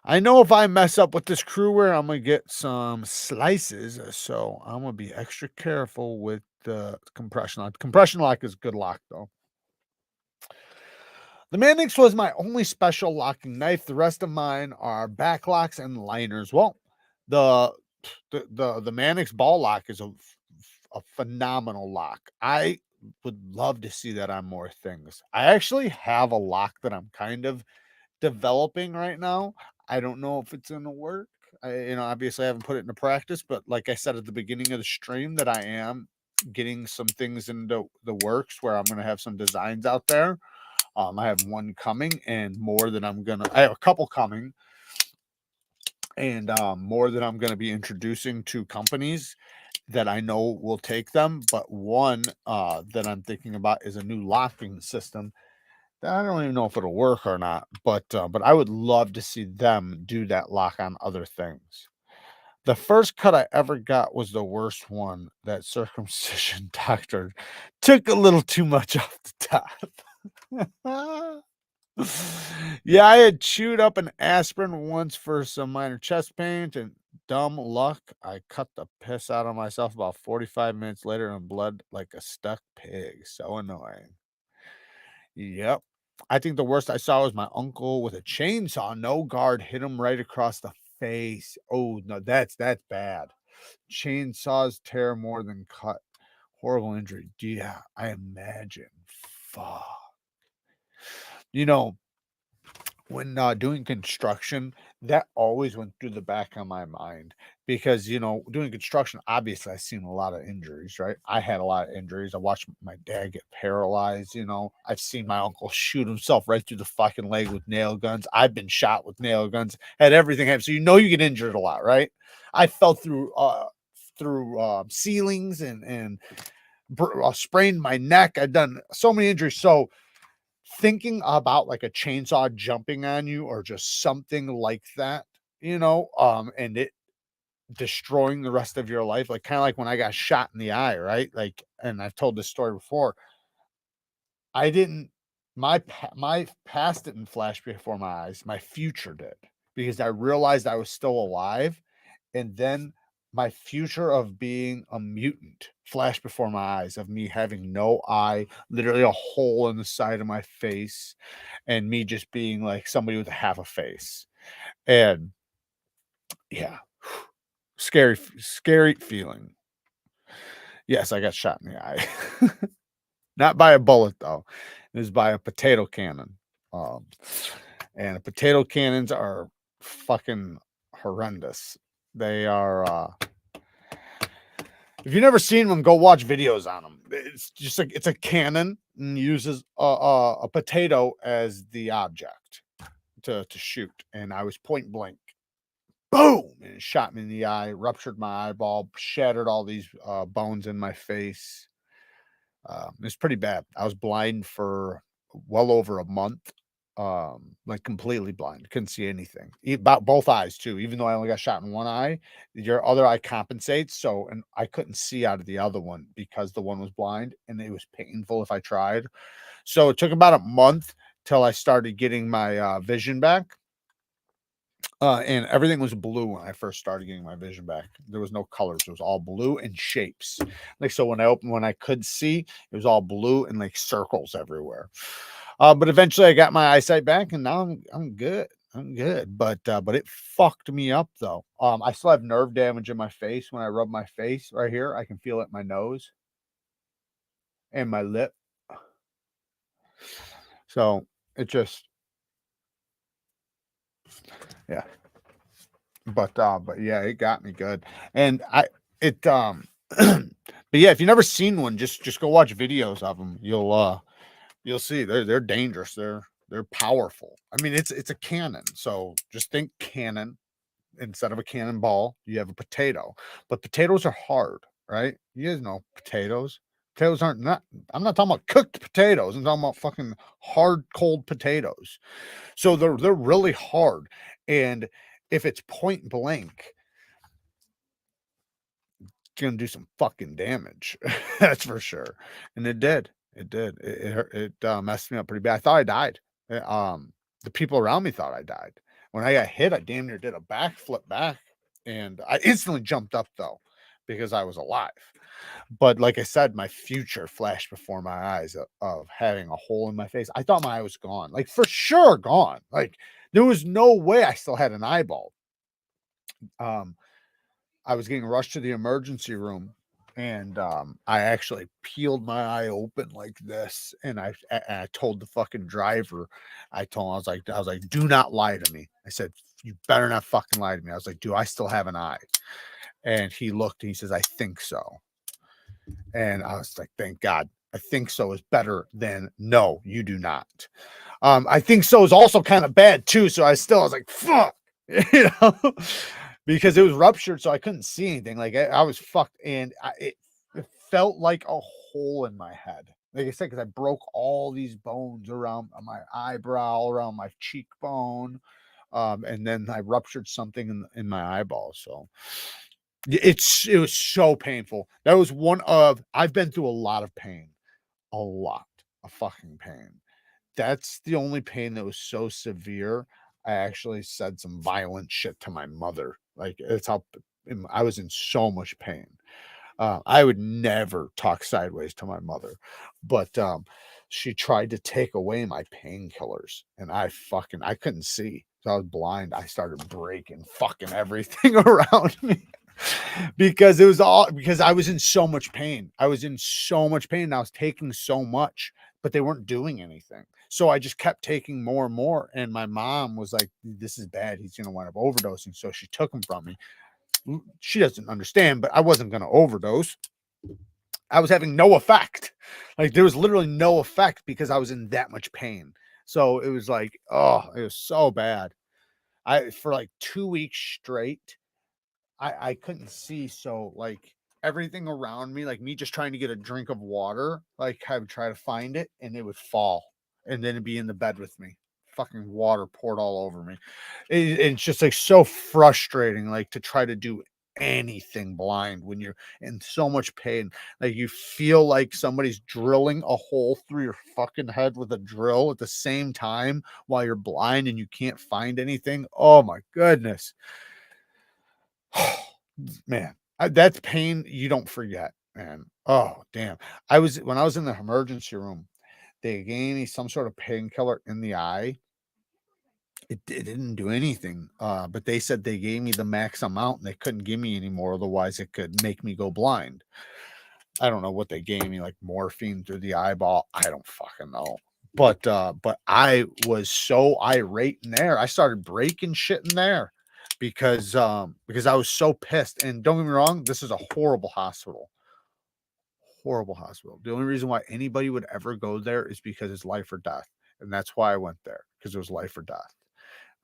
S1: I know if I mess up with this crewware, I'm gonna get some slices, so I'm gonna be extra careful with the compression lock. Compression lock is good lock though. The Mannix was my only special locking knife. The rest of mine are backlocks and liners. Well, the the Mannix ball lock is a phenomenal lock. I would love to see that on more things. I actually have a lock that I'm kind of developing right now. I don't know if it's gonna work. You know, obviously I haven't put it into practice, but like I said at the beginning of the stream, that I am getting some things into the works where I'm gonna have some designs out there. I have one coming, and more that I have a couple coming, and more that I'm gonna be introducing to companies that I know will take them. But one that I'm thinking about is a new locking system. I don't even know if it'll work or not, but I would love to see them do that lock on other things. The first cut I ever got was the worst one. That circumcision doctor took a little too much off the top. Yeah, I had chewed up an aspirin once for some minor chest pain, and dumb luck, I cut the piss out of myself about 45 minutes later and bled like a stuck pig. So annoying. Yep. I think the worst I saw was my uncle with a chainsaw, no guard, hit him right across the face. Oh no, that's bad. Chainsaws tear more than cut. Horrible injury. Yeah, I imagine. Fuck. You know, when doing construction, that always went through the back of my mind because, you know, doing construction, obviously, I've seen a lot of injuries, right? I had a lot of injuries. I watched my dad get paralyzed. You know, I've seen my uncle shoot himself right through the fucking leg with nail guns. I've been shot with nail guns, had everything happen. So, you know, you get injured a lot, right? I fell through ceilings and sprained my neck. I've done so many injuries. So, thinking about like a chainsaw jumping on you or just something like that, you know, and it destroying the rest of your life, like kind of like when I got shot in the eye, right? Like, and I've told this story before. I didn't, my past didn't flash before my eyes. My future did because I realized I was still alive, and then my future of being a mutant flashed before my eyes of me having no eye, literally a hole in the side of my face, and me just being like somebody with a half a face. And yeah, scary feeling. Yes, I got shot in the eye. Not by a bullet though. It was by a potato cannon. Um, and potato cannons are fucking horrendous. They are if you've never seen one, go watch videos on them. It's just like it's a cannon and uses a potato as the object to shoot. And I was point blank, boom, and it shot me in the eye, ruptured my eyeball, shattered all these bones in my face. It was pretty bad. I was blind for well over a month, like completely blind, couldn't see anything. About both eyes too. Even though I only got shot in one eye, your other eye compensates. So, and I couldn't see out of the other one because the one was blind, and it was painful if I tried. So it took about a month till I started getting my vision back. And everything was blue when I first started getting my vision back. There was no colors. It was all blue and shapes. Like, so when I could see, it was all blue and like circles everywhere. But eventually I got my eyesight back and now I'm good. I'm good. But it fucked me up though. I still have nerve damage in my face. When I rub my face right here, I can feel it in my nose and my lip. So it just, yeah. But yeah, it got me good. And but yeah, if you've never seen one, just go watch videos of them. You'll see they're dangerous. They're powerful. I mean, it's a cannon. So just think cannon instead of a cannonball, you have a potato. But potatoes are hard, right? You guys know potatoes. Potatoes aren't not I'm not talking about cooked potatoes. I'm talking about fucking hard, cold potatoes. So they're really hard. And if it's point blank, it's gonna do some fucking damage. That's for sure. And it did. It did. It messed me up pretty bad. I thought I died. The people around me thought I died. When I got hit, I damn near did a backflip back, and I instantly jumped up though because I was alive. But like I said, my future flashed before my eyes of having a hole in my face. I thought my eye was gone, like for sure gone. Like there was no way I still had an eyeball. Um, I was getting rushed to the emergency room, and I actually peeled my eye open like this, and I told the fucking driver, I was like, do not lie to me. I said, you better not fucking lie to me. I was like, do I still have an eye? And he looked and he says, I think so. And I was like, thank God. I think so is better than no, you do not. I think so is also kind of bad too. So I was like, fuck, you know, because it was ruptured. So I couldn't see anything. Like I was fucked. And it felt like a hole in my head. Like I said, because I broke all these bones around my eyebrow, around my cheekbone. And then I ruptured something in my eyeball. So it was so painful. That was I've been through a lot of pain, a lot of fucking pain. That's the only pain that was so severe. I actually said some violent shit to my mother. Like it's how I was in so much pain. I would never talk sideways to my mother, but she tried to take away my painkillers, and I couldn't see. So I was blind. I started breaking fucking everything around me because it was all because I was in so much pain. I was in so much pain. And I was taking so much but they weren't doing anything. So I just kept taking more and more. And my mom was like, this is bad. He's going to wind up overdosing. So she took him from me. She doesn't understand, but I wasn't going to overdose. I was having no effect. Like there was literally no effect because I was in that much pain. So it was like, oh, it was so bad. For like 2 weeks straight, I couldn't see. So like everything around me, like me just trying to get a drink of water, like I would try to find it and it would fall and then it'd be in the bed with me. Fucking water poured all over me. It's just like so frustrating, like to try to do anything blind when you're in so much pain. Like you feel like somebody's drilling a hole through your fucking head with a drill at the same time while you're blind and you can't find anything. Oh my goodness. Man, that's pain you don't forget, man. Oh, damn. When I was in the emergency room, they gave me some sort of painkiller in the eye. It didn't do anything, but they said they gave me the max amount and they couldn't give me any more, otherwise it could make me go blind. I don't know what they gave me, like morphine through the eyeball. I don't fucking know. But I was so irate in there. I started breaking shit in there because I was so pissed. And don't get me wrong, this is a horrible hospital. Horrible hospital. The only reason why anybody would ever go there is because it's life or death. And that's why I went there, because it was life or death.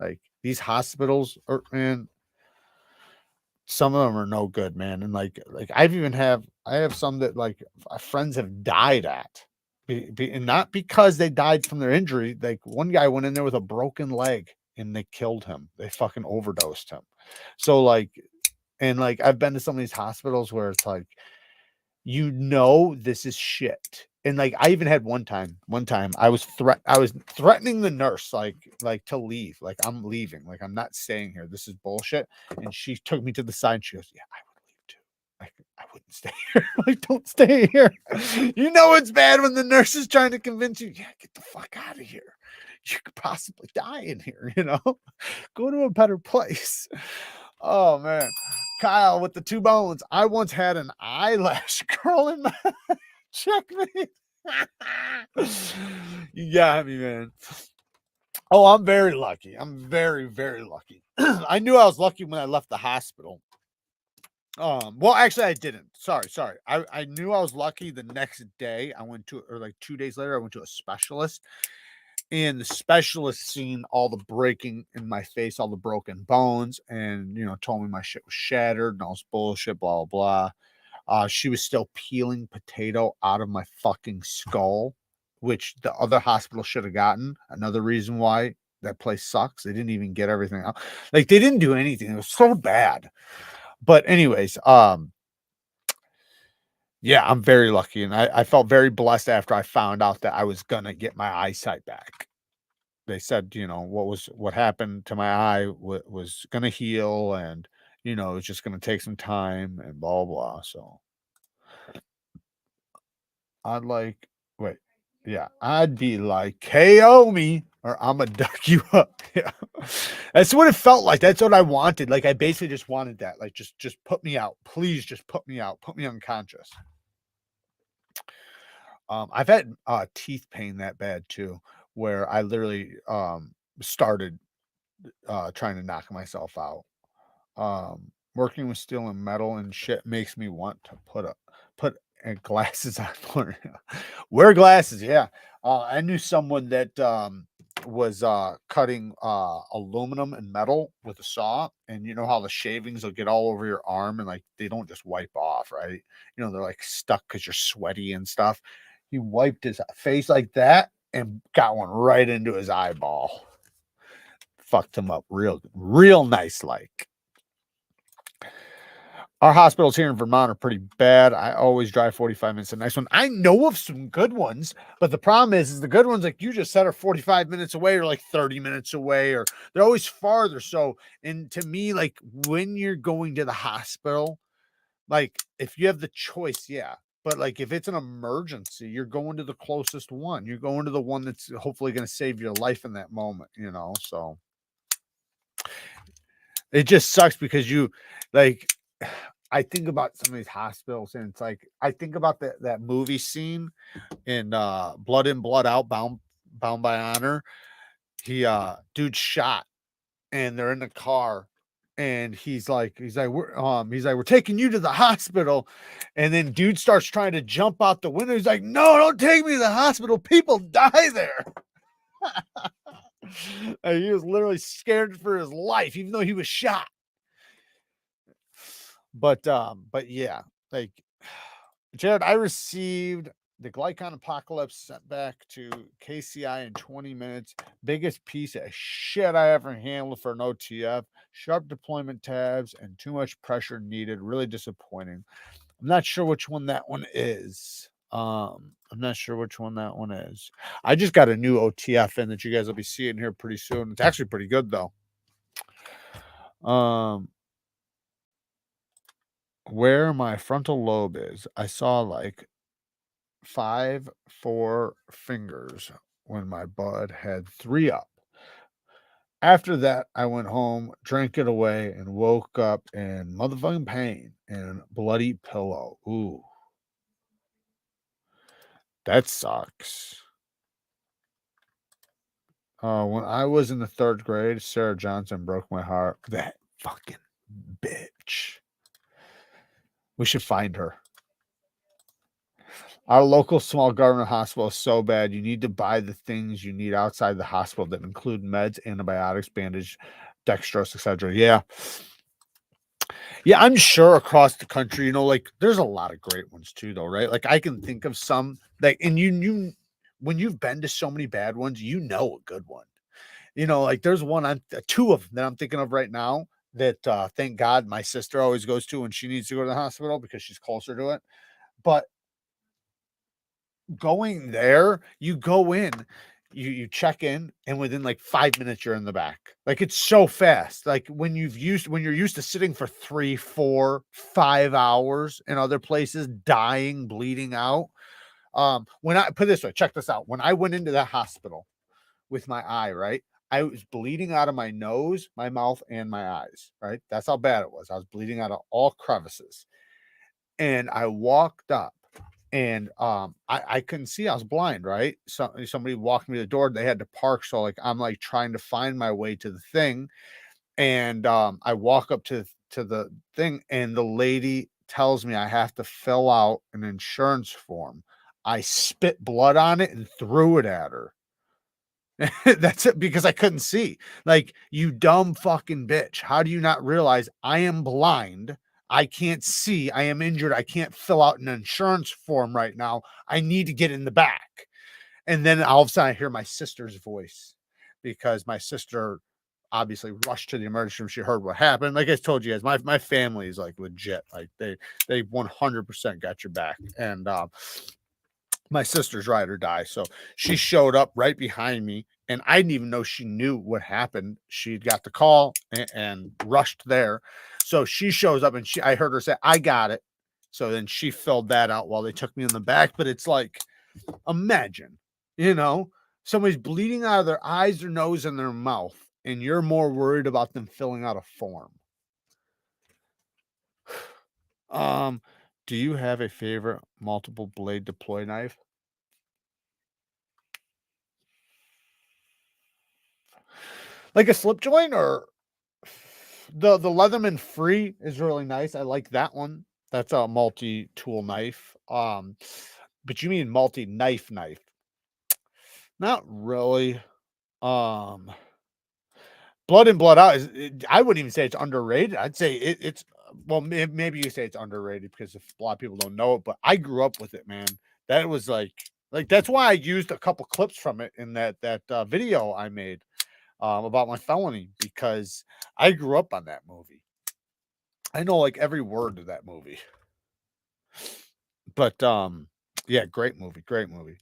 S1: Like these hospitals are, man, some of them are no good, man. And like I have some that like friends have died at, and not because they died from their injury. Like one guy went in there with a broken leg and they killed him. They fucking overdosed him. So like, and like I've been to some of these hospitals where it's like, this is shit. And like I even had one time I was threatening the nurse like to leave, like I'm leaving, like I'm not staying here, this is bullshit. And she took me to the side and she goes, yeah, I would leave too. Like I wouldn't stay here. Like don't stay here. You know it's bad when the nurse is trying to convince you, yeah, get the fuck out of here, you could possibly die in here, go to a better place. Oh man, Kyle with the 2 bones. I once had an eyelash curl in my checkmate. You got me, man. Oh, I'm very lucky. I'm very, very lucky. I knew I was lucky when I left the hospital. Well, actually, I didn't. Sorry. I knew I was lucky the next day. I went to, or like 2 days later, I went to a specialist. And the specialist seen all the breaking in my face, all the broken bones, and told me my shit was shattered and all this bullshit, blah blah blah. She was still peeling potato out of my fucking skull, which the other hospital should have gotten. Another reason why that place sucks. They didn't even get everything out. Like they didn't do anything. It was so bad. But anyways, yeah, I'm very lucky, and I felt very blessed after I found out that I was gonna get my eyesight back. They said, what happened to my eye was going to heal, and, it's just going to take some time and blah, blah. So I'd like, wait, yeah, I'd be like, KO me or I'm going to duck you up. Yeah. That's what it felt like. That's what I wanted. Like, I basically just wanted that. Like, just put me out. Please just put me out. Put me unconscious. I've had teeth pain that bad too, where I literally started trying to knock myself out. Working with steel and metal and shit makes me want to put glasses on. Wear glasses, yeah. I knew someone that was cutting aluminum and metal with a saw, and you know how the shavings will get all over your arm and like they don't just wipe off, right? They're like stuck because you're sweaty and stuff. He wiped his face like that and got one right into his eyeball. Fucked him up real nice like. Our hospitals here in Vermont are pretty bad. I always drive 45 minutes to the next one. I know of some good ones, but the problem is the good ones, like you just said, are 45 minutes away or like 30 minutes away, or they're always farther. So, and to me, like when you're going to the hospital, like if you have the choice, yeah. But like if it's an emergency, you're going to the closest one. You're going to the one that's hopefully going to save your life in that moment, so it just sucks because you like I think about some of these hospitals, and it's like I think about that movie scene in Blood In, Blood Out, Bound by Honor. Dude's shot and they're in the car, and we're taking you to the hospital, and then dude starts trying to jump out the window. He's like, no, don't take me to the hospital, people die there. And he was literally scared for his life even though he was shot. But yeah, like, Jared, I received the Glycon Apocalypse sent back to KCI in 20 minutes. Biggest piece of shit I ever handled for an OTF. Sharp deployment tabs and too much pressure needed. Really disappointing. I'm not sure which one that one is. I'm not sure which one that one is. I just got a new OTF in that you guys will be seeing here pretty soon. It's actually pretty good though. Where my frontal lobe is, I saw like 4 fingers when my bud had 3 up. After that, I went home, drank it away, and woke up in motherfucking pain and bloody pillow. Ooh, that sucks. When I was in the 3rd grade, Sarah Johnson broke my heart. That fucking bitch. We should find her. Our local small government hospital is so bad. You need to buy the things you need outside the hospital that include meds, antibiotics, bandage, dextrose, etc. Yeah. Yeah, I'm sure across the country, you know, like there's a lot of great ones too, though, right? Like I can think of some like, and you when you've been to so many bad ones, you know a good one. You know, like there's one I'm 2 of them that I'm thinking of right now that thank God my sister always goes to when she needs to go to the hospital because she's closer to it. But going there, you go in, you check in, and within like 5 minutes you're in the back. Like it's so fast. Like when you're used to sitting for 3, 4, 5 hours in other places, dying, bleeding out. When I put it this way, check this out. When I went into that hospital with my eye, right? I was bleeding out of my nose, my mouth, and my eyes, right? That's how bad it was. I was bleeding out of all crevices. And I walked up and I couldn't see. I was blind, right? So somebody walked me to the door. They had to park. So like I'm like trying to find my way to the thing. And I walk up to the thing, and the lady tells me I have to fill out an insurance form. I spit blood on it and threw it at her. That's it, because I couldn't see. Like, you dumb fucking bitch. How do you not realize I am blind? I can't see. I am injured. I can't fill out an insurance form right now. I need to get in the back. And then all of a sudden I hear my sister's voice because my sister obviously rushed to the emergency room. She heard what happened. Like I told you guys, my family is like legit. Like they 100% got your back. And my sister's ride or die. So she showed up right behind me, and I didn't even know she knew what happened. She got the call and rushed there. So she shows up, and I heard her say, I got it. So then she filled that out while they took me in the back. But it's like, imagine, you know, somebody's bleeding out of their eyes, their nose, and their mouth, and you're more worried about them filling out a form. Do you have a favorite multiple blade deploy knife? Like a slip joint, or the Leatherman Free is really nice. I like that one. That's a multi-tool knife. But you mean multi-knife? Not really. Um, Blood In, Blood Out I wouldn't even say it's underrated. I'd say it's well, maybe you say it's underrated because a lot of people don't know it, but I grew up with it, man. That was like that's why I used a couple clips from it in that video I made about my felony, because I grew up on that movie. I know like every word of that movie. But yeah, great movie, great movie.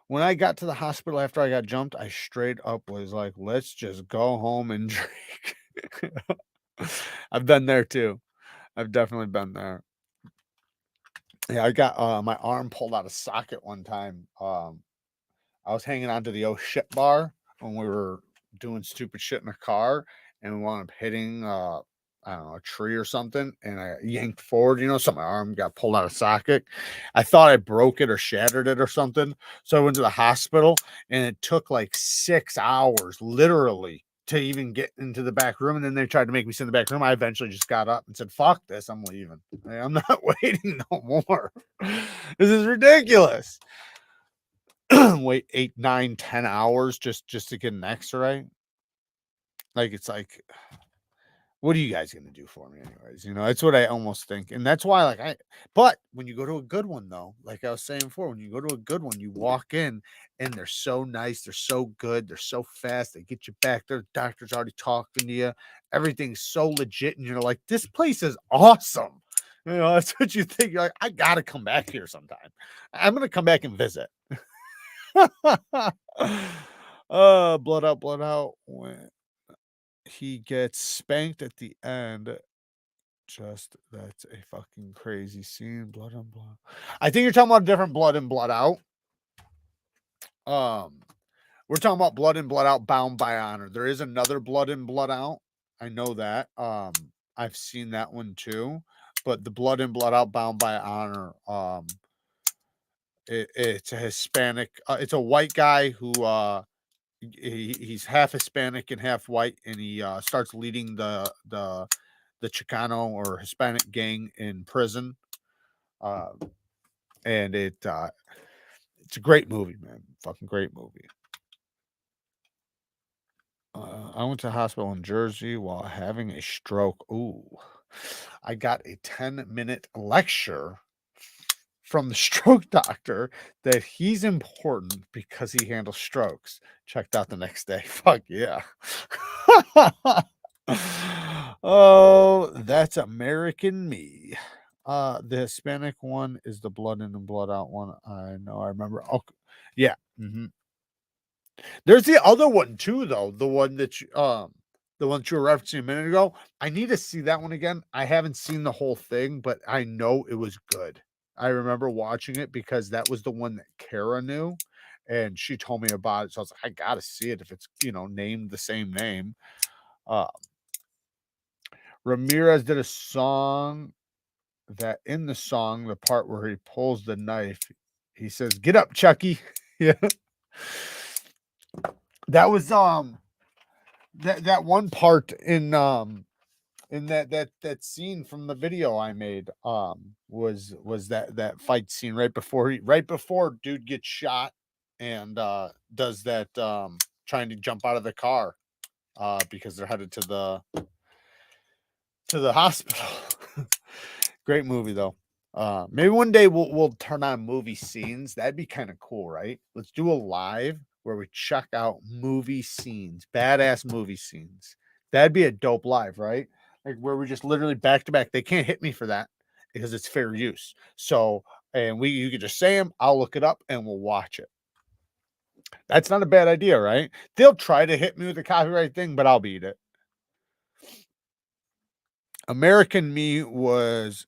S1: When I got to the hospital after I got jumped, I straight up was like, let's just go home and drink. I've been there too. I've definitely been there. Yeah, I got my arm pulled out of socket one time. I was hanging onto the oh shit bar when we were doing stupid shit in the car, and we wound up hitting I don't know, a tree or something, and I yanked forward, so my arm got pulled out of socket. I thought I broke it or shattered it or something. So I went to the hospital, and it took like 6 hours, literally, to even get into the back room. And then they tried to make me sit in the back room. I eventually just got up and said, "Fuck this, I'm leaving. I'm not waiting no more. This is ridiculous." Wait 8, 9, 10 hours just to get an X-ray. Like, it's like, what are you guys gonna do for me anyways? That's what I almost think. And that's why, but when you go to a good one though, like I was saying before, when you go to a good one, you walk in and they're so nice, they're so good, they're so fast, they get you back there, the doctor's already talking to you, everything's so legit, and you're like, this place is awesome. That's what you think. You're like, I gotta come back here sometime. I'm gonna come back and visit. Blood out, blood out. When he gets spanked at the end, that's a fucking crazy scene. Blood and blood. I think you're talking about different Blood and Blood Out. We're talking about Blood and Blood Out, Bound by Honor. There is another Blood and Blood Out. I know that. I've seen that one too. But the Blood and Blood Out, Bound by Honor, it's a Hispanic. It's a white guy who he's half Hispanic and half white, and he starts leading the Chicano or Hispanic gang in prison. And it's a great movie, man. Fucking great movie. I went to the hospital in Jersey while having a stroke. Ooh, I got a 10-minute lecture from the stroke doctor that he's important because he handles strokes. Checked out the next day. Fuck yeah. Oh, that's American me. The Hispanic one is the Blood in and Blood Out one. I know. I remember. Oh, yeah. There's the other one too, though. The one that you were referencing a minute ago. I need to see that one again. I haven't seen the whole thing, but I know it was good. I remember watching it because that was the one that Kara knew, and she told me about it. So I was like, I gotta see it if it's named the same name. Ramirez did a song that in the song, the part where he pulls the knife, he says, "Get up, Chucky." Yeah. That was that one part in that scene from the video I made was that fight scene right before dude gets shot and does that trying to jump out of the car because they're headed to the hospital. Great movie though. Maybe one day we'll turn on movie scenes. That'd be kind of cool, right? Let's do a live where we check out movie scenes, badass movie scenes. That'd be a dope live, right? Like where we just literally back to back. They can't hit me for that because it's fair use. So, and you could just say them. I'll look it up and we'll watch it. That's not a bad idea, right? They'll try to hit me with a copyright thing, but I'll beat it. American Me was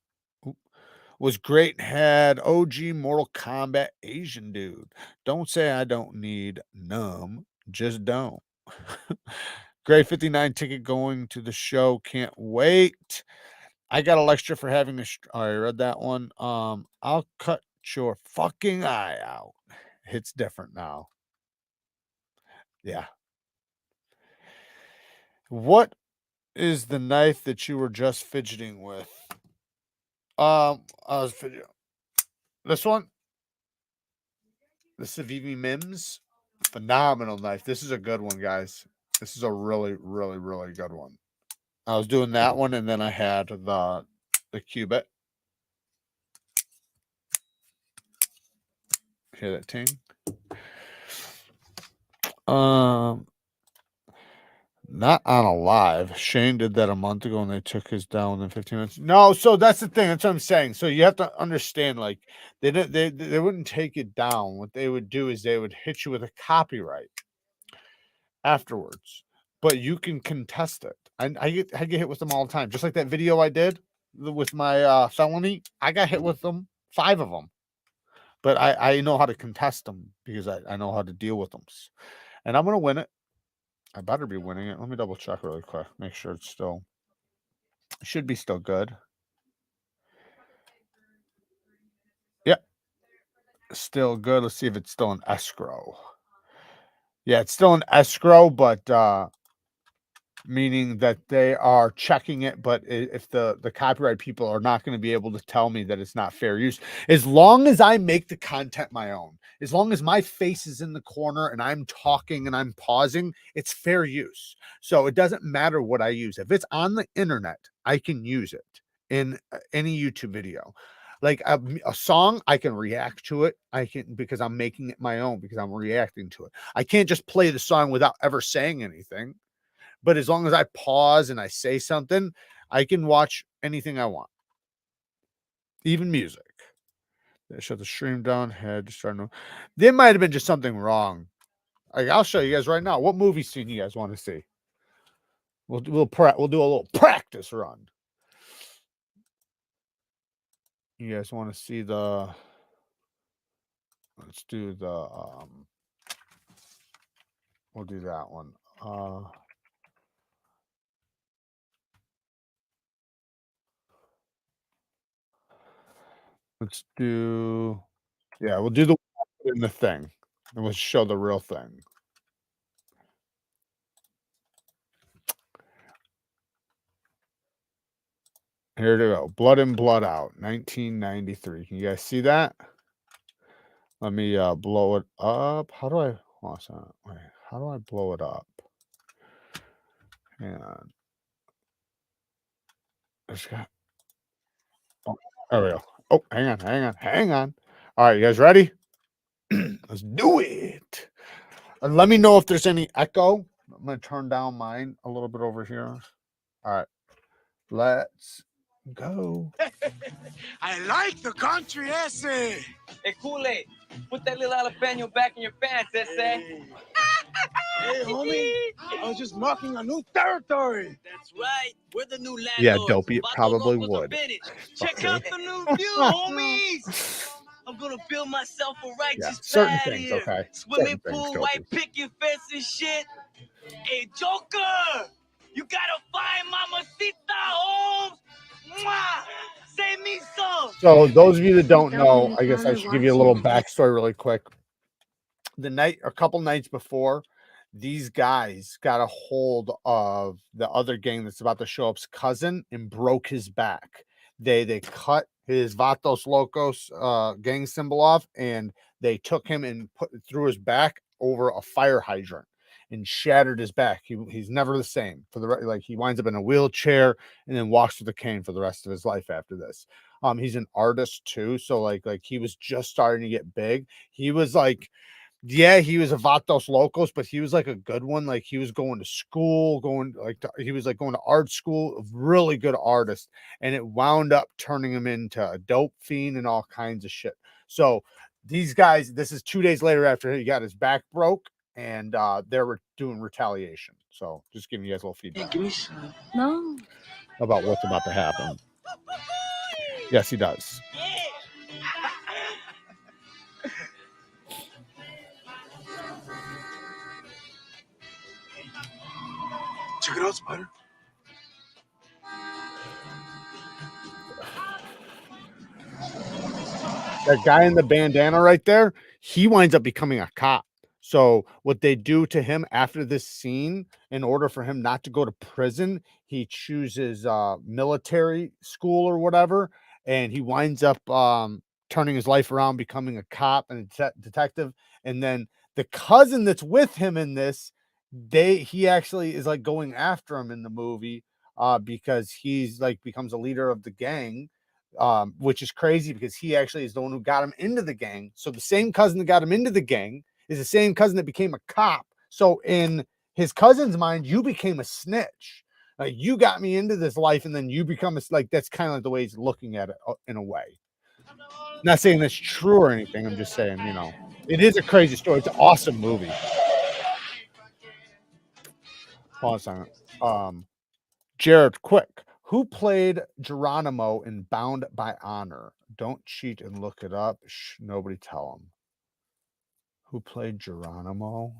S1: great. Had OG Mortal Kombat Asian dude. Don't say I don't need numb. Just don't. Great 59 ticket going to the show. Can't wait. I got a lecture for having a. I read that one. I'll cut your fucking eye out. It's different now. Yeah. What is the knife that you were just fidgeting with? I was fidgeting. This one. The Civivi Mims. Phenomenal knife. This is a good one, guys. This is a really, really, really good one. I was doing that one, and then I had the Cubit. Hear that ting? Not on a live. Shane did that a month ago, and they took his down within 15 minutes. No, so that's the thing. That's what I'm saying. So you have to understand, like they wouldn't take it down. What they would do is they would hit you with a copyright afterwards, but you can contest it. I get hit with them all the time, just like that video I did with my felony. I got hit with them, 5 of them, but I know how to contest them because I know how to deal with them, and I'm gonna win it. I better be winning it. Let me double check really quick, make sure it's still. Should be still good. Yep. Still good. Let's see if it's still in escrow. Yeah, it's still in escrow, but meaning that they are checking it, but if the copyright people are not going to be able to tell me that it's not fair use, as long as I make the content my own, as long as my face is in the corner and I'm talking and I'm pausing, it's fair use. So it doesn't matter what I use. If it's on the internet, I can use it in any YouTube video. Like a song, I can react to it. I can, because I'm making it my own, because I'm reacting to it. I can't just play the song without ever saying anything. But as long as I pause and I say something, I can watch anything I want, even music. They shut the stream down. Head starting. There might have been just something wrong. Like, I'll show you guys right now. What movie scene you guys want to see? We'll do a little practice run. You guys want to see the? Let's do the. We'll do that one. Let's do. Yeah, we'll do the in the thing, and we'll show the real thing. Here to go. Blood in, Blood Out, 1993. Can you guys see that? Let me blow it up. How do I? Wait, how do I blow it up? Hang on. Oh, there we go. Oh, hang on. All right, you guys ready? Let's do it. And let me know if there's any echo. I'm gonna turn down mine a little bit over here. All right, let's go.
S2: I like the country essay.
S3: Hey, Kool-Aid, put that little jalapeno back in your pants,
S2: Hey, homie, I was just marking a new territory.
S3: That's right. We're the new landlords.
S1: Yeah, dopey. It
S3: Vato
S1: probably
S3: Locos are
S1: would.
S3: finished. Check out the new view, homies. I'm gonna build myself a righteous
S1: certain
S3: pad
S1: things,
S3: here.
S1: okay.
S3: Swimming
S1: Certain things,
S3: pool,
S1: dopey.
S3: white picket fence and shit. Hey, Joker, you gotta find Mamacita Holmes. Mwah! Save me some.
S1: So those of you that don't know, I guess I should give you a little backstory really quick. A couple nights before, these guys got a hold of the other gang that's about to show up's cousin and broke his back. They cut his Vatos Locos gang symbol off, and they took him and threw his back over a fire hydrant and shattered his back. He's never the same for like he winds up in a wheelchair and then walks with a cane for the rest of his life after this. He's an artist too, so like he was just starting to get big. He was like, yeah, he was a Vatos Locos, but he was like a good one. Like he was going to school, he was like going to art school, a really good artist, and it wound up turning him into a dope fiend and all kinds of shit. So these guys, this is 2 days later after he got his back broke, and they were doing retaliation. So just giving you guys a little feedback.
S2: Hey, give me some.
S4: No.
S1: About what's about to happen. Yes, he does.
S2: Check it out, Spider.
S1: That guy in the bandana right there, he winds up becoming a cop. So what they do to him after this scene, in order for him not to go to prison, he chooses military school or whatever, and he winds up turning his life around, becoming a cop and a detective. And then the cousin that's with him in this, he actually is like going after him in the movie because he's like becomes a leader of the gang, which is crazy because he actually is the one who got him into the gang. So the same cousin that got him into the gang is the same cousin that became a cop. So in his cousin's mind, you became a snitch. You got me into this life, and then you become like that's kind of like the way he's looking at it in a way. Not saying that's true or anything. I'm just saying, it is a crazy story. It's an awesome movie. Hold on a second. Jared, quick. Who played Geronimo in Bound by Honor? Don't cheat and look it up. Shh, nobody tell him. Who played Geronimo?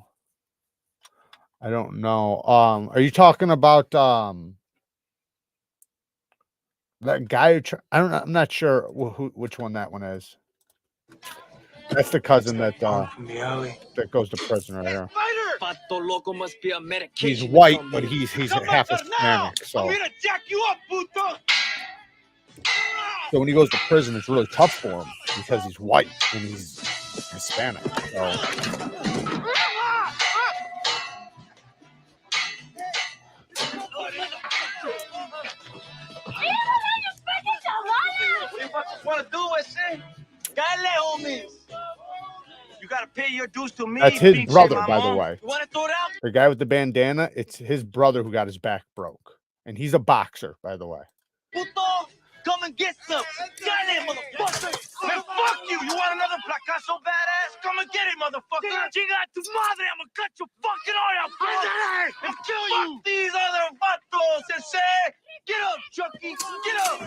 S1: I don't know. Are you talking about That guy who I don't know. I'm not sure which one that one is. That's the cousin that
S2: From the alley.
S1: that goes to prison right here.
S3: Pato Loco must be a
S1: He's
S3: medication. to
S1: white,
S3: some
S1: but
S3: men.
S1: he's
S2: Come
S1: half
S2: back up now!
S1: Hispanic. So
S2: I'm gonna jack you up, puto!
S1: when he goes to prison, it's really tough for him because he's white and he's Hispanic. So
S3: What you wanna do is Dale, homies. You gotta pay your dues to me.
S1: that's his
S3: pinche
S1: brother, by the
S3: mamon.
S1: way.
S3: You wanna throw it out?
S1: The guy with the bandana, it's his brother who got his back broke, and he's a boxer, by the way.
S3: Puto, come and get some. Dale, motherfucker.
S2: Man, fuck you! You want another placazo badass? Come and get it, motherfucker!
S3: Chinga tu madre, I'm gonna cut your fucking eye out, bro.
S2: And kill
S3: Fuck
S2: you!
S3: these other vatos, ese.
S2: Get up, Chucky! Get up!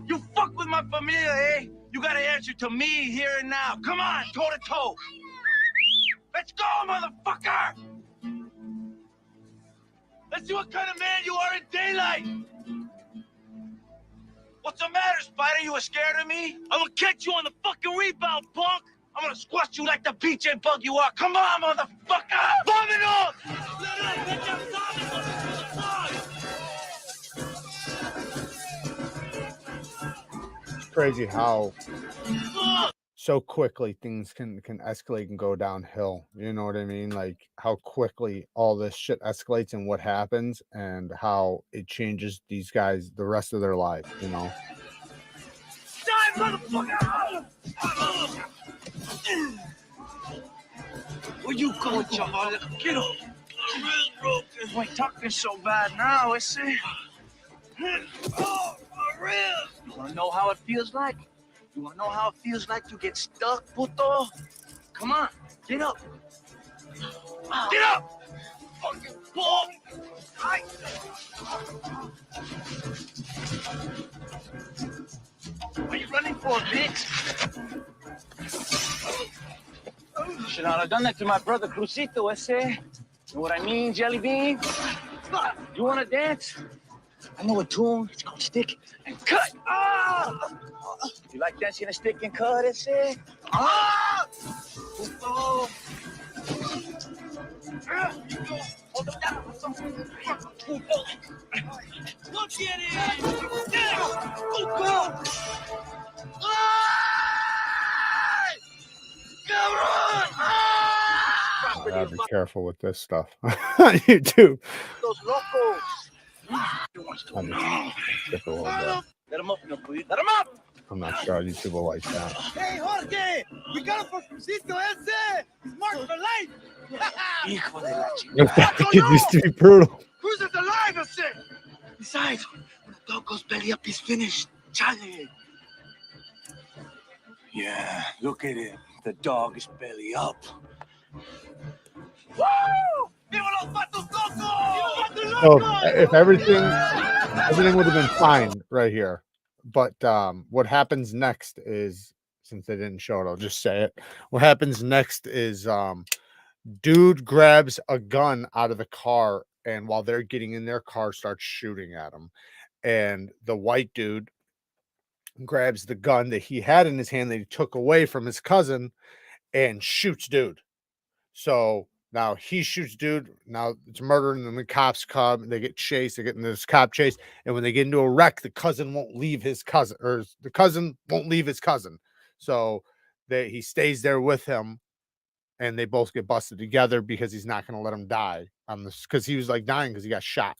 S2: You fuck with my familia, eh? You gotta answer to me here and now. Come on, toe to toe. Let's go, motherfucker! Let's see what kind of man you are in daylight. What's the matter, Spider? You were scared of me?
S3: I'm gonna catch you on the fucking rebound, punk.
S2: I'm gonna squash you like the PJ bug you are. Come on, motherfucker!
S3: Vámonos!
S1: It's crazy how so quickly things can escalate and go downhill. You know what I mean? Like how quickly all this shit escalates and what happens and how it changes these guys the rest of their life, you know.
S3: Die, motherfucker!
S2: Where you going, chaval? Get up! You ain't talking so bad now, is it?
S3: Oh, my rib!
S2: You wanna know how it feels like? You wanna know how it feels like to get stuck, puto? Come on, get up. Get up!
S3: Fucking punk!
S2: What are you running for, bitch? Should not have done that to my brother Crucito, ese. You know what I mean, Jelly Bean? You wanna dance? I know a tune. It's called Stick and Cut. Ah! You like dancing a stick and cut, ese? Ah! Puto. Hold him down. Puto.
S3: Look at it! Yeah!
S2: Puto. Ay! Cabrón! Ah!
S1: Gotta be careful with this stuff on YouTube.
S2: Those locos.
S1: I'm just skip a little bit.
S2: Let him up, no, please. Let him up!
S1: I'm not sure YouTube will like that.
S2: Hey, Jorge! We got him for Crucito ese! He's marked for life! Hijo de la chingada!
S1: The kid used to be brutal.
S2: Who's it alive, ese? Besides, when the dog goes belly up, he's finished. Chale! Yeah, look at him. The dog is belly up. Woo! Viva los patos locos!
S1: So if everything would have been fine right here, but what happens next is, since they didn't show it, I'll just say it. What happens next is dude grabs a gun out of the car, and while they're getting in their car, starts shooting at him. And the white dude grabs the gun that he had in his hand that he took away from his cousin and shoots dude. So now he shoots dude. Now it's murder, and then the cops come. They get chased. They get in this cop chase, and when they get into a wreck, the cousin won't leave his cousin, or the cousin won't leave his cousin. So he stays there with him, and they both get busted together because he's not going to let him die on this, because he was like dying because he got shot.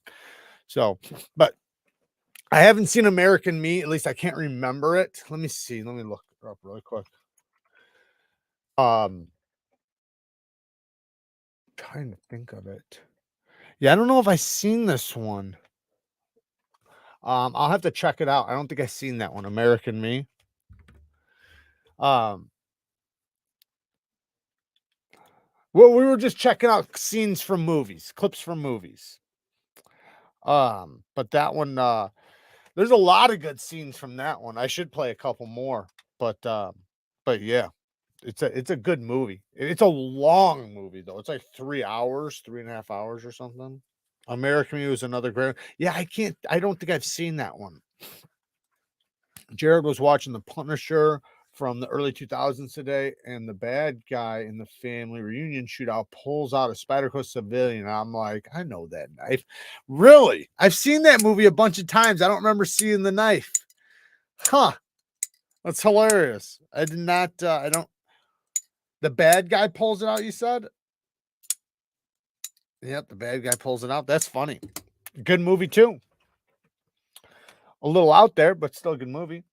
S1: So, but I haven't seen American Me. At least I can't remember it. Let me see. Let me look it up really quick. Trying to think of it. Yeah, I don't know if I seen this one. I'll have to check it out. I don't think I seen that one, American Me. Well, we were just checking out scenes from movies, clips from movies. But that one, there's a lot of good scenes from that one. I should play a couple more, but yeah, it's a good movie. It's a long movie though. It's like 3 hours, 3.5 hours or something. American Me was another great. Yeah, I don't think I've seen that one. Jared was watching The Punisher from the early 2000s today, and the bad guy in the family reunion shootout pulls out a Spyderco civilian. I'm like, I know that knife. Really? I've seen that movie a bunch of times. I don't remember seeing the knife. Huh. That's hilarious. I did not, I don't. The bad guy pulls it out, you said? Yep, the bad guy pulls it out. That's funny. Good movie, too. A little out there, but still a good movie.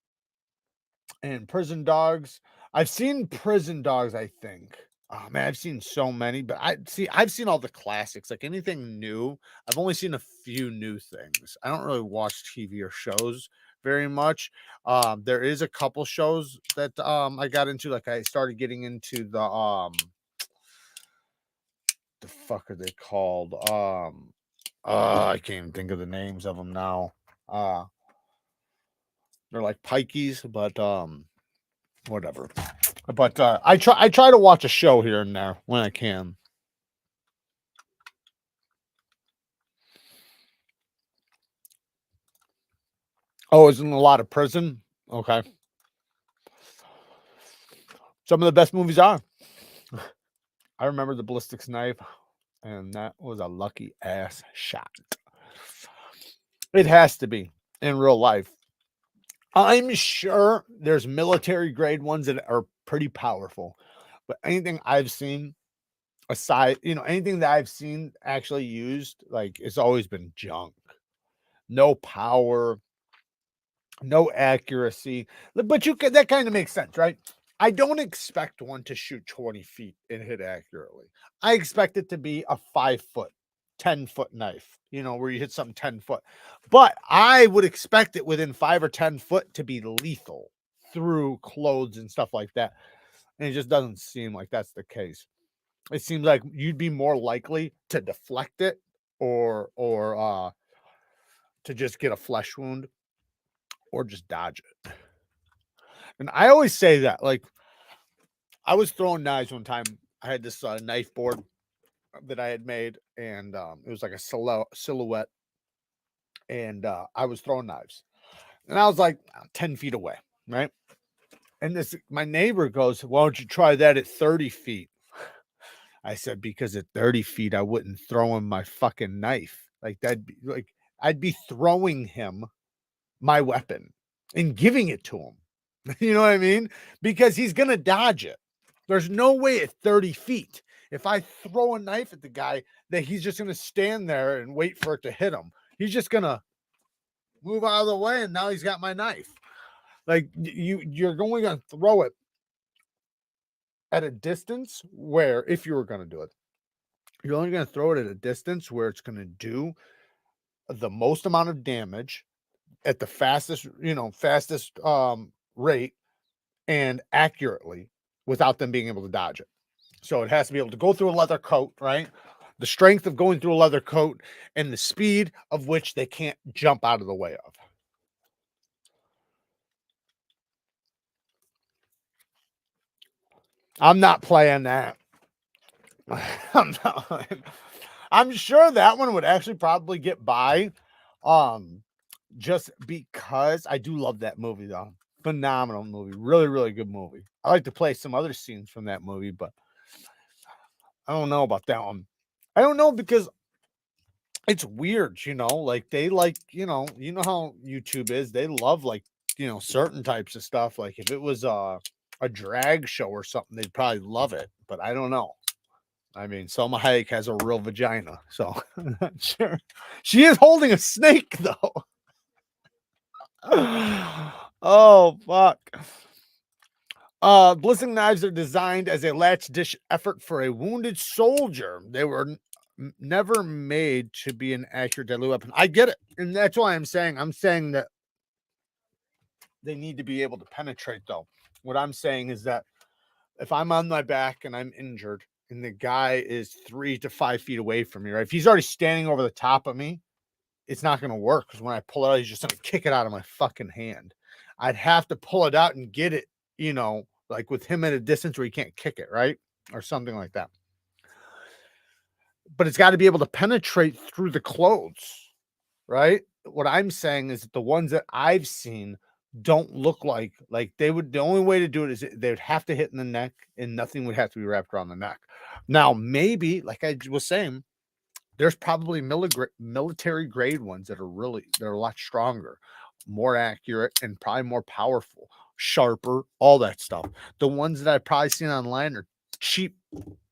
S1: And Prison Dogs. I've seen Prison Dogs, I think. Oh man, I've seen so many, but I've seen all the classics. Like anything new, I've only seen a few new things. I don't really watch TV or shows very much. There is a couple shows that I got into. Like I started getting into the fuck are they called? I can't even think of the names of them now. They're like pikeys, but whatever. But I try to watch a show here and there when I can. Oh, isn't a lot of prison? Okay. Some of the best movies are. I remember the ballistics knife, and that was a lucky ass shot. It has to be in real life. I'm sure there's military grade ones that are pretty powerful, but anything I've seen aside, anything that I've seen actually used, like it's always been junk. No power, no accuracy. But that kind of makes sense, right? I don't expect one to shoot 20 feet and hit accurately. I expect it to be a 5-foot, 10-foot knife, where you hit something 10 foot. But I would expect it within 5 or 10 foot to be lethal through clothes and stuff like that. And it just doesn't seem like that's the case. It seems like you'd be more likely to deflect it or to just get a flesh wound or just dodge it. And I always say that, like, I was throwing knives one time. I had this knife board that I had made, and it was like a silhouette. And I was throwing knives, and I was like 10 feet away, right? And my neighbor goes, "Why don't you try that at 30 feet?" I said, "Because at 30 feet, I wouldn't throw him my fucking knife. Like that'd be like I'd be throwing him my weapon and giving it to him." You know what I mean? Because he's gonna dodge it. There's no way at 30 feet, if I throw a knife at the guy, that he's just gonna stand there and wait for it to hit him. He's just gonna move out of the way, and now he's got my knife. Like you're only gonna throw it at a distance where, if you were gonna do it, you're only gonna throw it at a distance where it's gonna do the most amount of damage at the fastest rate and accurately without them being able to dodge it. So it has to be able to go through a leather coat, right? The strength of going through a leather coat and the speed of which they can't jump out of the way of. I'm not playing that. I'm sure that one would actually probably get by. Just because I do love that movie though. Phenomenal movie. Really, really good movie. I like to play some other scenes from that movie, but I don't know about that one. I don't know because it's weird, like they like, how YouTube is. They love like, certain types of stuff. Like if it was a drag show or something, they'd probably love it, but I don't know. I mean, Selma Hayek has a real vagina, so I'm not sure. She is holding a snake though. Oh fuck. Ballistic knives are designed as a latch dish effort for a wounded soldier. They were never made to be an accurate deadly weapon. I get it, and that's why I'm saying that they need to be able to penetrate. Though, what I'm saying is that if I'm on my back and I'm injured, and the guy is 3 to 5 feet away from me, right? If he's already standing over the top of me, it's not going to work because when I pull it out, he's just going to kick it out of my fucking hand. I'd have to pull it out and get it, like with him at a distance where he can't kick it, right? Or something like that. but it's got to be able to penetrate through the clothes, right? What I'm saying is that the ones that I've seen don't look like they would. The only way to do it is they would have to hit in the neck, and nothing would have to be wrapped around the neck. Now, maybe, like I was saying, there's probably military grade ones that are a lot stronger, more accurate, and probably more powerful, sharper, all that stuff. The ones that I've probably seen online are cheap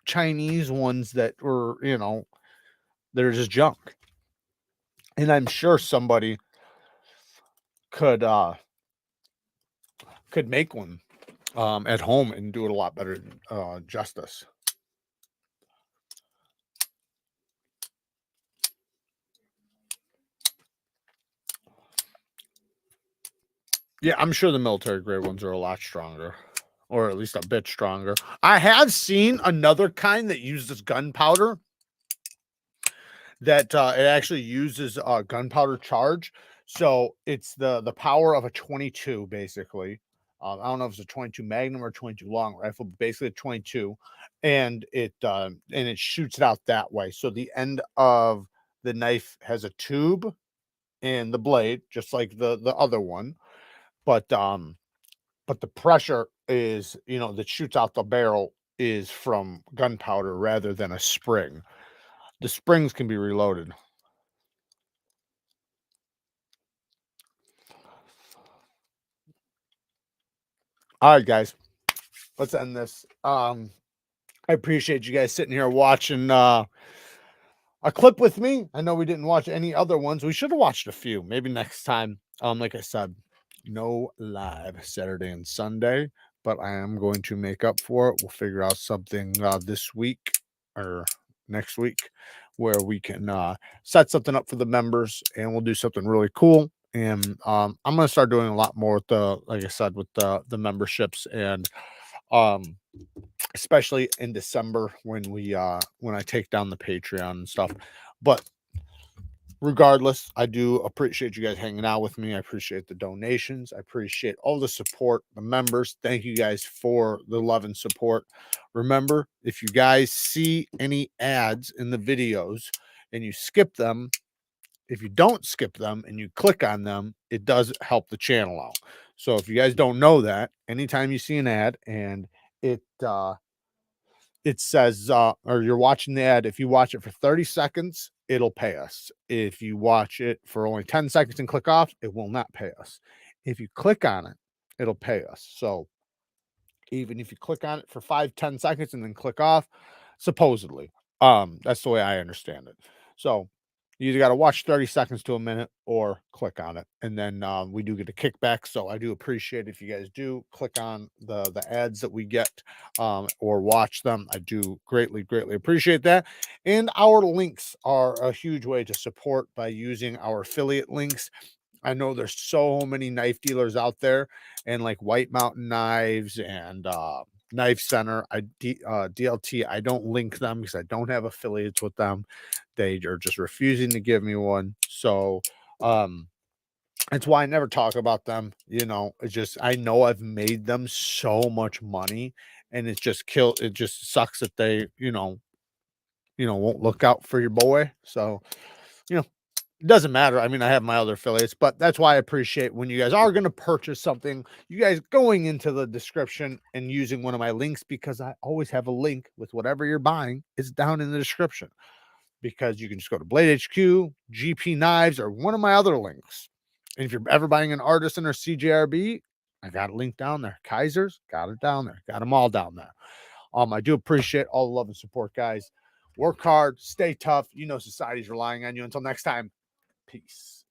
S1: Chinese ones that were, they're just junk. And I'm sure somebody could make one at home and do it a lot better justice. Yeah, I'm sure the military grade ones are a lot stronger, or at least a bit stronger. I have seen another kind that uses gunpowder, that it actually uses gunpowder charge. So it's the power of a 22, basically. I don't know if it's a 22 Magnum or 22 long rifle, but basically a 22, and it shoots it out that way. So the end of the knife has a tube and the blade, just like the other one, but the pressure is, that shoots out the barrel is from gunpowder rather than a spring. The springs can be reloaded. All right, guys, let's end this. I appreciate you guys sitting here watching a clip with me. I know we didn't watch any other ones. We should have watched a few. Maybe next time. Like I said, no live Saturday and Sunday, but I am going to make up for it. We'll figure out something this week or next week where we can set something up for the members, and we'll do something really cool. And I'm going to start doing a lot more with like I said, with the memberships, and especially in December when I take down the Patreon and stuff. But regardless, I do appreciate you guys hanging out with me. I appreciate the donations. I appreciate all the support, the members. Thank you guys for the love and support. Remember, if you guys see any ads in the videos and you skip them, if you don't skip them and you click on them, it does help the channel out. So if you guys don't know that, anytime you see an ad and it says or you're watching the ad, if you watch it for 30 seconds, it'll pay us. If you watch it for only 10 seconds and click off, it will not pay us. If you click on it, it'll pay us. So even if you click on it for 5-10 seconds and then click off, supposedly, that's the way I understand it. So you either got to watch 30 seconds to a minute or click on it, and then we do get a kickback. So I do appreciate if you guys do click on the ads that we get or watch them. I do greatly appreciate that. And our links are a huge way to support by using our affiliate links. I know there's so many knife dealers out there, and like White Mountain Knives and Knife Center, DLT, I don't link them because I don't have affiliates with them. They are just refusing to give me one. So that's why I never talk about them. It's just, I know I've made them so much money, and it just sucks that they, won't look out for your boy. So, it doesn't matter. I mean, I have my other affiliates, but that's why I appreciate when you guys are going to purchase something, you guys going into the description and using one of my links, because I always have a link with whatever you're buying. It's down in the description, because you can just go to Blade HQ, GP Knives, or one of my other links. And if you're ever buying an Artisan or CJRB, I got a link down there. KIZER's got it down there. Got them all down there. I do appreciate all the love and support, guys. Work hard, stay tough. Society's relying on you. Until next time. Peace.